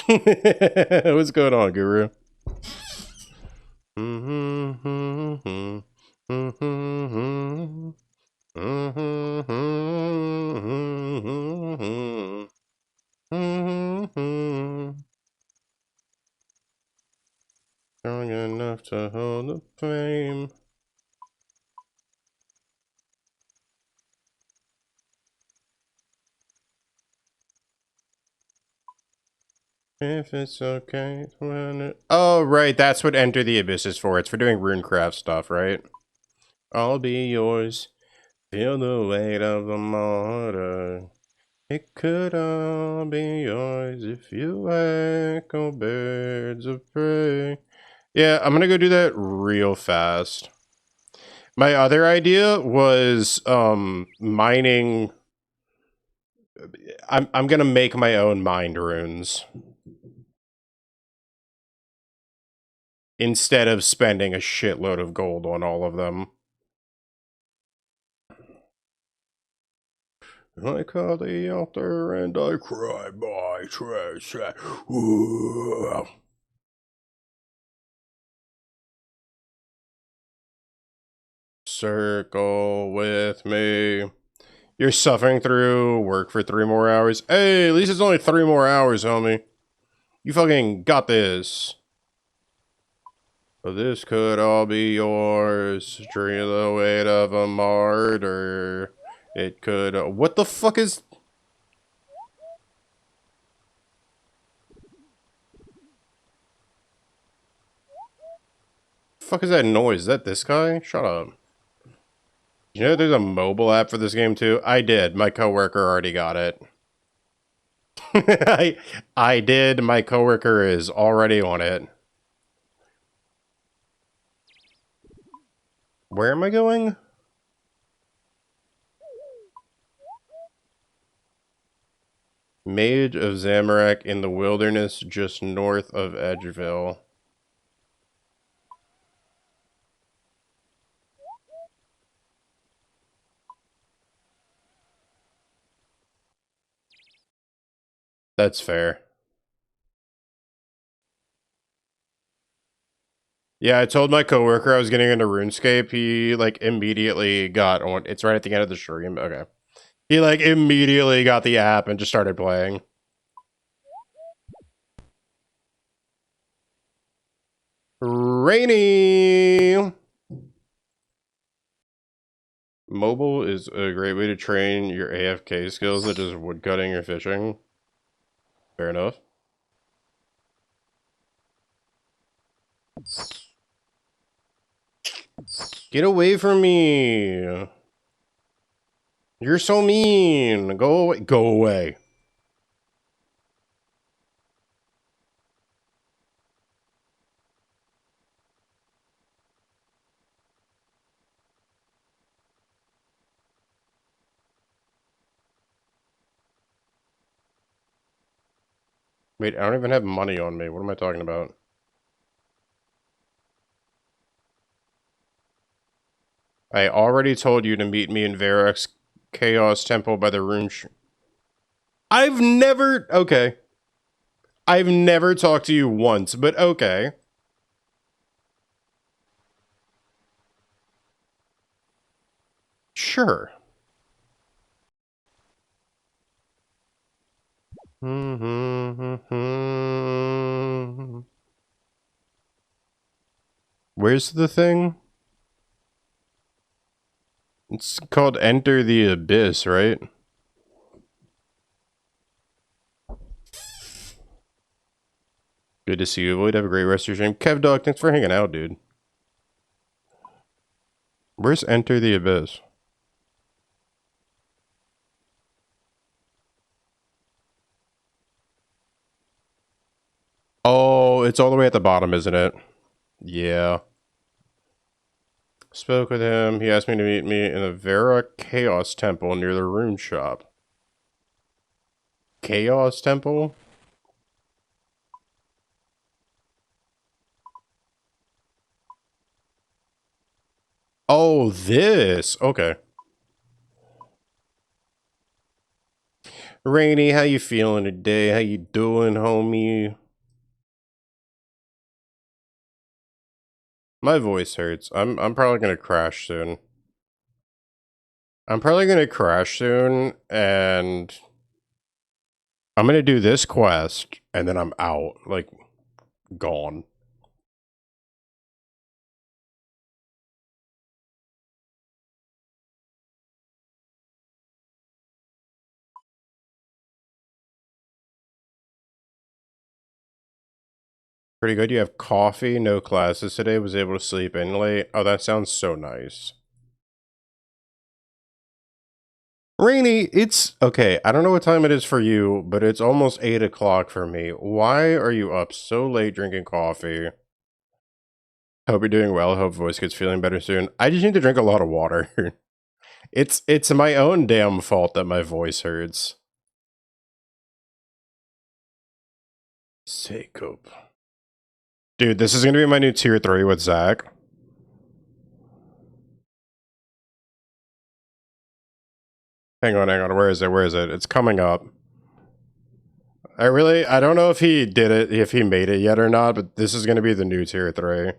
Speaker 1: What's going on, Guru? Strong enough to hold the flame. If it's okay when it... Oh, right, that's what Enter the Abyss is for. It's for doing runecraft stuff, right? I'll be yours. Feel the weight of the mortar. It could all be yours if you echo birds of prey. Yeah, I'm gonna go do that real fast. My other idea was mining. I'm gonna make my own mind runes instead of spending a shitload of gold on all of them. I call the altar and I cry my treasure. Circle with me. You're suffering through work for 3 more hours. Hey, at least it's only 3 more hours, homie. You fucking got this. This could all be yours. Dream the weight of a martyr. It could... what the fuck is... fuck is that noise? Is that this guy? Shut up. You know there's a mobile app for this game too? I did. My coworker already got it. I did. My coworker is already on it. Where am I going? Mage of Zamorak in the wilderness just north of Edgeville. That's fair. Yeah, I told my coworker I was getting into RuneScape. He, like, immediately got on. It's right at the end of the stream. Okay. He, like, immediately got the app and just started playing. Rainy! Mobile is a great way to train your AFK skills, such as woodcutting or fishing. Fair enough. Get away from me! You're so mean! Go away. Go away. Wait, I don't even have money on me. What am I talking about? I already told you to meet me in Varrock's Chaos Temple by the rune. I've never. Okay. I've never talked to you once, but okay. Sure. Where's the thing? It's called Enter the Abyss, right? Good to see you, Lloyd. Have a great rest of your stream. Kev Dog, thanks for hanging out, dude. Where's Enter the Abyss? Oh, it's all the way at the bottom, isn't it? Yeah. Spoke with him. He asked me to meet me in the Varrock Chaos Temple near the rune shop. Chaos Temple? Oh, this. Okay. Rainy, how you feeling today? How you doing, homie? My voice hurts. I'm probably gonna crash soon. I'm probably gonna crash soon, and I'm gonna do this quest, and then I'm out. Like, gone. Pretty good. You have coffee, no classes today, was able to sleep in late. Oh, that sounds so nice. Rainy, it's okay. I don't know what time it is for you, but it's almost 8 o'clock for me. Why are you up so late drinking coffee? Hope you're doing well. Hope voice gets feeling better soon. I just need to drink a lot of water. It's my own damn fault that my voice hurts. Sacope. Dude, this is gonna be my new tier 3 with Zach. Hang on. Where is it? It's coming up. I don't know if he did it, if he made it yet or not, but this is gonna be the new tier 3.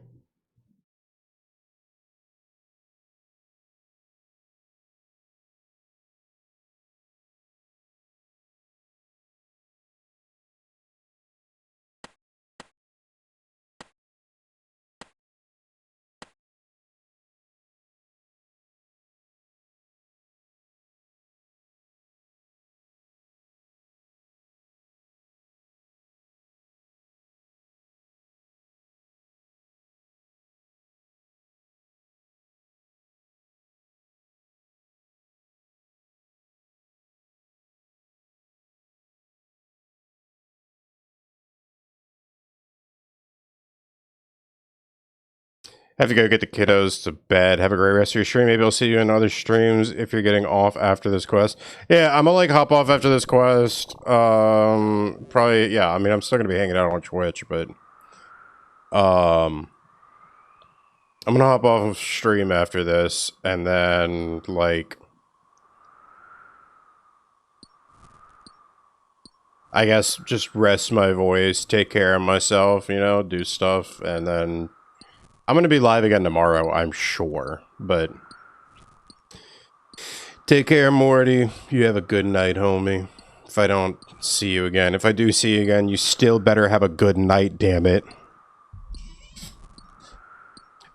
Speaker 1: Have to go get the kiddos to bed. Have a great rest of your stream. Maybe I'll see you in other streams if you're getting off after this quest. Yeah, I'm gonna like hop off after this quest. Probably, yeah, I mean, I'm still gonna be hanging out on Twitch, but I'm gonna hop off of stream after this, and then like I guess just rest my voice, take care of myself, you know, do stuff, and then I'm gonna be live again tomorrow, I'm sure. But take care, Morty. You have a good night, homie. If I don't see you again, if I do see you again, you still better have a good night, damn it.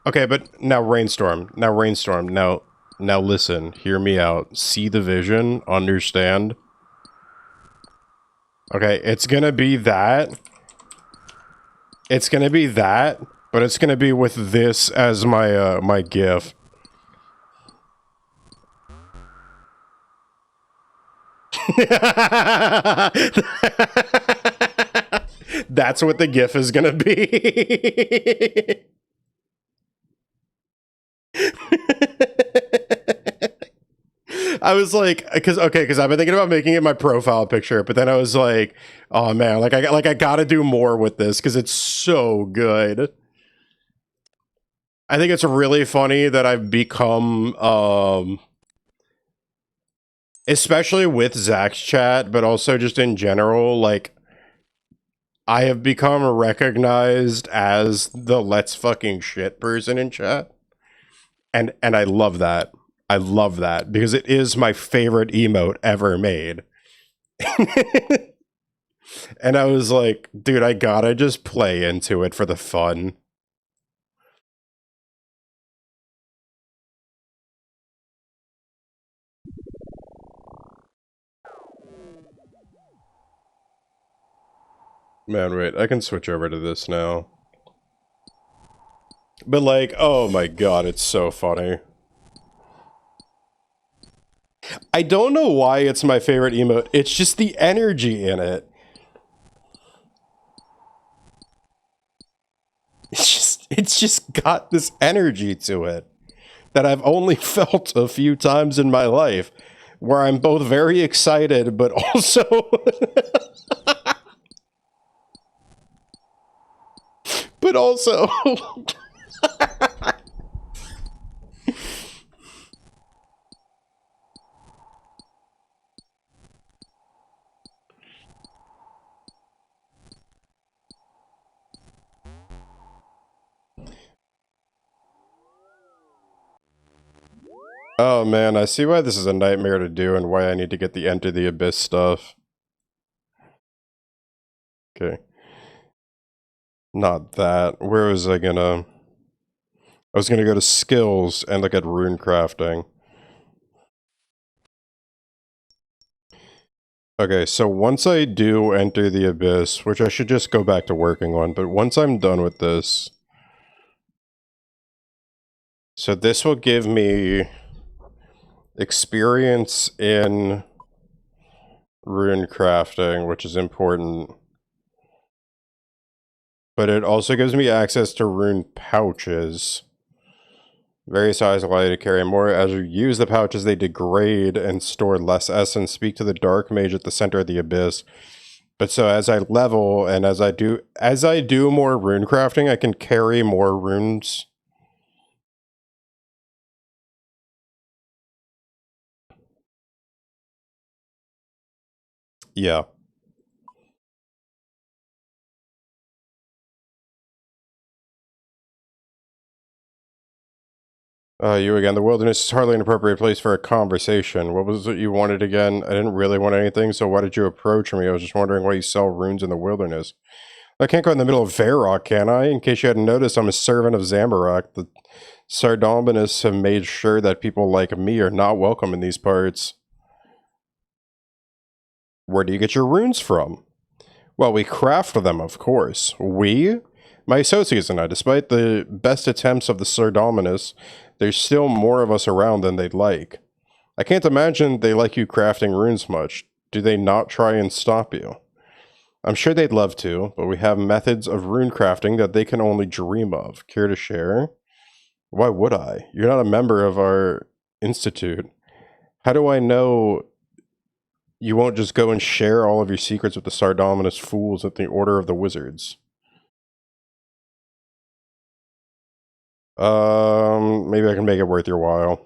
Speaker 1: Okay, but now Rainstorm. Now listen, hear me out. See the vision, understand. Okay, it's gonna be that. It's gonna be that, but it's gonna be with this as my my GIF. That's what the GIF is gonna be. I was like, because I've been thinking about making it my profile picture, but then I was like, oh man, I gotta do more with this because it's so good. I think it's really funny that I've become, especially with Zach's chat, but also just in general, like, I have become recognized as the let's fucking shit person in chat. And I love that. I love that because it is my favorite emote ever made. And I was like, dude, I gotta just play into it for the fun. Man, wait, I can switch over to this now. But like, oh my god, it's so funny. I don't know why it's my favorite emote. It's just the energy in it. It's just got this energy to it that I've only felt a few times in my life, where I'm both very excited, but also but also oh man, I see why this is a nightmare to do and why I need to get the Enter the Abyss stuff. Okay. Not that. Where was I gonna... I was gonna go to skills and look at rune crafting. Okay, so once I do Enter the Abyss, which I should just go back to working on, but once I'm done with this... So this will give me experience in rune crafting, which is important. But it also gives me access to rune pouches. Various size allow you to carry more. As you use the pouches, they degrade and store less essence. Speak to the dark mage at the center of the abyss. But so as I level and as I do more rune crafting, I can carry more runes. Yeah. You again. The wilderness is hardly an appropriate place for a conversation. What was it you wanted again? I didn't really want anything, so why did you approach me? I was just wondering why you sell runes in the wilderness. I can't go in the middle of Varrock, can I? In case you hadn't noticed, I'm a servant of Zamorak. The Sardominus have made sure that people like me are not welcome in these parts. Where do you get your runes from? Well, we craft them, of course. We? My associates and I, despite the best attempts of the Sardominus, there's still more of us around than they'd like. I can't imagine they like you crafting runes much. Do they not try and stop you? I'm sure they'd love to, but we have methods of rune crafting that they can only dream of. Care to share? Why would I? You're not a member of our institute. How do I know you won't just go and share all of your secrets with the Sardominus fools at the Order of the Wizards? Maybe I can make it worth your while.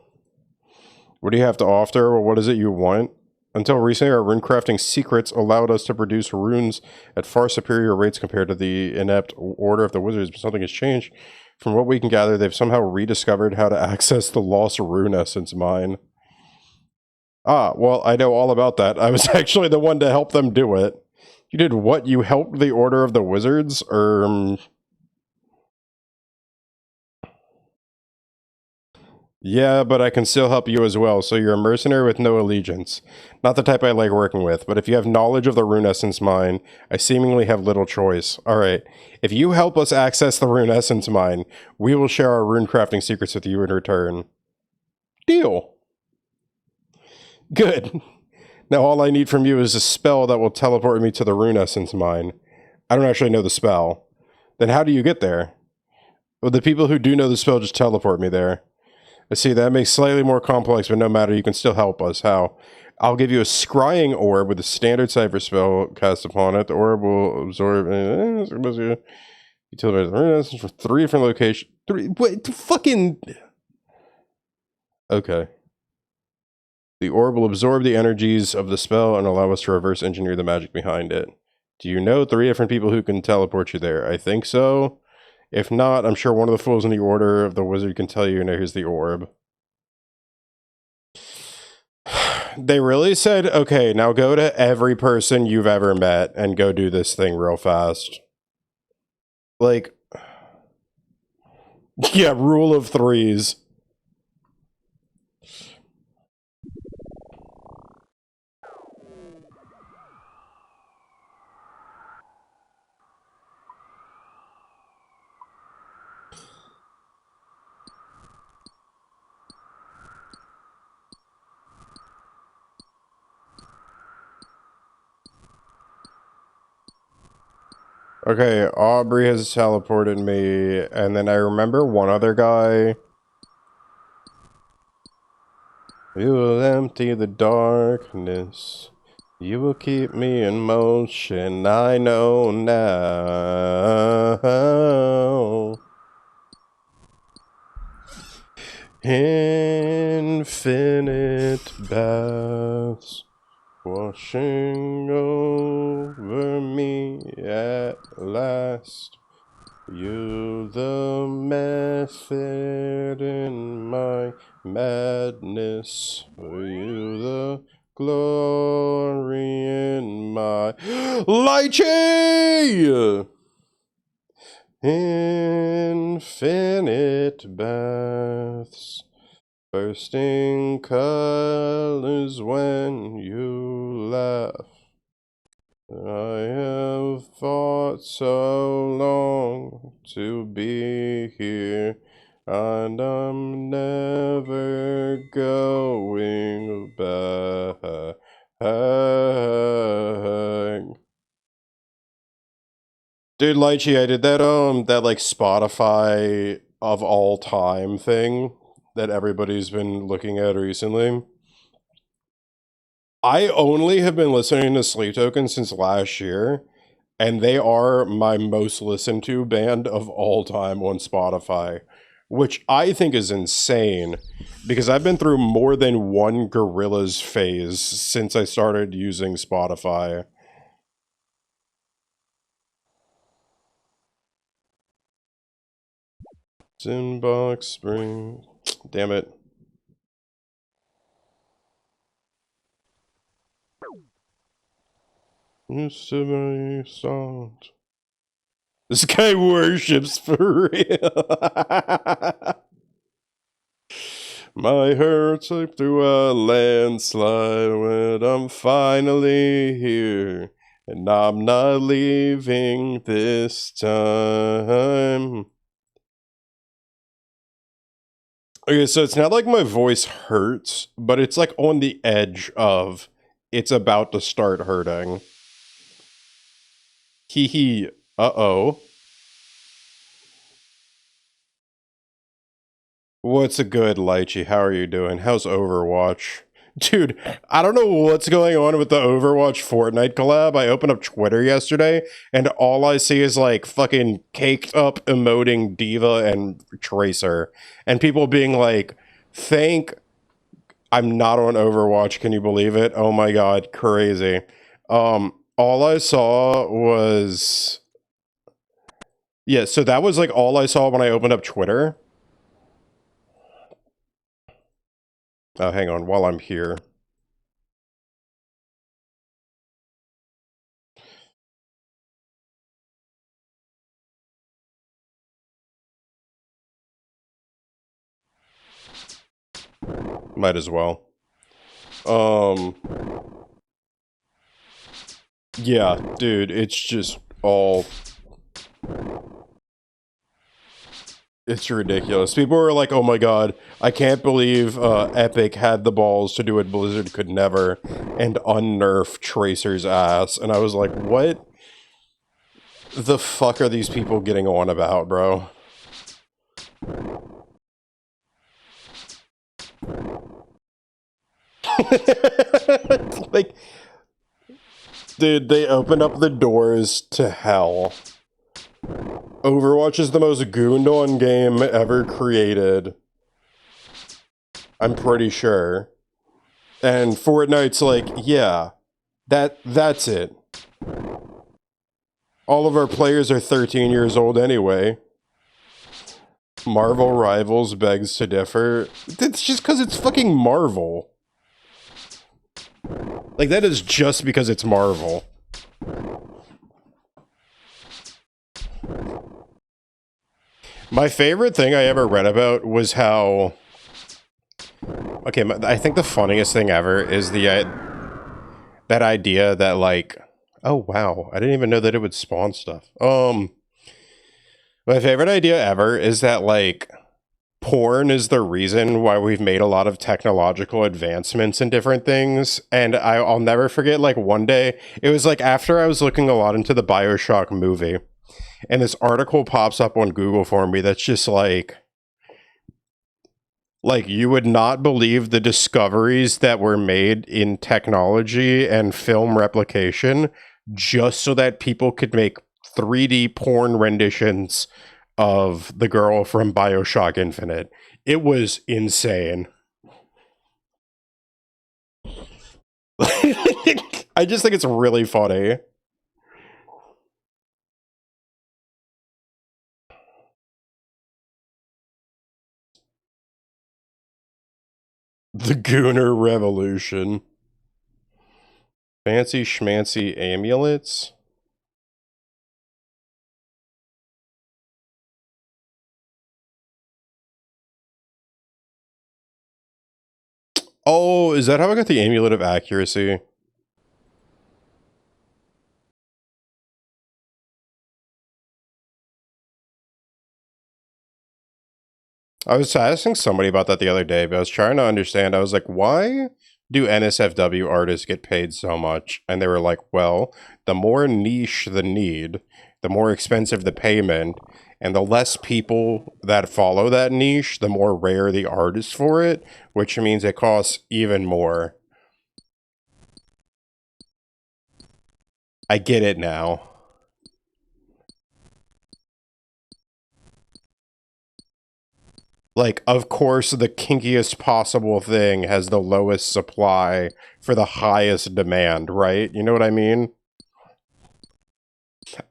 Speaker 1: What do you have to offer? Well, what is it you want? Until recently, our rune crafting secrets allowed us to produce runes at far superior rates compared to the inept Order of the Wizards, but something has changed. From what we can gather, they've somehow rediscovered how to access the lost rune essence mine. Ah, well, I know all about that. I was actually the one to help them do it. You did what? You helped the Order of the Wizards? Yeah, but I can still help you as well, so you're a mercenary with no allegiance. Not the type I like working with, but if you have knowledge of the rune essence mine, I seemingly have little choice. Alright, if you help us access the rune essence mine, we will share our rune crafting secrets with you in return. Deal! Good. Now all I need from you is a spell that will teleport me to the rune essence mine. I don't actually know the spell. Then how do you get there? Well, the people who do know the spell just teleport me there. I see, that makes slightly more complex, but no matter, you can still help us. How? I'll give you a scrying orb with a standard cipher spell cast upon it. The orb will absorb utility for 3 different locations. 3 wait, fucking okay. The orb will absorb the energies of the spell and allow us to reverse engineer the magic behind it. Do you know 3 different people who can teleport you there? I think so. If not, I'm sure one of the fools in the order of the wizard can tell you, and here's the orb. They really said, okay, now go to every person you've ever met and go do this thing real fast. Like, yeah, rule of 3s. Okay, Aubrey has teleported me, and then I remember one other guy. You will empty the darkness. You will keep me in motion. I know now. Infinite baths washing over me at last. You the method in my madness. You the glory in my lychee. Infinite baths, bursting colors when you laugh. I have fought so long to be here, and I'm never going back. Dude, Lychee, I did that like Spotify of all time thing that everybody's been looking at recently. I only have been listening to Sleep Token since last year, and they are my most listened to band of all time on Spotify, which I think is insane because I've been through more than one Gorillaz phase since I started using Spotify. Inbox Spring. Damn it. Used to be soft. This guy worships for real. My heart's like through a landslide when I'm finally here. And I'm not leaving this time. Okay, so it's not like my voice hurts, but it's like on the edge of it's about to start hurting. Hee hee. Uh-oh. What's a good, Lychee? How are you doing? How's Overwatch? Dude, I don't know what's going on with the Overwatch Fortnite collab. I opened up Twitter yesterday, and all I see is like fucking caked up emoting D.Va and Tracer. And people being like, I'm not on Overwatch, can you believe it? Oh my god, crazy. All I saw was... Yeah, so that was like all I saw when I opened up Twitter. Oh, hang on, while I'm here. Might as well. Yeah, dude, it's just all... It's ridiculous. People were like, oh my god, I can't believe Epic had the balls to do what Blizzard could never and unnerf Tracer's ass. And I was like, what the fuck are these people getting on about, bro? Like, dude, they opened up the doors to hell. Overwatch is the most gooned on game ever created. I'm pretty sure. And Fortnite's like, yeah, that's it. All of our players are 13 years old anyway. Marvel Rivals begs to differ. It's just because it's fucking Marvel. Like, that is just because it's Marvel. My favorite thing I ever read about was how... Okay, I think the funniest thing ever is that idea that, like... Oh, wow. I didn't even know that it would spawn stuff. My favorite idea ever is that, like, porn is the reason why we've made a lot of technological advancements in different things. And I'll never forget, like, one day, it was like after I was looking a lot into the BioShock movie, and this article pops up on Google for me that's just like, you would not believe the discoveries that were made in technology and film replication just so that people could make 3D porn renditions of the girl from BioShock Infinite. It was insane. I just think it's really funny. The Gooner Revolution. Fancy schmancy amulets? Oh, is that how I got the amulet of accuracy? I was asking somebody about that the other day, but I was trying to understand. I was like, why do NSFW artists get paid so much? And they were like, well, the more niche the need, the more expensive the payment, and the less people that follow that niche, the more rare the art is for it, which means it costs even more. I get it now. Like, of course, the kinkiest possible thing has the lowest supply for the highest demand, right? You know what I mean?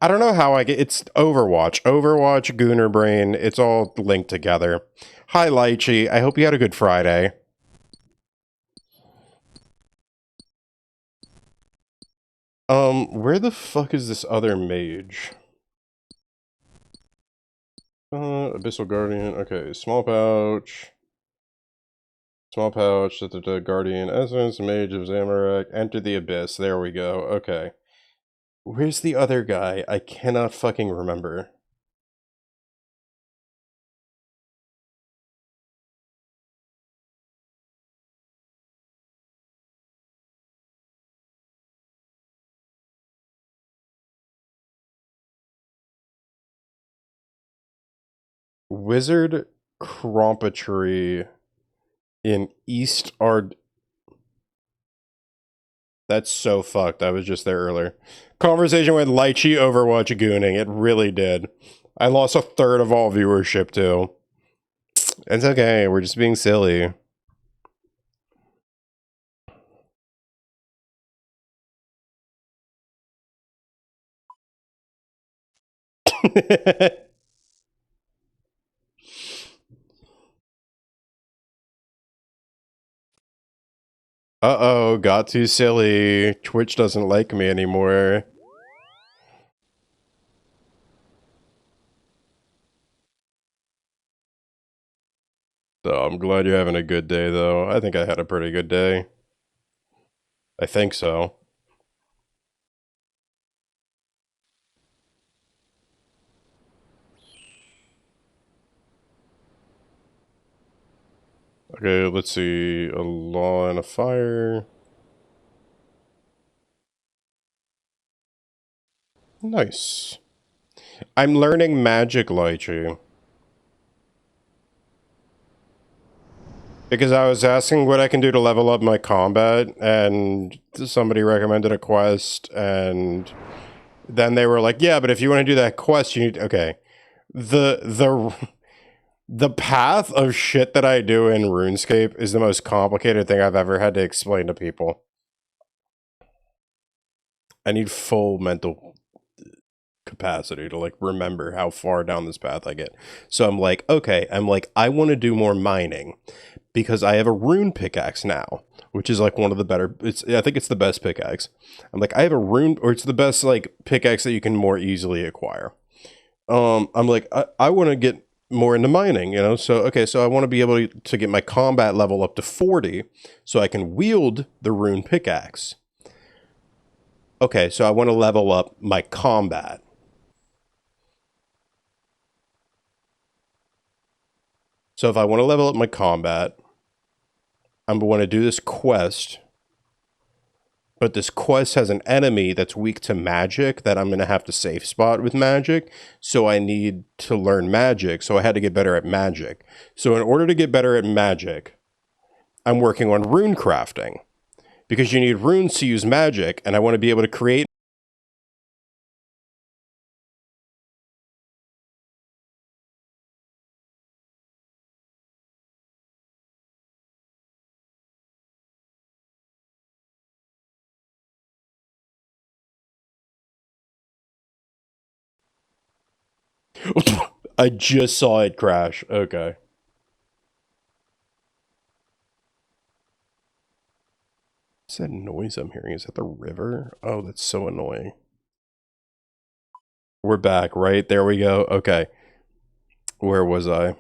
Speaker 1: I don't know how I get... It's Overwatch. Overwatch, Gooner Brain, it's all linked together. Hi, Lychee. I hope you had a good Friday. Where the fuck is this other mage? Abyssal Guardian. Okay, small pouch. Small pouch, the Guardian Essence, Mage of Zamorak, Enter the Abyss. There we go. Okay. Where's the other guy? I cannot fucking remember. Wizard Crompetry in East Ard. That's so fucked. I was just there earlier. Conversation with Lychee Overwatch gooning. It really did. I lost a third of all viewership too. It's okay. We're just being silly. Uh-oh, got too silly. Twitch doesn't like me anymore. So I'm glad you're having a good day, though. I think I had a pretty good day. I think so. Okay, let's see. A law and a fire. Nice. I'm learning magic, Lychee. Because I was asking what I can do to level up my combat, and somebody recommended a quest, and then they were like, yeah, but if you want to do that quest, you need... Okay. The path of shit that I do in RuneScape is the most complicated thing I've ever had to explain to people. I need full mental capacity to, like, remember how far down this path I get. So I'm like, okay, I want to do more mining. Because I have a rune pickaxe now, which is like one of the better. I think it's the best pickaxe. I'm like, I have a rune, or it's the best like pickaxe that you can more easily acquire. I'm like, I want to get more into mining, you know. So okay, so I want to be able to get my combat level up to 40, so I can wield the rune pickaxe. Okay, so I want to level up my combat. So if I want to level up my combat, I'm going to do this quest, but this quest has an enemy that's weak to magic that I'm going to have to safe spot with magic, so I need to learn magic, so I had to get better at magic. So in order to get better at magic, I'm working on rune crafting, because you need runes to use magic, and I want to be able to create... I just saw it crash. Okay. What's that noise I'm hearing? Is that the river? Oh, that's so annoying. We're back, right? There we go. Okay. Where was I?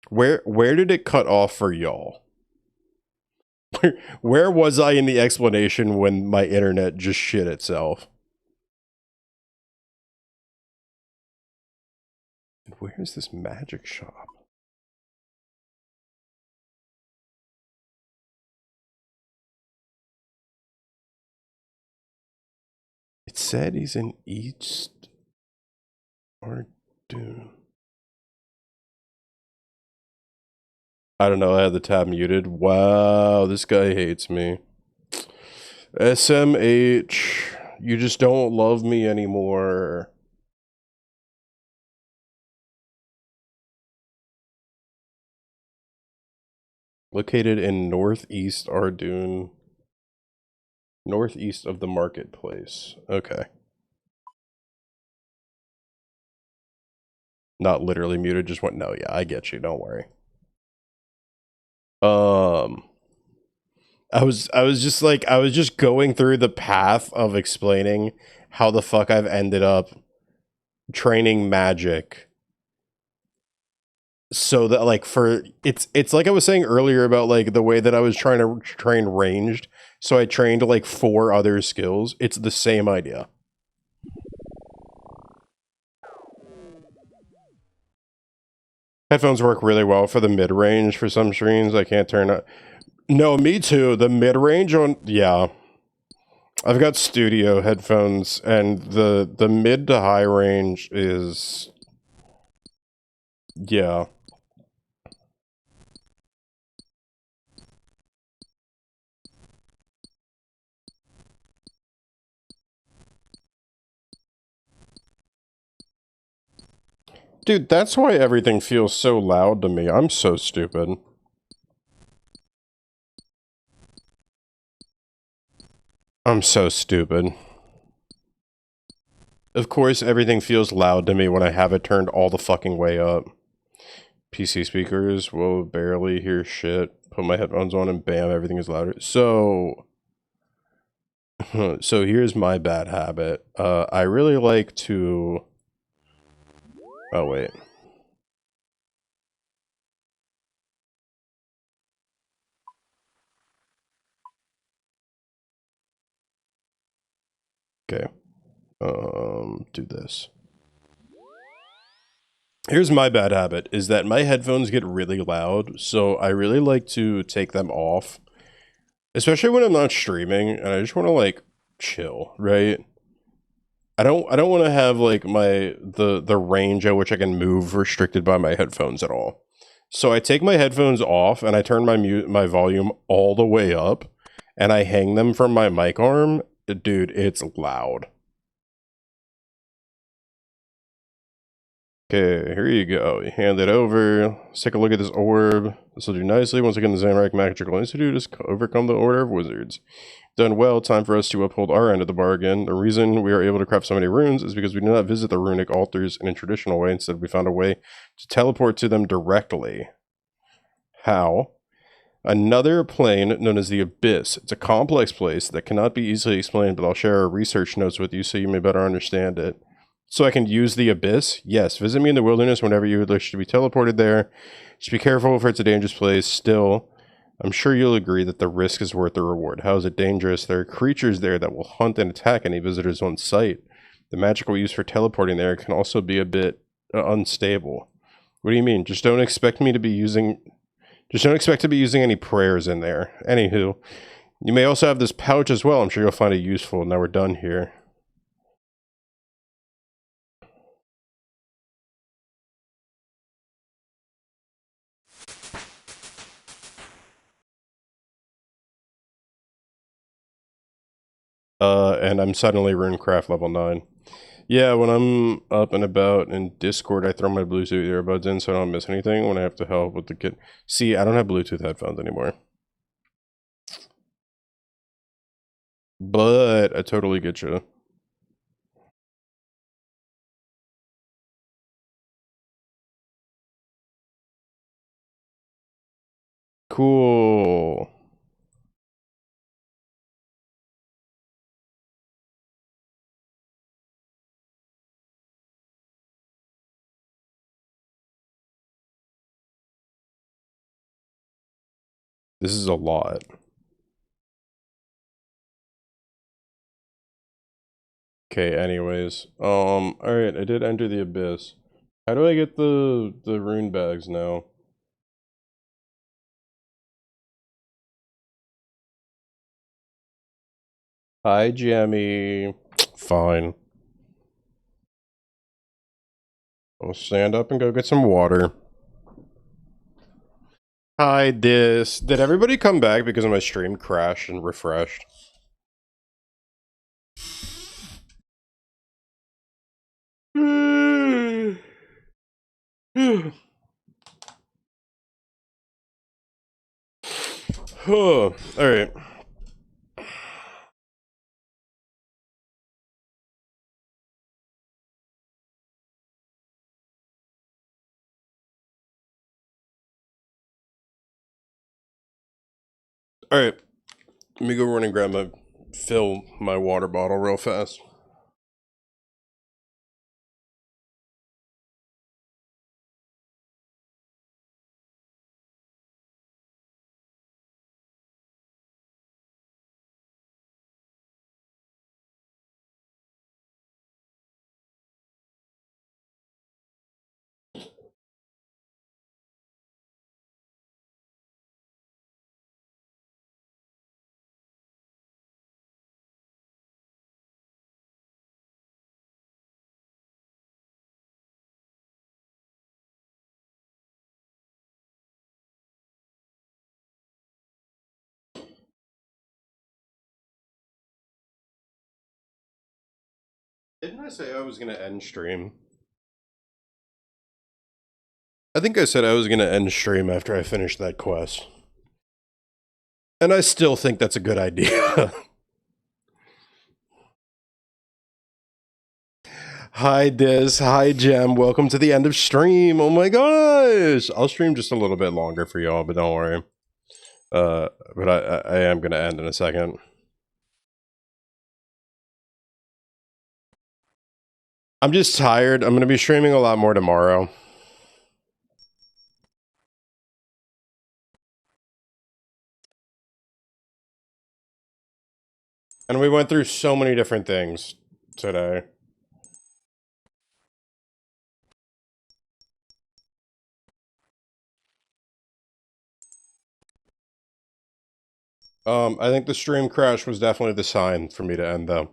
Speaker 1: Where did it cut off for y'all? Where was I in the explanation when my internet just shit itself? Where's this magic shop? It said he's in East Ardoon. I don't know, I had the tab muted. Wow, this guy hates me. SMH, you just don't love me anymore. Located in Northeast Ardoon. Northeast of the marketplace. Okay. Not literally muted, just went, no, yeah, I get you, don't worry. I was just going through the path of explaining how the fuck I've ended up training magic. So that, like, it's like I was saying earlier about, like, the way that I was trying to train ranged. So I trained, like, 4 other skills. It's the same idea. Headphones work really well for the mid-range for some streams. I can't turn up. No, me too. The mid-range on... Yeah. I've got studio headphones, and the mid to high range is... Yeah. Dude, that's why everything feels so loud to me. I'm so stupid. I'm so stupid. Of course, everything feels loud to me when I have it turned all the fucking way up. PC speakers will barely hear shit. Put my headphones on and bam, everything is louder. So here's my bad habit. I really like to... Oh, wait. Okay. Do this. Here's my bad habit, is that my headphones get really loud, so I really like to take them off. Especially when I'm not streaming, and I just want to, like, chill, right? I don't want to have, like, the range at which I can move restricted by my headphones at all. So I take my headphones off and I turn my volume all the way up and I hang them from my mic arm. Dude, it's loud. Okay, here you go. You hand it over. Let's take a look at this orb. This will do nicely. Once again, the Zamorak Magical Institute has overcome the Order of Wizards. Done well. Time for us to uphold our end of the bargain. The reason we are able to craft so many runes is because we do not visit the runic altars in a traditional way. Instead, we found a way to teleport to them directly. How? Another plane known as the Abyss. It's a complex place that cannot be easily explained, but I'll share our research notes with you so you may better understand it. So I can use the Abyss? Yes, visit me in the wilderness whenever you would wish to be teleported there. Just be careful for it's a dangerous place. Still, I'm sure you'll agree that the risk is worth the reward. How is it dangerous? There are creatures there that will hunt and attack any visitors on sight. The magical use for teleporting there can also be a bit unstable. What do you mean? Just don't expect to be using any prayers in there. Anywho, you may also have this pouch as well. I'm sure you'll find it useful. Now we're done here. And I'm suddenly Runecraft level 9. Yeah, when I'm up and about in Discord, I throw my Bluetooth earbuds in so I don't miss anything when I have to help with the kid. See, I don't have Bluetooth headphones anymore. But I totally get you. Cool. This is a lot. Okay, anyways. Alright, I did enter the Abyss. How do I get the rune bags now? Hi, Jemmy. Fine. I'll stand up and go get some water. Hi, Dis. Did everybody come back because of my stream crashed and refreshed? Alright. Alright. Let me go run and fill my water bottle real fast. Didn't I say I was gonna end stream? I think I said I was gonna end stream after I finished that quest. And I still think that's a good idea. Hi, Diz. Hi, Jem. Welcome to the end of stream. Oh my gosh. I'll stream just a little bit longer for y'all, but don't worry. But I am gonna end in a second. I'm just tired. I'm gonna be streaming a lot more tomorrow. And we went through so many different things today. I think the stream crash was definitely the sign for me to end, though.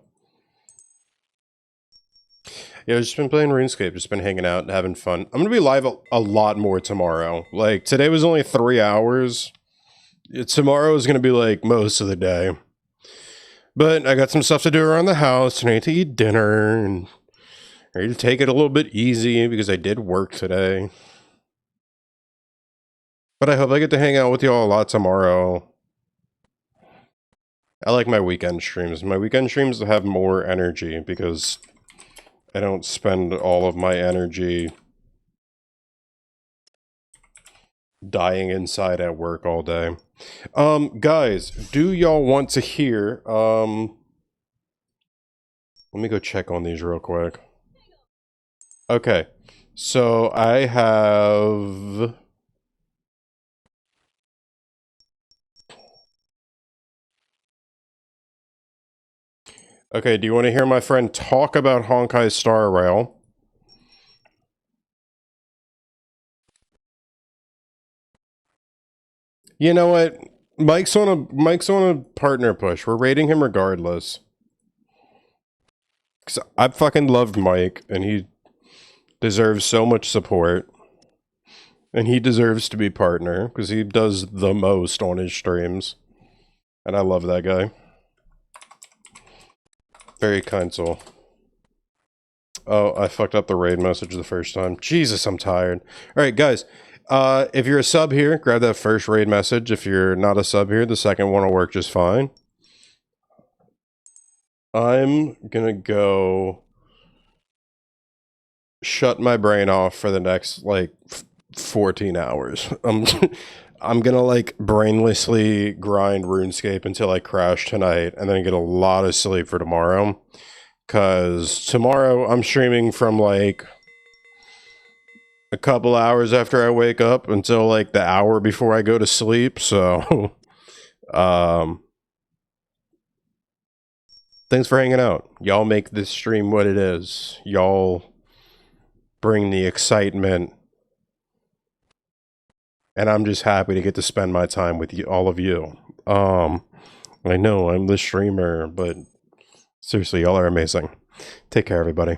Speaker 1: Yeah, I've just been playing RuneScape, just been hanging out, having fun. I'm gonna be live a lot more tomorrow. Like, today was only 3 hours. Tomorrow is gonna be, like, most of the day. But I got some stuff to do around the house, and I need to eat dinner, and I need to take it a little bit easy, because I did work today. But I hope I get to hang out with y'all a lot tomorrow. I like my weekend streams. My weekend streams have more energy, because I don't spend all of my energy dying inside at work all day. Guys, do y'all want to hear, let me go check on these real quick. Okay, so I have... Okay, do you want to hear my friend talk about Honkai Star Rail? You know what? Mike's on a partner push. We're rating him regardless. 'Cause I fucking loved Mike, and he deserves so much support. And he deserves to be partner, because he does the most on his streams. And I love that guy. Very kind soul. Oh, I fucked up the raid message the first time. Jesus, I'm tired. Alright, guys. If you're a sub here, grab that first raid message. If you're not a sub here, the second one will work just fine. I'm gonna go shut my brain off for the next, like, 14 hours. I'm gonna, like, brainlessly grind RuneScape until I crash tonight, and then get a lot of sleep for tomorrow. Because tomorrow I'm streaming from, like, a couple hours after I wake up until, like, the hour before I go to sleep, so... Thanks for hanging out. Y'all make this stream what it is. Y'all bring the excitement. And I'm just happy to get to spend my time with you, all of you. I know I'm the streamer, but seriously, y'all are amazing. Take care, everybody.